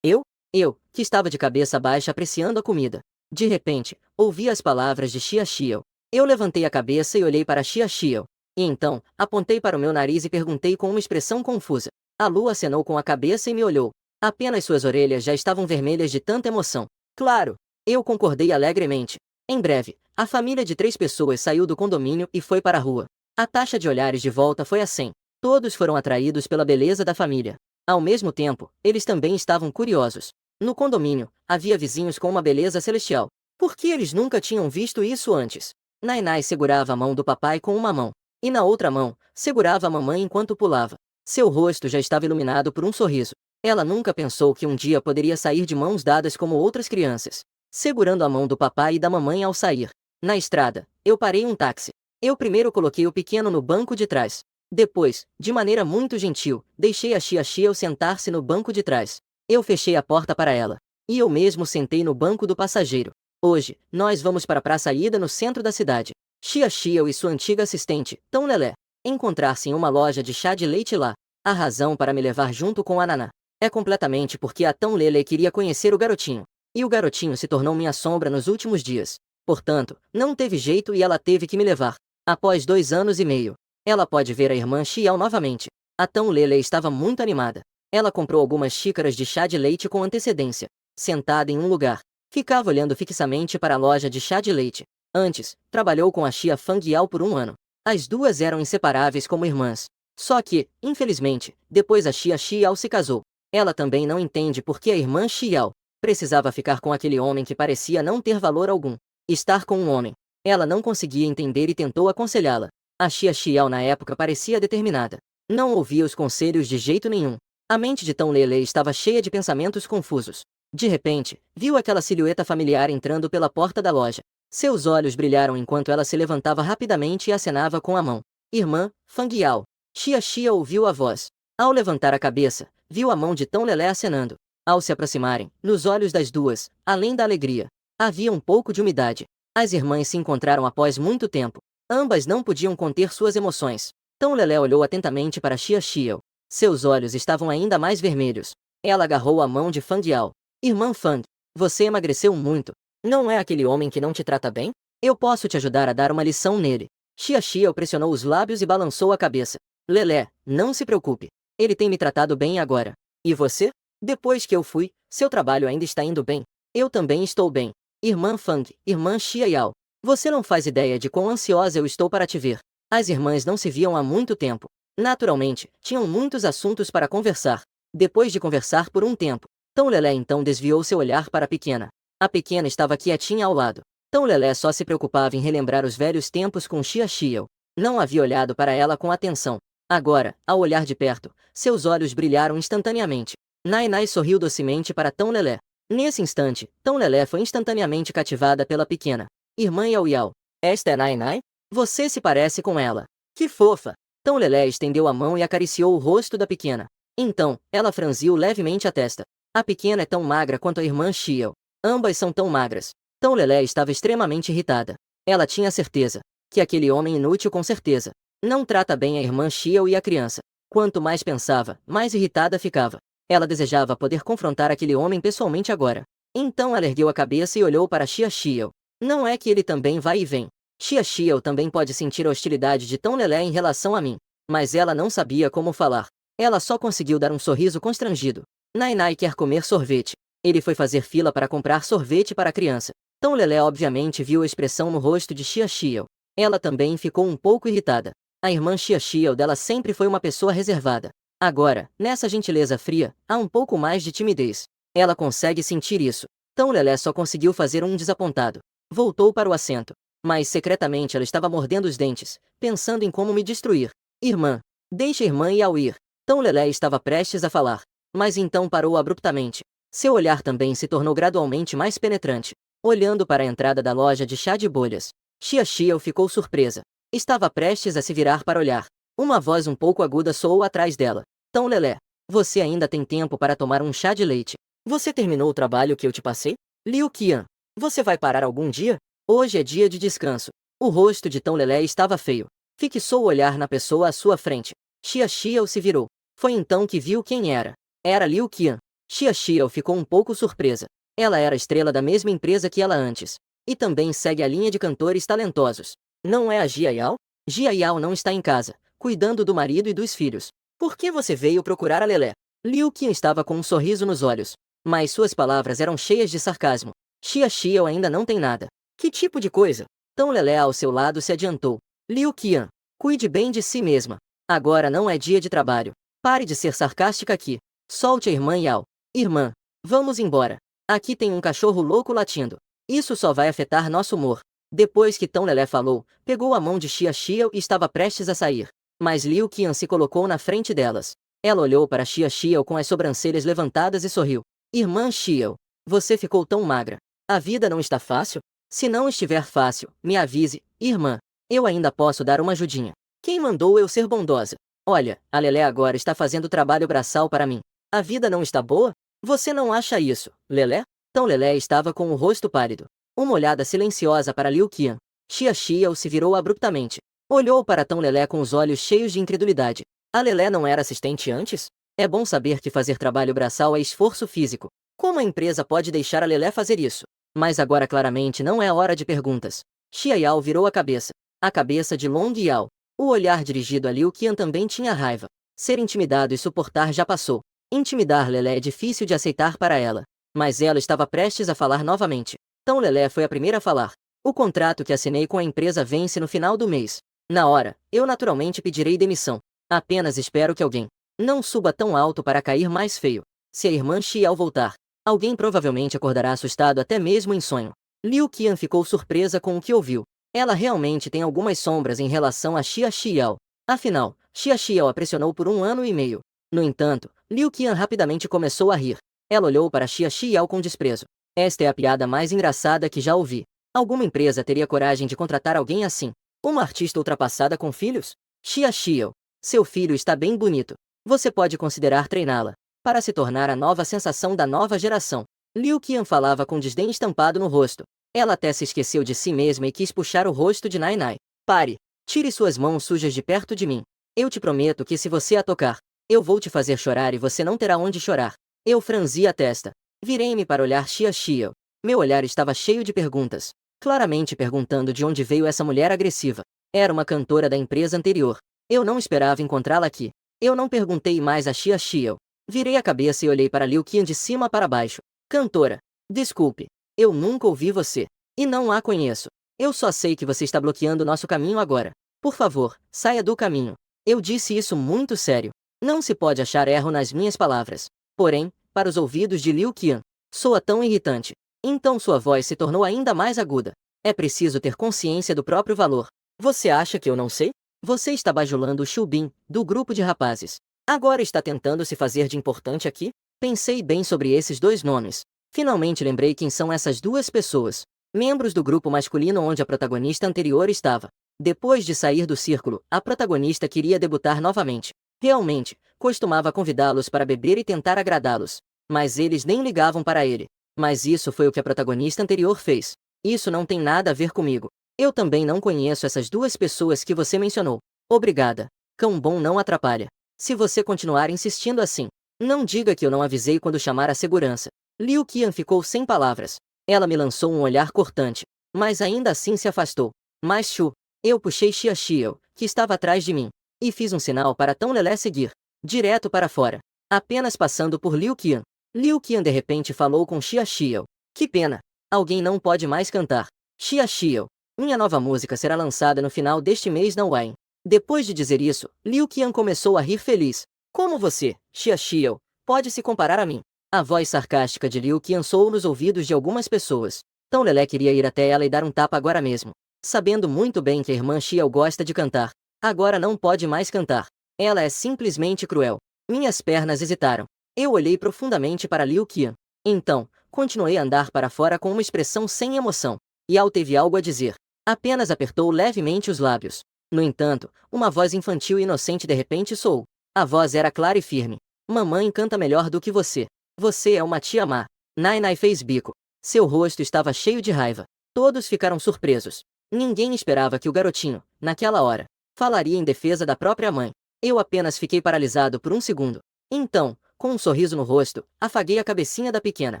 eu? Eu, que estava de cabeça baixa apreciando a comida. De repente, ouvi as palavras de Xia Xiao. Eu levantei a cabeça e olhei para Xia Xiao. E então, apontei para o meu nariz e perguntei com uma expressão confusa. A lua acenou com a cabeça e me olhou. Apenas suas orelhas já estavam vermelhas de tanta emoção. Claro! Eu concordei alegremente. Em breve, a família de 3 pessoas saiu do condomínio e foi para a rua. A taxa de olhares de volta foi a 100. Todos foram atraídos pela beleza da família. Ao mesmo tempo, eles também estavam curiosos. No condomínio, havia vizinhos com uma beleza celestial. Por que eles nunca tinham visto isso antes? Nainai segurava a mão do papai com uma mão. E na outra mão, segurava a mamãe enquanto pulava. Seu rosto já estava iluminado por um sorriso. Ela nunca pensou que um dia poderia sair de mãos dadas como outras crianças, segurando a mão do papai e da mamãe ao sair. Na estrada, eu parei um táxi. Eu primeiro coloquei o pequeno no banco de trás. Depois, de maneira muito gentil, deixei a Xia Xiao sentar-se no banco de trás. Eu fechei a porta para ela. E eu mesmo sentei no banco do passageiro. Hoje, nós vamos para a praça ida no centro da cidade. Xia Xiao e sua antiga assistente, Tão Lelé, encontrar-se em uma loja de chá de leite lá. A razão para me levar junto com a Naná é completamente porque a Tão Lelé queria conhecer o garotinho. E o garotinho se tornou minha sombra nos últimos dias. Portanto, não teve jeito e ela teve que me levar. Após 2 anos e meio, ela pode ver a irmã Xiao novamente. A Tão Lelé estava muito animada. Ela comprou algumas xícaras de chá de leite com antecedência. Sentada em um lugar, ficava olhando fixamente para a loja de chá de leite. Antes, trabalhou com a Xia Fangyao por 1 ano. As duas eram inseparáveis como irmãs. Só que, infelizmente, depois a Xia Xiao se casou. Ela também não entende por que a irmã Xiao precisava ficar com aquele homem que parecia não ter valor algum. Estar com um homem. Ela não conseguia entender e tentou aconselhá-la. A Xia Xiao na época parecia determinada. Não ouvia os conselhos de jeito nenhum. A mente de Tão Lelé estava cheia de pensamentos confusos. De repente, viu aquela silhueta familiar entrando pela porta da loja. Seus olhos brilharam enquanto ela se levantava rapidamente e acenava com a mão. Irmã, Fangyao. Xia Xiao ouviu a voz. Ao levantar a cabeça, viu a mão de Tão Lelé acenando. Ao se aproximarem, nos olhos das duas, além da alegria, havia um pouco de umidade. As irmãs se encontraram após muito tempo. Ambas não podiam conter suas emoções. Tão Lelé olhou atentamente para Xia Xiao. Seus olhos estavam ainda mais vermelhos. Ela agarrou a mão de Fangyao. Irmã Fang, você emagreceu muito. Não é aquele homem que não te trata bem? Eu posso te ajudar a dar uma lição nele. Xia Xiao pressionou os lábios e balançou a cabeça. Lelé, não se preocupe. Ele tem me tratado bem agora. E você? Depois que eu fui, seu trabalho ainda está indo bem. Eu também estou bem. Irmã Fang, irmã Xia Yao. Você não faz ideia de quão ansiosa eu estou para te ver. As irmãs não se viam há muito tempo. Naturalmente, tinham muitos assuntos para conversar. Depois de conversar por um tempo, Tão Lelé então desviou seu olhar para a pequena. A pequena estava quietinha ao lado. Tão Lelé só se preocupava em relembrar os velhos tempos com Xia Xiao. Não havia olhado para ela com atenção. Agora, ao olhar de perto, seus olhos brilharam instantaneamente. Nainai sorriu docemente para Tão Lelé. Nesse instante, Tão Lelé foi instantaneamente cativada pela pequena. Irmã Yao Yao, esta é Nainai? Você se parece com ela. Que fofa! Tão Lelé estendeu a mão e acariciou o rosto da pequena. Então, ela franziu levemente a testa. A pequena é tão magra quanto a irmã Xiao. Ambas são tão magras. Tão Lelé estava extremamente irritada. Ela tinha certeza que aquele homem inútil com certeza não trata bem a irmã Xiao e a criança. Quanto mais pensava, mais irritada ficava. Ela desejava poder confrontar aquele homem pessoalmente agora. Então ela ergueu a cabeça e olhou para Xia Xiao. Não é que ele também vai e vem. Xia Xiao também pode sentir a hostilidade de Tão Lelé em relação a mim. Mas ela não sabia como falar. Ela só conseguiu dar um sorriso constrangido. Nainai quer comer sorvete. Ele foi fazer fila para comprar sorvete para a criança. Tão Lelé obviamente viu a expressão no rosto de Xia Xiao. Ela também ficou um pouco irritada. A irmã Xia Xiao dela sempre foi uma pessoa reservada. Agora, nessa gentileza fria, há um pouco mais de timidez. Ela consegue sentir isso. Tão Lelé só conseguiu fazer um desapontado. Voltou para o assento. Mas secretamente ela estava mordendo os dentes, pensando em como me destruir. Irmã. Deixa a irmã ir ao ir. Tão Lelé estava prestes a falar. Mas então parou abruptamente. Seu olhar também se tornou gradualmente mais penetrante. Olhando para a entrada da loja de chá de bolhas. Xiao ficou surpresa. Estava prestes a se virar para olhar. Uma voz um pouco aguda soou atrás dela. Tão Lelé. Você ainda tem tempo para tomar um chá de leite. Você terminou o trabalho que eu te passei? Liu Qian. Você vai parar algum dia? Hoje é dia de descanso. O rosto de Tão Lelé estava feio. Fixou o olhar na pessoa à sua frente. Xiao se virou. Foi então que viu quem era. Era Liu Qian. Xiao ficou um pouco surpresa. Ela era estrela da mesma empresa que ela antes. E também segue a linha de cantores talentosos. Não é a Jia Yao? Jia Yao não está em casa, cuidando do marido e dos filhos. Por que você veio procurar a Lelé? Liu Qian estava com um sorriso nos olhos. Mas suas palavras eram cheias de sarcasmo. Xiao ainda não tem nada. Que tipo de coisa? Tão Lelé ao seu lado se adiantou. Liu Qian, cuide bem de si mesma. Agora não é dia de trabalho. Pare de ser sarcástica aqui. Solte a irmã Yao. Irmã, vamos embora. Aqui tem um cachorro louco latindo. Isso só vai afetar nosso humor. Depois que Tão Lelé falou, pegou a mão de Xiao e estava prestes a sair. Mas Liu Qian se colocou na frente delas. Ela olhou para Xiao com as sobrancelhas levantadas e sorriu. Irmã Xiao, você ficou tão magra. A vida não está fácil? Se não estiver fácil, me avise, irmã. Eu ainda posso dar uma ajudinha. Quem mandou eu ser bondosa? Olha, a Lelé agora está fazendo trabalho braçal para mim. A vida não está boa? Você não acha isso, Lelé? Tão Lelé estava com o rosto pálido. Uma olhada silenciosa para Liu Qian. Xiao se virou abruptamente. Olhou para Tão Lelé com os olhos cheios de incredulidade. A Lelé não era assistente antes? É bom saber que fazer trabalho braçal é esforço físico. Como a empresa pode deixar a Lelé fazer isso? Mas agora claramente não é hora de perguntas. Xiao virou a cabeça de Long Yao. O olhar dirigido a Liu Qian também tinha raiva. Ser intimidado e suportar já passou. Intimidar Lelé é difícil de aceitar para ela. Mas ela estava prestes a falar novamente. Tão Lelé foi a primeira a falar. O contrato que assinei com a empresa vence no final do mês. Na hora, eu naturalmente pedirei demissão. Apenas espero que alguém não suba tão alto para cair mais feio. Se a irmã Xiao voltar, alguém provavelmente acordará assustado até mesmo em sonho. Liu Qian ficou surpresa com o que ouviu. Ela realmente tem algumas sombras em relação a Xiao. Afinal, Xiao a pressionou por 1 ano e meio. No entanto, Liu Qian rapidamente começou a rir. Ela olhou para Xiao com desprezo. Esta é a piada mais engraçada que já ouvi. Alguma empresa teria coragem de contratar alguém assim? Uma artista ultrapassada com filhos? Xiao, seu filho está bem bonito. Você pode considerar treiná-la para se tornar a nova sensação da nova geração. Liu Qian falava com desdém estampado no rosto. Ela até se esqueceu de si mesma e quis puxar o rosto de Nai. Pare! Tire suas mãos sujas de perto de mim. Eu te prometo que se você a tocar, eu vou te fazer chorar e você não terá onde chorar. Eu franzi a testa. Virei-me para olhar Xiao. Meu olhar estava cheio de perguntas. Claramente perguntando de onde veio essa mulher agressiva. Era uma cantora da empresa anterior. Eu não esperava encontrá-la aqui. Eu não perguntei mais a Xiao. Virei a cabeça e olhei para Liu Qian de cima para baixo. Cantora. Desculpe. Eu nunca ouvi você. E não a conheço. Eu só sei que você está bloqueando nosso caminho agora. Por favor, saia do caminho. Eu disse isso muito sério. Não se pode achar erro nas minhas palavras. Porém, para os ouvidos de Liu Qian, soa tão irritante. Então sua voz se tornou ainda mais aguda. É preciso ter consciência do próprio valor. Você acha que eu não sei? Você está bajulando o Xubin, do grupo de rapazes. Agora está tentando se fazer de importante aqui? Pensei bem sobre esses dois nomes. Finalmente lembrei quem são essas duas pessoas. Membros do grupo masculino onde a protagonista anterior estava. Depois de sair do círculo, a protagonista queria debutar novamente. Realmente, costumava convidá-los para beber e tentar agradá-los. Mas eles nem ligavam para ele. Mas isso foi o que a protagonista anterior fez. Isso não tem nada a ver comigo. Eu também não conheço essas duas pessoas que você mencionou. Obrigada. Cão bom não atrapalha. Se você continuar insistindo assim, não diga que eu não avisei quando chamar a segurança. Liu Qian ficou sem palavras. Ela me lançou um olhar cortante, mas ainda assim se afastou. Mas eu puxei Xiao, que estava atrás de mim, e fiz um sinal para Tão Lelé seguir, direto para fora, apenas passando por Liu Qian. Liu Qian de repente falou com Xiao. Que pena. Alguém não pode mais cantar. Xiao. Minha nova música será lançada no final deste mês na Wine. Depois de dizer isso, Liu Qian começou a rir feliz. Como você, Xia Xiao, pode se comparar a mim? A voz sarcástica de Liu Qian soou nos ouvidos de algumas pessoas. Tão Lelé queria ir até ela e dar um tapa agora mesmo. Sabendo muito bem que a irmã Xiao gosta de cantar, agora não pode mais cantar. Ela é simplesmente cruel. Minhas pernas hesitaram. Eu olhei profundamente para Liu Qian. Então, continuei a andar para fora com uma expressão sem emoção. Yao teve algo a dizer. Apenas apertou levemente os lábios. No entanto, uma voz infantil e inocente de repente soou. A voz era clara e firme. Mamãe canta melhor do que você. Você é uma tia má. Nai fez bico. Seu rosto estava cheio de raiva. Todos ficaram surpresos. Ninguém esperava que o garotinho, naquela hora, falaria em defesa da própria mãe. Eu apenas fiquei paralisado por um segundo. Então, com um sorriso no rosto, afaguei a cabecinha da pequena.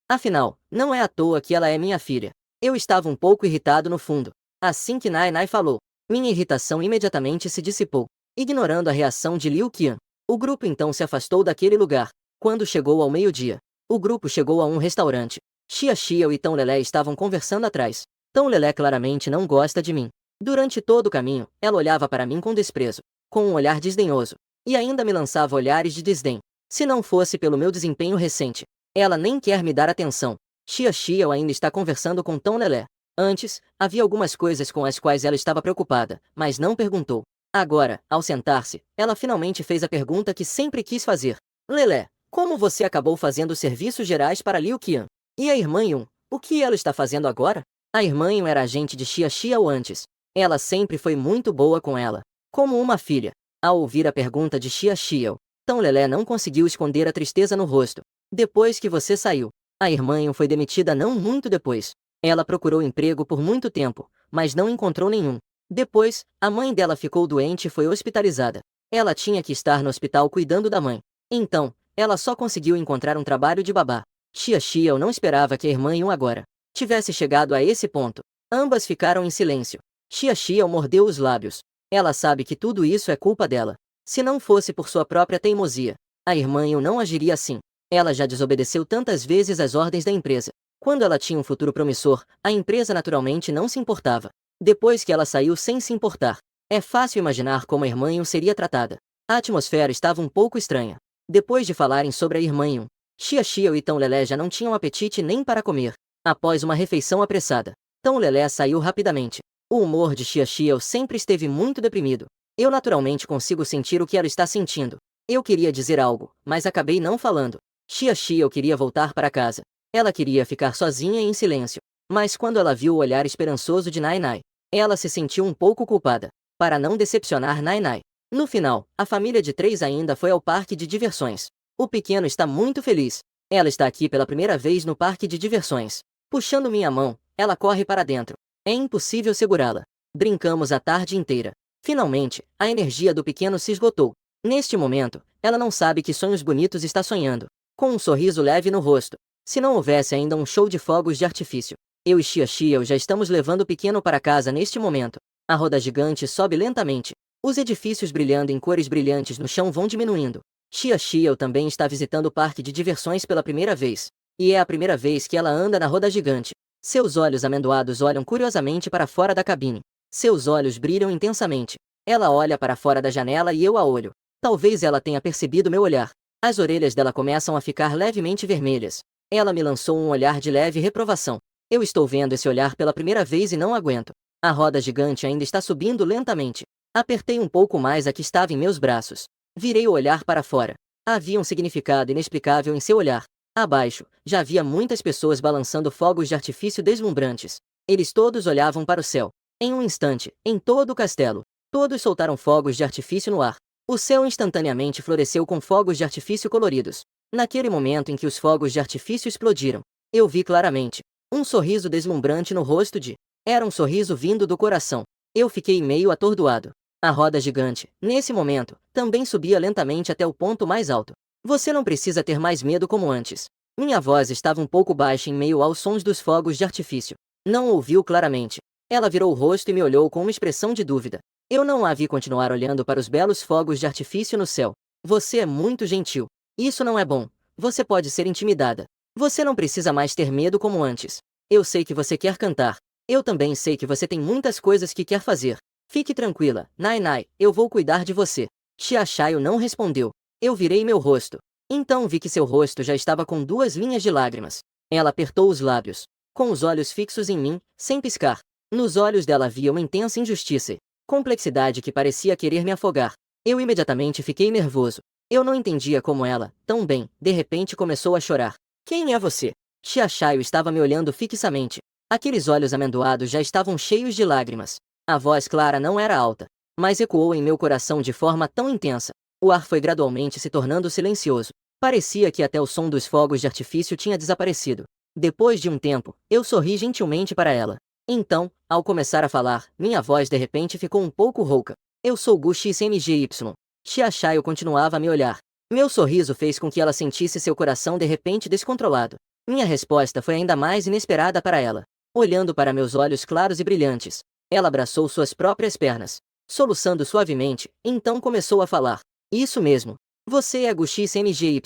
Afinal, não é à toa que ela é minha filha. Eu estava um pouco irritado no fundo. Assim que Nai falou, minha irritação imediatamente se dissipou. Ignorando a reação de Liu Qian, o grupo então se afastou daquele lugar. Quando chegou ao meio-dia, o grupo chegou a um restaurante. Xia Xiao e Tão Lelé estavam conversando atrás. Tão Lelé claramente não gosta de mim. Durante todo o caminho, ela olhava para mim com desprezo, com um olhar desdenhoso, e ainda me lançava olhares de desdém. Se não fosse pelo meu desempenho recente, ela nem quer me dar atenção. Xia Xiao ainda está conversando com Tão Lelé. Antes, havia algumas coisas com as quais ela estava preocupada, mas não perguntou. Agora, ao sentar-se, ela finalmente fez a pergunta que sempre quis fazer. Lelé, como você acabou fazendo serviços gerais para Liu Qian? E a irmã Yun, o que ela está fazendo agora? A irmã Yun era agente de Xia Xiao antes. Ela sempre foi muito boa com ela, como uma filha. Ao ouvir a pergunta de Xia Xiao, Tão Lelé não conseguiu esconder a tristeza no rosto. Depois que você saiu, a irmã Yun foi demitida não muito depois. Ela procurou emprego por muito tempo, mas não encontrou nenhum. Depois, a mãe dela ficou doente e foi hospitalizada. Ela tinha que estar no hospital cuidando da mãe. Então, ela só conseguiu encontrar um trabalho de babá. Xia Xiao não esperava que a irmã Yun agora tivesse chegado a esse ponto. Ambas ficaram em silêncio. Xia Xiao mordeu os lábios. Ela sabe que tudo isso é culpa dela. Se não fosse por sua própria teimosia, a irmã Yun não agiria assim. Ela já desobedeceu tantas vezes às ordens da empresa. Quando ela tinha um futuro promissor, a empresa naturalmente não se importava. Depois que ela saiu sem se importar, é fácil imaginar como a irmã Yun seria tratada. A atmosfera estava um pouco estranha. Depois de falarem sobre a irmã Yun, Xia Xiao e Tão Lelé já não tinham apetite nem para comer. Após uma refeição apressada, Tão Lelé saiu rapidamente. O humor de Xia Xiao sempre esteve muito deprimido. Eu naturalmente consigo sentir o que ela está sentindo. Eu queria dizer algo, mas acabei não falando. Xia Xiao queria voltar para casa. Ela queria ficar sozinha e em silêncio. Mas quando ela viu o olhar esperançoso de Nai, ela se sentiu um pouco culpada. Para não decepcionar Nai. No final, a família de 3 ainda foi ao parque de diversões. O pequeno está muito feliz. Ela está aqui pela primeira vez no parque de diversões. Puxando minha mão, ela corre para dentro. É impossível segurá-la. Brincamos a tarde inteira. Finalmente, a energia do pequeno se esgotou. Neste momento, ela não sabe que sonhos bonitos está sonhando. Com um sorriso leve no rosto. Se não houvesse ainda um show de fogos de artifício, eu e Xia Xiao já estamos levando o pequeno para casa neste momento. A roda gigante sobe lentamente. Os edifícios brilhando em cores brilhantes no chão vão diminuindo. Xia Xiao também está visitando o parque de diversões pela primeira vez. E é a primeira vez que ela anda na roda gigante. Seus olhos amendoados olham curiosamente para fora da cabine. Seus olhos brilham intensamente. Ela olha para fora da janela e eu a olho. Talvez ela tenha percebido meu olhar. As orelhas dela começam a ficar levemente vermelhas. Ela me lançou um olhar de leve reprovação. Eu estou vendo esse olhar pela primeira vez e não aguento. A roda gigante ainda está subindo lentamente. Apertei um pouco mais a que estava em meus braços. Virei o olhar para fora. Havia um significado inexplicável em seu olhar. Abaixo, já havia muitas pessoas balançando fogos de artifício deslumbrantes. Eles todos olhavam para o céu. Em um instante, em todo o castelo, todos soltaram fogos de artifício no ar. O céu instantaneamente floresceu com fogos de artifício coloridos. Naquele momento em que os fogos de artifício explodiram, eu vi claramente um sorriso deslumbrante no rosto de. Era um sorriso vindo do coração. Eu fiquei meio atordoado. A roda gigante, nesse momento, também subia lentamente até o ponto mais alto. Você não precisa ter mais medo como antes. Minha voz estava um pouco baixa em meio aos sons dos fogos de artifício. Não ouviu claramente. Ela virou o rosto e me olhou com uma expressão de dúvida. Eu não a vi continuar olhando para os belos fogos de artifício no céu. Você é muito gentil. Isso não é bom. Você pode ser intimidada. Você não precisa mais ter medo como antes. Eu sei que você quer cantar. Eu também sei que você tem muitas coisas que quer fazer. Fique tranquila, Nai, eu vou cuidar de você. Xia Xiao não respondeu. Eu virei meu rosto. Então vi que seu rosto já estava com 2 linhas de lágrimas. Ela apertou os lábios, com os olhos fixos em mim, sem piscar. Nos olhos dela havia uma intensa injustiça e complexidade que parecia querer me afogar. Eu imediatamente fiquei nervoso. Eu não entendia como ela, tão bem, de repente começou a chorar. Quem é você? Tia Chayo estava me olhando fixamente. Aqueles olhos amendoados já estavam cheios de lágrimas. A voz clara não era alta, mas ecoou em meu coração de forma tão intensa. O ar foi gradualmente se tornando silencioso. Parecia que até o som dos fogos de artifício tinha desaparecido. Depois de um tempo, eu sorri gentilmente para ela. Então, ao começar a falar, minha voz de repente ficou um pouco rouca. Eu sou Gu XMGY. Tia Chayo continuava a me olhar. Meu sorriso fez com que ela sentisse seu coração de repente descontrolado. Minha resposta foi ainda mais inesperada para ela. Olhando para meus olhos claros e brilhantes, ela abraçou suas próprias pernas, soluçando suavemente, então começou a falar. Isso mesmo. Você é Gu XMGY.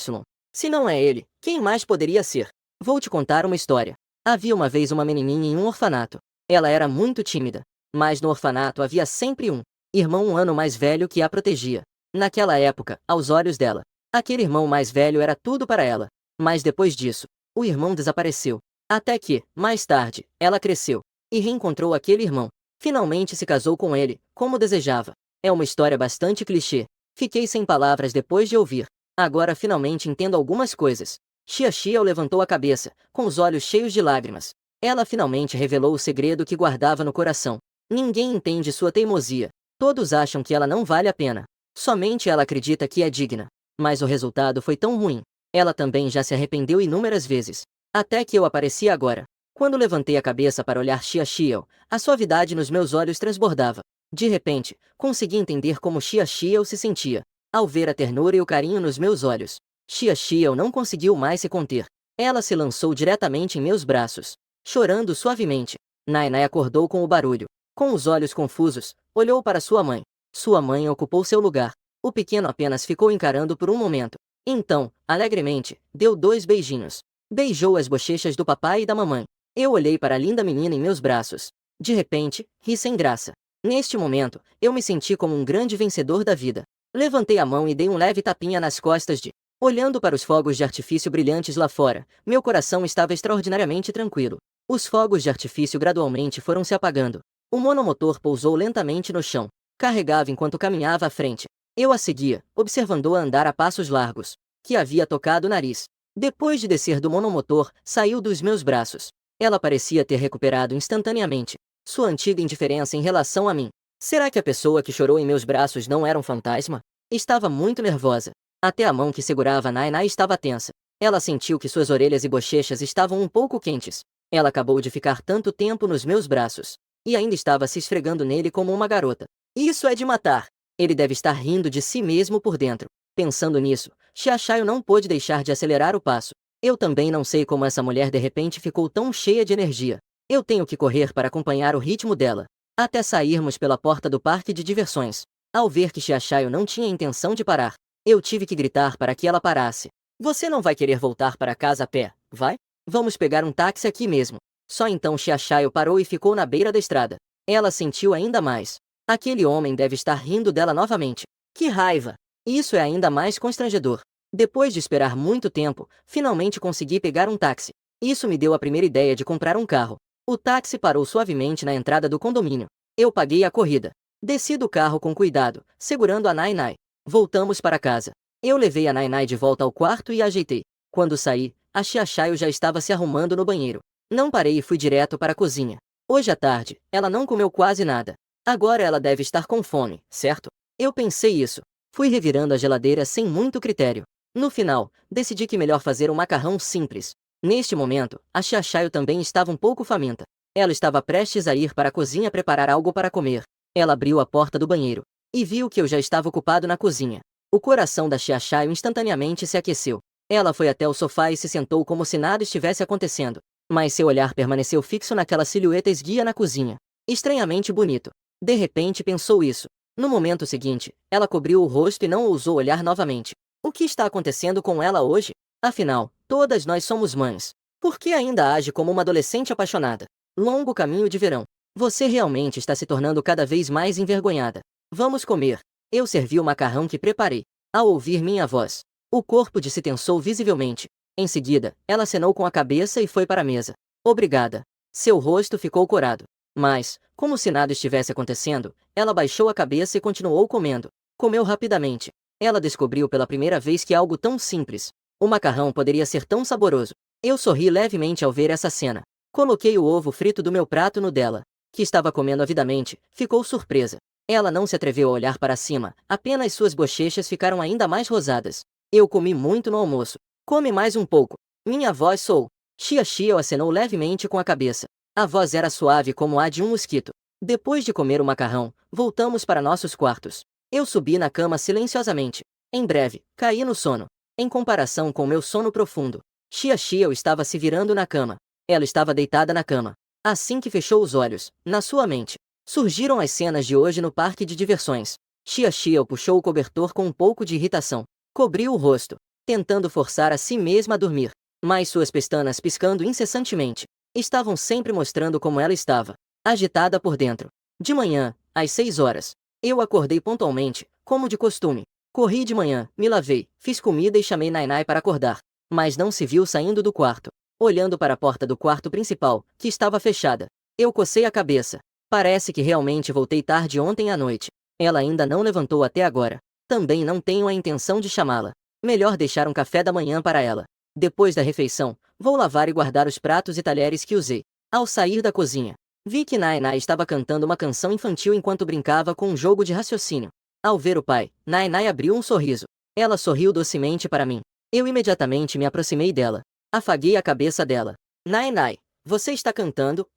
Se não é ele, quem mais poderia ser? Vou te contar uma história. Havia uma vez uma menininha em um orfanato. Ela era muito tímida, mas no orfanato havia sempre um irmão 1 ano mais velho que a protegia. Naquela época, aos olhos dela, aquele irmão mais velho era tudo para ela. Mas depois disso, o irmão desapareceu. Até que, mais tarde, ela cresceu e reencontrou aquele irmão. Finalmente se casou com ele, como desejava. É uma história bastante clichê. Fiquei sem palavras depois de ouvir. Agora finalmente entendo algumas coisas. Tia Xiao levantou a cabeça, com os olhos cheios de lágrimas. Ela finalmente revelou o segredo que guardava no coração. Ninguém entende sua teimosia. Todos acham que ela não vale a pena. Somente ela acredita que é digna. Mas o resultado foi tão ruim. Ela também já se arrependeu inúmeras vezes. Até que eu apareci agora. Quando levantei a cabeça para olhar Tia Xiao, a suavidade nos meus olhos transbordava. De repente, consegui entender como Tia Xiao se sentia, ao ver a ternura e o carinho nos meus olhos. Tia Xiao não conseguiu mais se conter. Ela se lançou diretamente em meus braços, chorando suavemente. Nainai acordou com o barulho. Com os olhos confusos, olhou para sua mãe. Sua mãe ocupou seu lugar. O pequeno apenas ficou encarando por um momento. Então, alegremente, deu 2 beijinhos. Beijou as bochechas do papai e da mamãe. Eu olhei para a linda menina em meus braços. De repente, ri sem graça. Neste momento, eu me senti como um grande vencedor da vida. Levantei a mão e dei um leve tapinha nas costas de. Olhando para os fogos de artifício brilhantes lá fora, meu coração estava extraordinariamente tranquilo. Os fogos de artifício gradualmente foram se apagando. O monomotor pousou lentamente no chão. Carregava enquanto caminhava à frente. Eu a seguia, observando-a andar a passos largos. Que havia tocado o nariz. Depois de descer do monomotor, saiu dos meus braços. Ela parecia ter recuperado instantaneamente sua antiga indiferença em relação a mim. Será que a pessoa que chorou em meus braços não era um fantasma? Estava muito nervosa. Até a mão que segurava Nainai estava tensa. Ela sentiu que suas orelhas e bochechas estavam um pouco quentes. Ela acabou de ficar tanto tempo nos meus braços. E ainda estava se esfregando nele como uma garota. Isso é de matar. Ele deve estar rindo de si mesmo por dentro. Pensando nisso, Tia Chayo não pôde deixar de acelerar o passo. Eu também não sei como essa mulher de repente ficou tão cheia de energia. Eu tenho que correr para acompanhar o ritmo dela. Até sairmos pela porta do parque de diversões. Ao ver que Tia Chayo não tinha intenção de parar, eu tive que gritar para que ela parasse. Você não vai querer voltar para casa a pé, vai? Vamos pegar um táxi aqui mesmo. Só então Tia Chayo parou e ficou na beira da estrada. Ela sentiu ainda mais. Aquele homem deve estar rindo dela novamente. Que raiva! Isso é ainda mais constrangedor. Depois de esperar muito tempo, finalmente consegui pegar um táxi. Isso me deu a primeira ideia de comprar um carro. O táxi parou suavemente na entrada do condomínio. Eu paguei a corrida. Desci do carro com cuidado, segurando a Nainai. Voltamos para casa. Eu levei a Nainai de volta ao quarto e a ajeitei. Quando saí, a Tia Chayo já estava se arrumando no banheiro. Não parei e fui direto para a cozinha. Hoje à tarde, ela não comeu quase nada. Agora ela deve estar com fome, certo? Eu pensei isso. Fui revirando a geladeira sem muito critério. No final, decidi que melhor fazer um macarrão simples. Neste momento, a Tia Chayo também estava um pouco faminta. Ela estava prestes a ir para a cozinha preparar algo para comer. Ela abriu a porta do banheiro e viu que eu já estava ocupado na cozinha. O coração da Tia Chayo instantaneamente se aqueceu. Ela foi até o sofá e se sentou como se nada estivesse acontecendo. Mas seu olhar permaneceu fixo naquela silhueta esguia na cozinha. Estranhamente bonito. De repente pensou isso. No momento seguinte, ela cobriu o rosto e não ousou olhar novamente. O que está acontecendo com ela hoje? Afinal, todas nós somos mães. Por que ainda age como uma adolescente apaixonada? Longo caminho de verão. Você realmente está se tornando cada vez mais envergonhada. Vamos comer. Eu servi o macarrão que preparei. Ao ouvir minha voz, o corpo de se tensou visivelmente. Em seguida, ela acenou com a cabeça e foi para a mesa. Obrigada. Seu rosto ficou corado. Mas, como se nada estivesse acontecendo, ela baixou a cabeça e continuou comendo. Comeu rapidamente. Ela descobriu pela primeira vez que algo tão simples, o macarrão, poderia ser tão saboroso. Eu sorri levemente ao ver essa cena. Coloquei o ovo frito do meu prato no dela, que estava comendo avidamente. Ficou surpresa. Ela não se atreveu a olhar para cima, apenas suas bochechas ficaram ainda mais rosadas. Eu comi muito no almoço. Come mais um pouco. Minha voz soou. Chia acenou levemente com a cabeça. A voz era suave como a de um mosquito. Depois de comer o macarrão, voltamos para nossos quartos. Eu subi na cama silenciosamente. Em breve, caí no sono. Em comparação com meu sono profundo, Chia estava se virando na cama. Ela estava deitada na cama. Assim que fechou os olhos, na sua mente, surgiram as cenas de hoje no parque de diversões. Chia puxou o cobertor com um pouco de irritação. Cobriu o rosto, tentando forçar a si mesma a dormir. Mas suas pestanas piscando incessantemente estavam sempre mostrando como ela estava agitada por dentro. De manhã, às 6 horas, eu acordei pontualmente, como de costume. Corri de manhã, me lavei, fiz comida e chamei Nainai para acordar. Mas não se viu saindo do quarto. Olhando para a porta do quarto principal, que estava fechada, eu cocei a cabeça. Parece que realmente voltei tarde ontem à noite. Ela ainda não levantou até agora. Também não tenho a intenção de chamá-la. Melhor deixar um café da manhã para ela. Depois da refeição, vou lavar e guardar os pratos e talheres que usei. Ao sair da cozinha, vi que Nainai estava cantando uma canção infantil enquanto brincava com um jogo de raciocínio. Ao ver o pai, Nainai abriu um sorriso. Ela sorriu docemente para mim. Eu imediatamente me aproximei dela. Afaguei a cabeça dela. Nainai, você está cantando?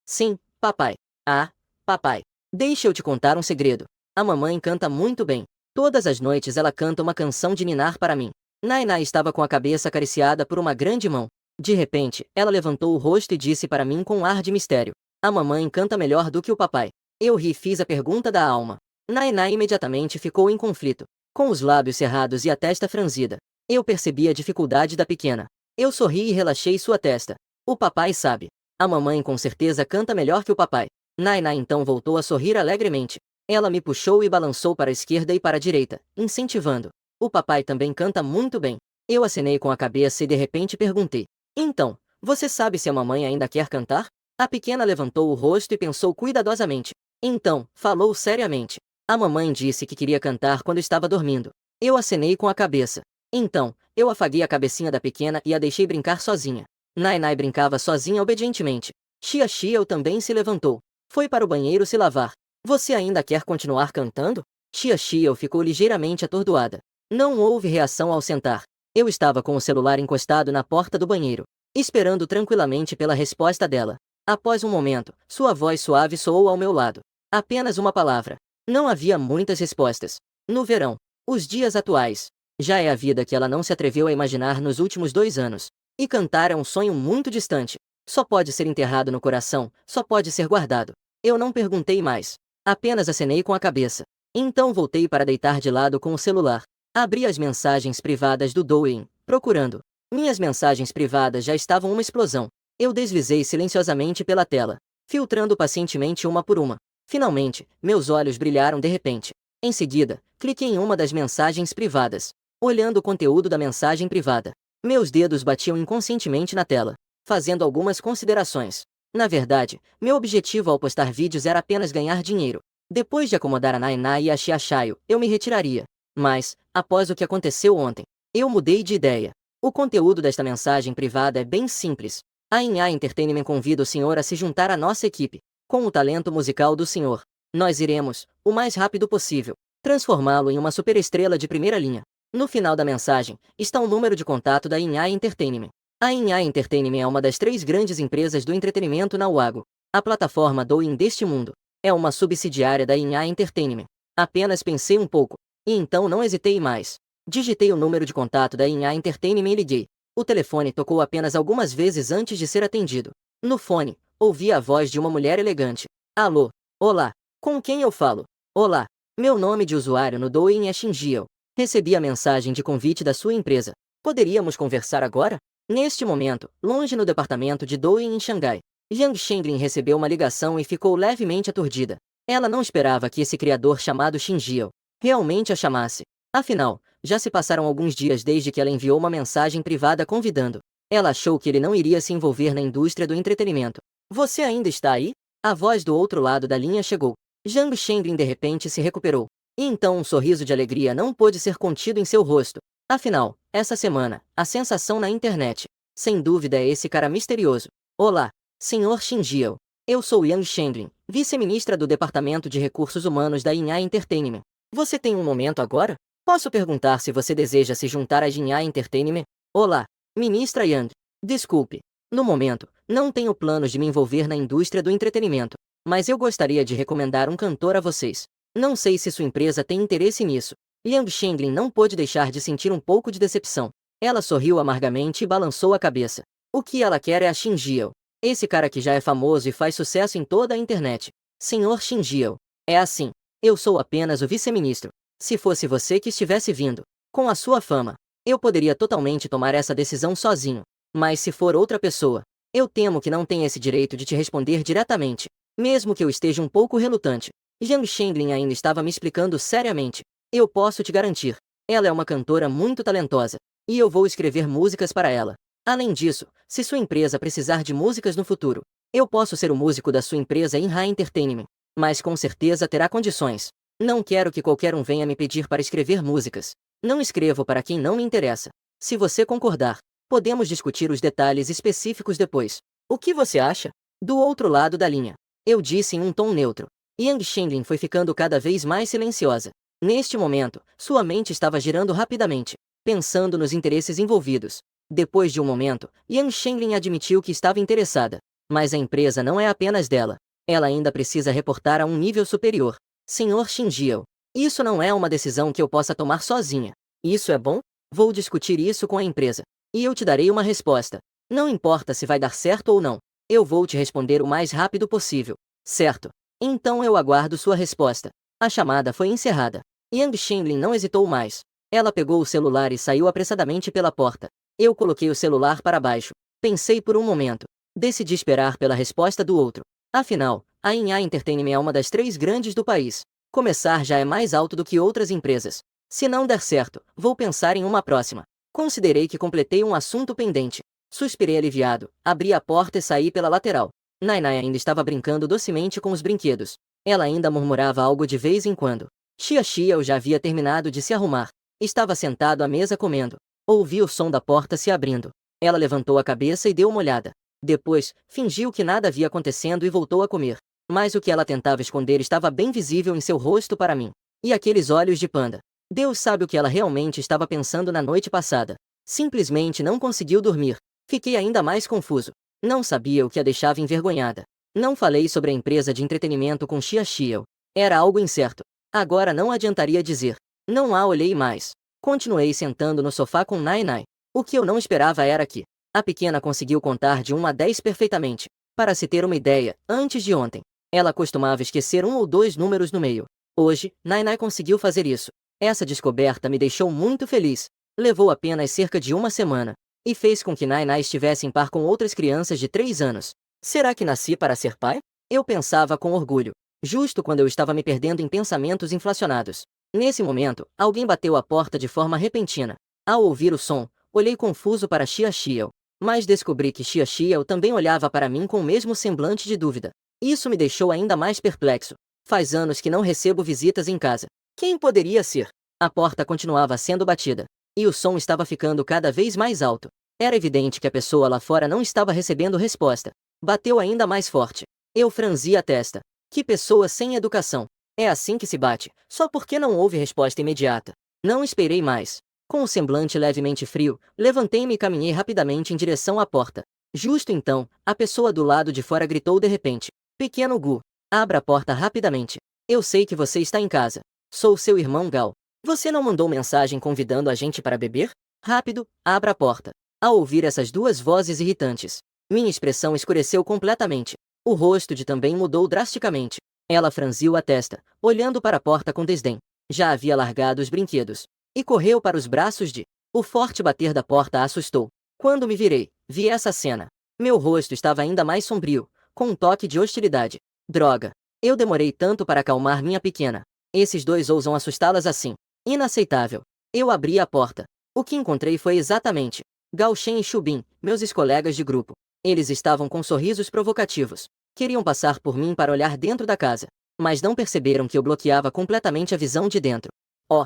Sim, papai. Ah, papai. Deixa eu te contar um segredo. A mamãe canta muito bem. Todas as noites ela canta uma canção de ninar para mim. Nainai estava com a cabeça acariciada por uma grande mão. De repente, ela levantou o rosto e disse para mim com um ar de mistério: a mamãe canta melhor do que o papai. Eu ri e fiz a pergunta da alma. Nainai imediatamente ficou em conflito, com os lábios cerrados e a testa franzida. Eu percebi a dificuldade da pequena. Eu sorri e relaxei sua testa. O papai sabe. A mamãe com certeza canta melhor que o papai. Nainai então voltou a sorrir alegremente. Ela me puxou e balançou para a esquerda e para a direita, incentivando. O papai também canta muito bem. Eu acenei com a cabeça e de repente perguntei: então, você sabe se a mamãe ainda quer cantar? A pequena levantou o rosto e pensou cuidadosamente. Então, falou seriamente. A mamãe disse que queria cantar quando estava dormindo. Eu acenei com a cabeça. Então, eu afaguei a cabecinha da pequena e a deixei brincar sozinha. Nainai brincava sozinha obedientemente. Chia também se levantou. Foi para o banheiro se lavar. Você ainda quer continuar cantando? Chia ficou ligeiramente atordoada. Não houve reação ao sentar. Eu estava com o celular encostado na porta do banheiro, esperando tranquilamente pela resposta dela. Após um momento, sua voz suave soou ao meu lado. Apenas uma palavra. Não havia muitas respostas. No verão, os dias atuais, já é a vida que ela não se atreveu a imaginar nos últimos 2 anos. E cantar é um sonho muito distante. Só pode ser enterrado no coração, só pode ser guardado. Eu não perguntei mais. Apenas acenei com a cabeça. Então voltei para deitar de lado com o celular. Abri as mensagens privadas do Douyin, procurando. Minhas mensagens privadas já estavam uma explosão. Eu deslizei silenciosamente pela tela, filtrando pacientemente uma por uma. Finalmente, meus olhos brilharam de repente. Em seguida, cliquei em uma das mensagens privadas. Olhando o conteúdo da mensagem privada, meus dedos batiam inconscientemente na tela, fazendo algumas considerações. Na verdade, meu objetivo ao postar vídeos era apenas ganhar dinheiro. Depois de acomodar a Nainai e a Chia, eu me retiraria. Mas, após o que aconteceu ontem, eu mudei de ideia. O conteúdo desta mensagem privada é bem simples. A Inha Entertainment convida o senhor a se juntar à nossa equipe. Com o talento musical do senhor, nós iremos, o mais rápido possível, transformá-lo em uma superestrela de primeira linha. No final da mensagem, está o número de contato da Inha Entertainment. A Inha Entertainment é uma das 3 grandes empresas do entretenimento na Wago. A plataforma Douyin deste mundo é uma subsidiária da Inha Entertainment. Apenas pensei um pouco, e então não hesitei mais. Digitei o número de contato da Inha Entertainment e liguei. O telefone tocou apenas algumas vezes antes de ser atendido. No fone, ouvi a voz de uma mulher elegante. Alô, olá, com quem eu falo? Olá, meu nome de usuário no Douyin é Xinjiao. Recebi a mensagem de convite da sua empresa. Poderíamos conversar agora? Neste momento, longe no departamento de Douyin em Xangai, Yang Shenglin recebeu uma ligação e ficou levemente aturdida. Ela não esperava que esse criador chamado Xinjiao realmente a chamasse. Afinal, Já se passaram alguns dias desde que ela enviou uma mensagem privada convidando. Ela achou que ele não iria se envolver na indústria do entretenimento. Você ainda está aí? A voz do outro lado da linha chegou. Zhang Shenglin de repente se recuperou. E então um sorriso de alegria não pôde ser contido em seu rosto. Afinal, essa semana, a sensação na internet, sem dúvida é esse cara misterioso. Olá, Sr. Shinjiao. Eu sou Yang Shenglin, vice-ministra do Departamento de Recursos Humanos da Jinhai Entertainment. Você tem um momento agora? Posso perguntar se você deseja se juntar à Jinhai Entertainment? Olá, ministra Yang. Desculpe. No momento, não tenho planos de me envolver na indústria do entretenimento, mas eu gostaria de recomendar um cantor a vocês. Não sei se sua empresa tem interesse nisso. Yang Shenglin não pôde deixar de sentir um pouco de decepção. Ela sorriu amargamente e balançou a cabeça. O que ela quer é a Shinjiao. Esse cara que já é famoso e faz sucesso em toda a internet. Senhor Shinjiao. É assim. Eu sou apenas o vice-ministro. Se fosse você que estivesse vindo, com a sua fama, eu poderia totalmente tomar essa decisão sozinho. Mas se for outra pessoa, eu temo que não tenha esse direito de te responder diretamente, mesmo que eu esteja um pouco relutante. Yang Shenglin ainda estava me explicando seriamente. Eu posso te garantir, ela é uma cantora muito talentosa, e eu vou escrever músicas para ela. Além disso, se sua empresa precisar de músicas no futuro, eu posso ser o músico da sua empresa em Jinhai Entertainment, mas com certeza terá condições. Não quero que qualquer um venha me pedir para escrever músicas. Não escrevo para quem não me interessa. Se você concordar, podemos discutir os detalhes específicos depois. O que você acha? Do outro lado da linha, eu disse em um tom neutro. Yang Shenglin foi ficando cada vez mais silenciosa. Neste momento, sua mente estava girando rapidamente, pensando nos interesses envolvidos. Depois de um momento, Yang Shenglin admitiu que estava interessada. Mas a empresa não é apenas dela. Ela ainda precisa reportar a um nível superior. Senhor Shinjiao, isso não é uma decisão que eu possa tomar sozinha. Isso é bom? Vou discutir isso com a empresa. E eu te darei uma resposta. Não importa se vai dar certo ou não. Eu vou te responder o mais rápido possível. Certo? Então eu aguardo sua resposta. A chamada foi encerrada. Yang Shenglin não hesitou mais. Ela pegou o celular e saiu apressadamente pela porta. Eu coloquei o celular para baixo. Pensei por um momento. Decidi esperar pela resposta do outro. Afinal, a Jinhai Entertainment é uma das 3 grandes do país. Começar já é mais alto do que outras empresas. Se não der certo, vou pensar em uma próxima. Considerei que completei um assunto pendente. Suspirei aliviado, abri a porta e saí pela lateral. Nainai ainda estava brincando docemente com os brinquedos. Ela ainda murmurava algo de vez em quando. Xiao já havia terminado de se arrumar. Estava sentado à mesa comendo. Ouvi o som da porta se abrindo. Ela levantou a cabeça e deu uma olhada. Depois, fingiu que nada havia acontecendo e voltou a comer. Mas o que ela tentava esconder estava bem visível em seu rosto para mim. E aqueles olhos de panda. Deus sabe o que ela realmente estava pensando na noite passada. Simplesmente não conseguiu dormir. Fiquei ainda mais confuso. Não sabia o que a deixava envergonhada. Não falei sobre a empresa de entretenimento com Xiao. Era algo incerto. Agora não adiantaria dizer. Não a olhei mais. Continuei sentando no sofá com Nainai. O que eu não esperava era que a pequena conseguiu contar de 1 a 10 perfeitamente. Para se ter uma ideia, antes de ontem, ela costumava esquecer 1 ou 2 números no meio. Hoje, Nainai conseguiu fazer isso. Essa descoberta me deixou muito feliz. Levou apenas cerca de 1 semana. E fez com que Nainai estivesse em par com outras crianças de 3 anos. Será que nasci para ser pai? Eu pensava com orgulho. Justo quando eu estava me perdendo em pensamentos inflacionados. Nesse momento, alguém bateu à porta de forma repentina. Ao ouvir o som, olhei confuso para Xiao. Mas descobri que Xiao também olhava para mim com o mesmo semblante de dúvida. Isso me deixou ainda mais perplexo. Faz anos que não recebo visitas em casa. Quem poderia ser? A porta continuava sendo batida. E o som estava ficando cada vez mais alto. Era evidente que a pessoa lá fora não estava recebendo resposta. Bateu ainda mais forte. Eu franzi a testa. Que pessoa sem educação. É assim que se bate, só porque não houve resposta imediata. Não esperei mais. Com o semblante levemente frio, levantei-me e caminhei rapidamente em direção à porta. Justo então, a pessoa do lado de fora gritou de repente. Pequeno Gu, abra a porta rapidamente. Eu sei que você está em casa. Sou seu irmão Gao. Você não mandou mensagem convidando a gente para beber? Rápido, abra a porta. Ao ouvir essas 2 vozes irritantes, minha expressão escureceu completamente. O rosto de também mudou drasticamente. Ela franziu a testa, olhando para a porta com desdém. Já havia largado os brinquedos. E correu para os braços de. O forte bater da porta a assustou. Quando me virei, vi essa cena. Meu rosto estava ainda mais sombrio, com um toque de hostilidade. Droga! Eu demorei tanto para acalmar minha pequena. Esses 2 ousam assustá-las assim. Inaceitável. Eu abri a porta. O que encontrei foi exatamente Gao Shen e Xubin, meus ex-colegas de grupo. Eles estavam com sorrisos provocativos. Queriam passar por mim para olhar dentro da casa, mas não perceberam que eu bloqueava completamente a visão de dentro. Oh,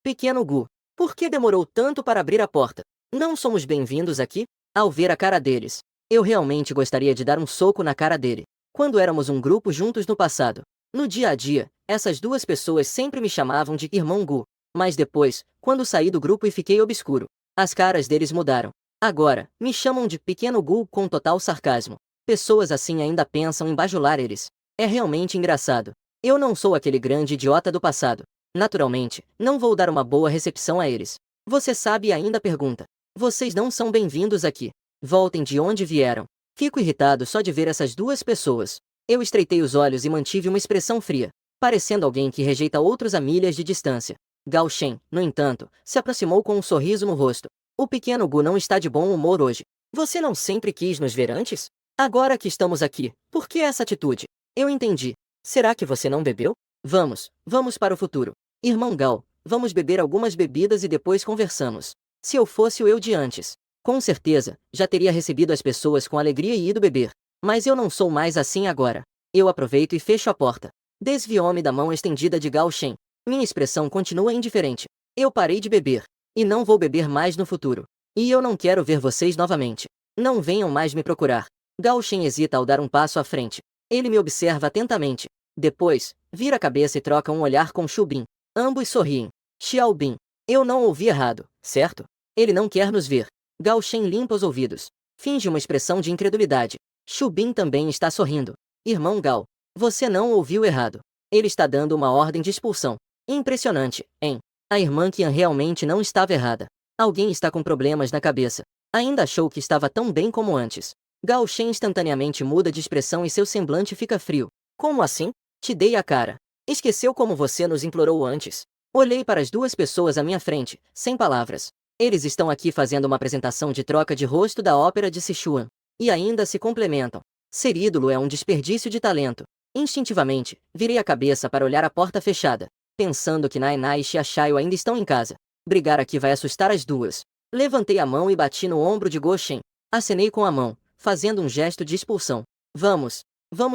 pequeno Gu, por que demorou tanto para abrir a porta? Não somos bem-vindos aqui? Ao ver a cara deles, eu realmente gostaria de dar um soco na cara dele. Quando éramos um grupo juntos no passado, no dia a dia, essas duas pessoas sempre me chamavam de irmão Gu. Mas depois, quando saí do grupo e fiquei obscuro, as caras deles mudaram. Agora, me chamam de pequeno Gu com total sarcasmo. Pessoas assim ainda pensam em bajular eles. É realmente engraçado. Eu não sou aquele grande idiota do passado. Naturalmente, não vou dar uma boa recepção a eles. Você sabe e ainda pergunta. Vocês não são bem-vindos aqui. Voltem de onde vieram. Fico irritado só de ver essas duas pessoas. Eu estreitei os olhos e mantive uma expressão fria, parecendo alguém que rejeita outros a milhas de distância. Gao Shen, no entanto, se aproximou com um sorriso no rosto. O pequeno Gu não está de bom humor hoje. Você não sempre quis nos ver antes? Agora que estamos aqui, por que essa atitude? Eu entendi. Será que você não bebeu? Vamos para o futuro. Irmão Gao, vamos beber algumas bebidas e depois conversamos. Se eu fosse o eu de antes, com certeza, já teria recebido as pessoas com alegria e ido beber. Mas eu não sou mais assim agora. Eu aproveito e fecho a porta. Desviou-me da mão estendida de Gao Shen. Minha expressão continua indiferente. Eu parei de beber. E não vou beber mais no futuro. E eu não quero ver vocês novamente. Não venham mais me procurar. Gao Shen hesita ao dar um passo à frente. Ele me observa atentamente. Depois, vira a cabeça e troca um olhar com Xubin. Ambos sorriem. Xiaobin. Eu não ouvi errado, certo? Ele não quer nos ver. Gao Shen limpa os ouvidos. Finge uma expressão de incredulidade. Xubin também está sorrindo. Irmão Gao, você não ouviu errado. Ele está dando uma ordem de expulsão. Impressionante, hein? A irmã Qian realmente não estava errada. Alguém está com problemas na cabeça. Ainda achou que estava tão bem como antes. Gao Shen instantaneamente muda de expressão e seu semblante fica frio. Como assim? Te dei a cara. Esqueceu como você nos implorou antes? Olhei para as duas pessoas à minha frente, sem palavras. Eles estão aqui fazendo uma apresentação de troca de rosto da ópera de Sichuan. E ainda se complementam. Ser ídolo é um desperdício de talento. Instintivamente, virei a cabeça para olhar a porta fechada, pensando que Nainai e Xiaxaio ainda estão em casa. Brigar aqui vai assustar as duas. Levantei a mão e bati no ombro de Goshen. Acenei com a mão, fazendo um gesto de expulsão. Vamos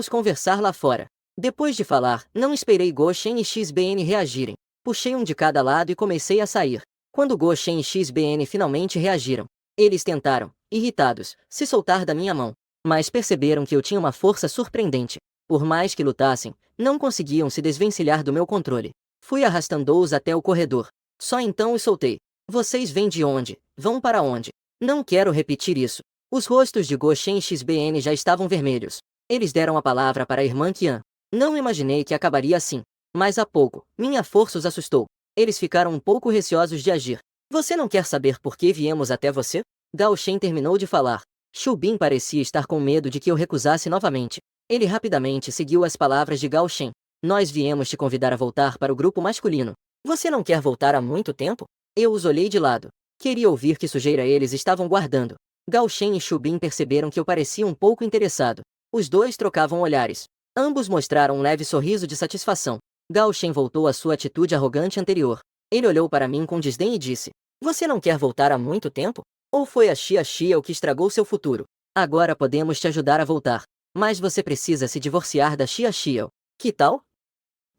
conversar lá fora. Depois de falar, não esperei Goshen e XBN reagirem. Puxei um de cada lado e comecei a sair. Quando Goshen e XBN finalmente reagiram, eles tentaram, irritados, se soltar da minha mão. Mas perceberam que eu tinha uma força surpreendente. Por mais que lutassem, não conseguiam se desvencilhar do meu controle. Fui arrastando-os até o corredor. Só então os soltei. Vocês vêm de onde? Vão para onde? Não quero repetir isso. Os rostos de Goshen e XBN já estavam vermelhos. Eles deram a palavra para a irmã Qian. Não imaginei que acabaria assim. Mas há pouco, minha força os assustou. Eles ficaram um pouco receosos de agir. Você não quer saber por que viemos até você? Gao Shen terminou de falar. Xubin parecia estar com medo de que eu recusasse novamente. Ele rapidamente seguiu as palavras de Gao Shen. Nós viemos te convidar a voltar para o grupo masculino. Você não quer voltar há muito tempo? Eu os olhei de lado. Queria ouvir que sujeira eles estavam guardando. Gao Shen e Xubin perceberam que eu parecia um pouco interessado. Os dois trocavam olhares. Ambos mostraram um leve sorriso de satisfação. Gao Shen voltou à sua atitude arrogante anterior. Ele olhou para mim com desdém e disse: Você não quer voltar há muito tempo? Ou foi a Xia o que estragou seu futuro? Agora podemos te ajudar a voltar. Mas você precisa se divorciar da Xia. Que tal?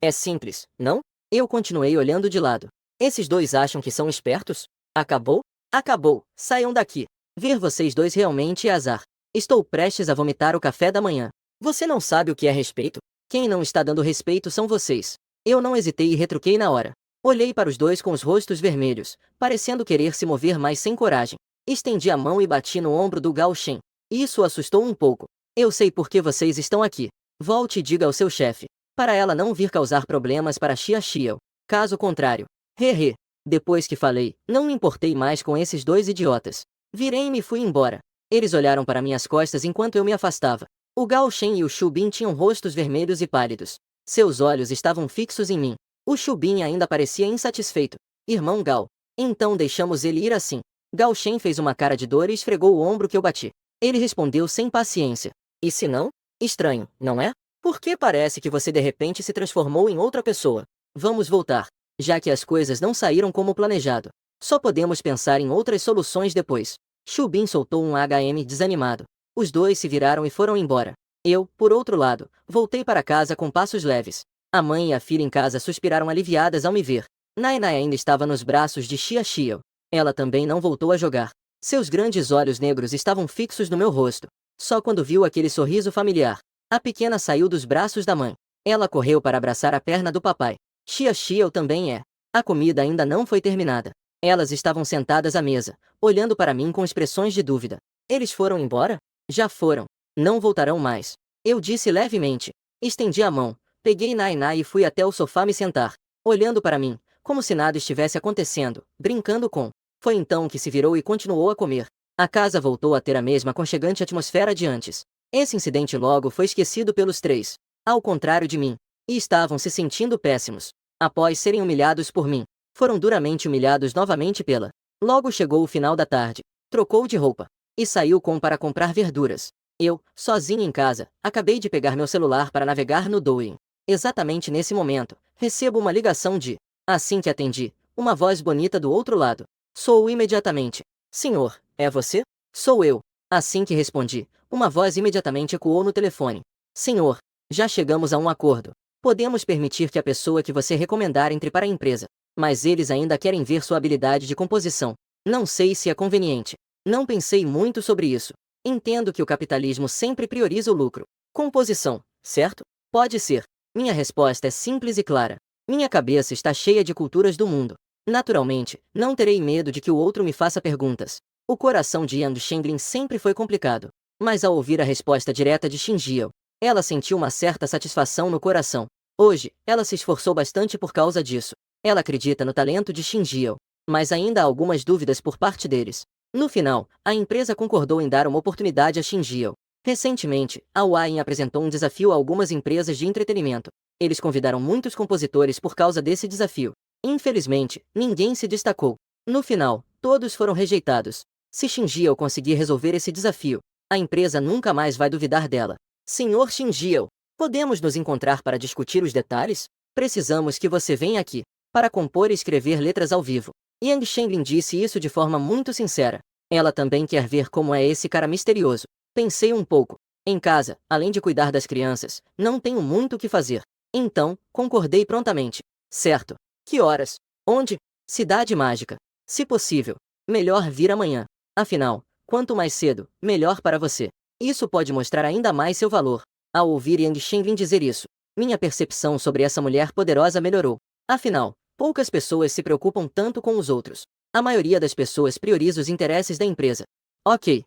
É simples, não? Eu continuei olhando de lado. Esses dois acham que são espertos? Acabou? Acabou. Saiam daqui. Ver vocês dois realmente é azar. Estou prestes a vomitar o café da manhã. Você não sabe o que é respeito? Quem não está dando respeito são vocês. Eu não hesitei e retruquei na hora. Olhei para os dois com os rostos vermelhos, parecendo querer se mover mais sem coragem. Estendi a mão e bati no ombro do Gao Shen. Isso o assustou um pouco. Eu sei por que vocês estão aqui. Volte e diga ao seu chefe, para ela não vir causar problemas para Xia. Caso contrário. Hehe. Depois que falei, não me importei mais com esses dois idiotas. Virei-me e fui embora. Eles olharam para minhas costas enquanto eu me afastava. O Gao Shen e o Xubin tinham rostos vermelhos e pálidos. Seus olhos estavam fixos em mim. O Xubin ainda parecia insatisfeito. Irmão Gao. Então deixamos ele ir assim. Gao Shen fez uma cara de dor e esfregou o ombro que eu bati. Ele respondeu sem paciência. E se não? Estranho, não é? Por que parece que você de repente se transformou em outra pessoa? Vamos voltar. já que as coisas não saíram como planejado. Só podemos pensar em outras soluções depois. Shubin soltou um HM desanimado. Os dois se viraram e foram embora. Eu, por outro lado, voltei para casa com passos leves. A mãe e a filha em casa suspiraram aliviadas ao me ver. Nainai ainda estava nos braços de Xia Xiao. Ela também não voltou a jogar. Seus grandes olhos negros estavam fixos no meu rosto. Só quando viu aquele sorriso familiar, a pequena saiu dos braços da mãe. Ela correu para abraçar a perna do papai. Xia Xiao também é. A comida ainda não foi terminada. Elas estavam sentadas à mesa, olhando para mim com expressões de dúvida. Eles foram embora? Já foram. Não voltarão mais. Eu disse levemente. Estendi a mão, peguei Nainai e fui até o sofá me sentar, olhando para mim, como se nada estivesse acontecendo, brincando com. Foi então que se virou e continuou a comer. A casa voltou a ter a mesma aconchegante atmosfera de antes. Esse incidente logo foi esquecido pelos três, ao contrário de mim, e estavam se sentindo péssimos. Após serem humilhados por mim, foram duramente humilhados novamente pela. Logo chegou o final da tarde, trocou de roupa, e saiu para comprar verduras. Eu, sozinho em casa, acabei de pegar meu celular para navegar no Douyin. Exatamente nesse momento, recebo uma ligação de. Assim que atendi, uma voz bonita do outro lado. Sou imediatamente. Senhor, é você? Sou eu. Assim que respondi, uma voz imediatamente ecoou no telefone. Senhor, já chegamos a um acordo. Podemos permitir que a pessoa que você recomendar entre para a empresa, mas eles ainda querem ver sua habilidade de composição. Não sei se é conveniente. Não pensei muito sobre isso. Entendo que o capitalismo sempre prioriza o lucro. Composição, certo? Pode ser. Minha resposta é simples e clara. Minha cabeça está cheia de culturas do mundo. Naturalmente, não terei medo de que o outro me faça perguntas. O coração de Yang Shenglin sempre foi complicado. Mas ao ouvir a resposta direta de Xinjiao, ela sentiu uma certa satisfação no coração. Hoje, ela se esforçou bastante por causa disso. Ela acredita no talento de Xinjiao, mas ainda há algumas dúvidas por parte deles. No final, a empresa concordou em dar uma oportunidade a Xinjiao. Recentemente, a Huayin apresentou um desafio a algumas empresas de entretenimento. Eles convidaram muitos compositores por causa desse desafio. Infelizmente, ninguém se destacou. No final, todos foram rejeitados. Se Xinjiao conseguir resolver esse desafio, a empresa nunca mais vai duvidar dela. Senhor Xinjiao, podemos nos encontrar para discutir os detalhes? Precisamos que você venha aqui, para compor e escrever letras ao vivo. Yang Shenglin disse isso de forma muito sincera. Ela também quer ver como é esse cara misterioso. Pensei um pouco. Em casa, além de cuidar das crianças, não tenho muito o que fazer. Então, concordei prontamente. Certo. Que horas? Onde? Cidade Mágica. Se possível, melhor vir amanhã. Afinal, quanto mais cedo, melhor para você. Isso pode mostrar ainda mais seu valor. Ao ouvir Yang Shenglin dizer isso, minha percepção sobre essa mulher poderosa melhorou. Afinal, poucas pessoas se preocupam tanto com os outros. A maioria das pessoas prioriza os interesses da empresa. Ok.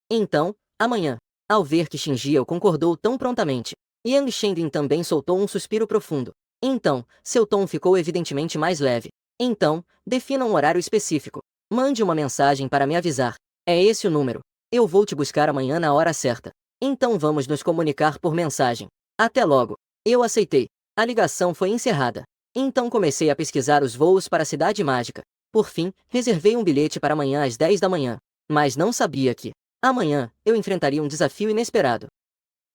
Então, amanhã. Ao ver que Xinjiao concordou tão prontamente, Yang Shenglin também soltou um suspiro profundo. Então, seu tom ficou evidentemente mais leve. Então, defina um horário específico. Mande uma mensagem para me avisar. É esse o número. Eu vou te buscar amanhã na hora certa. Então vamos nos comunicar por mensagem. Até logo. Eu aceitei. A ligação foi encerrada. Então comecei a pesquisar os voos para a Cidade Mágica. Por fim, reservei um bilhete para amanhã às 10 da manhã. Mas não sabia que, amanhã, eu enfrentaria um desafio inesperado.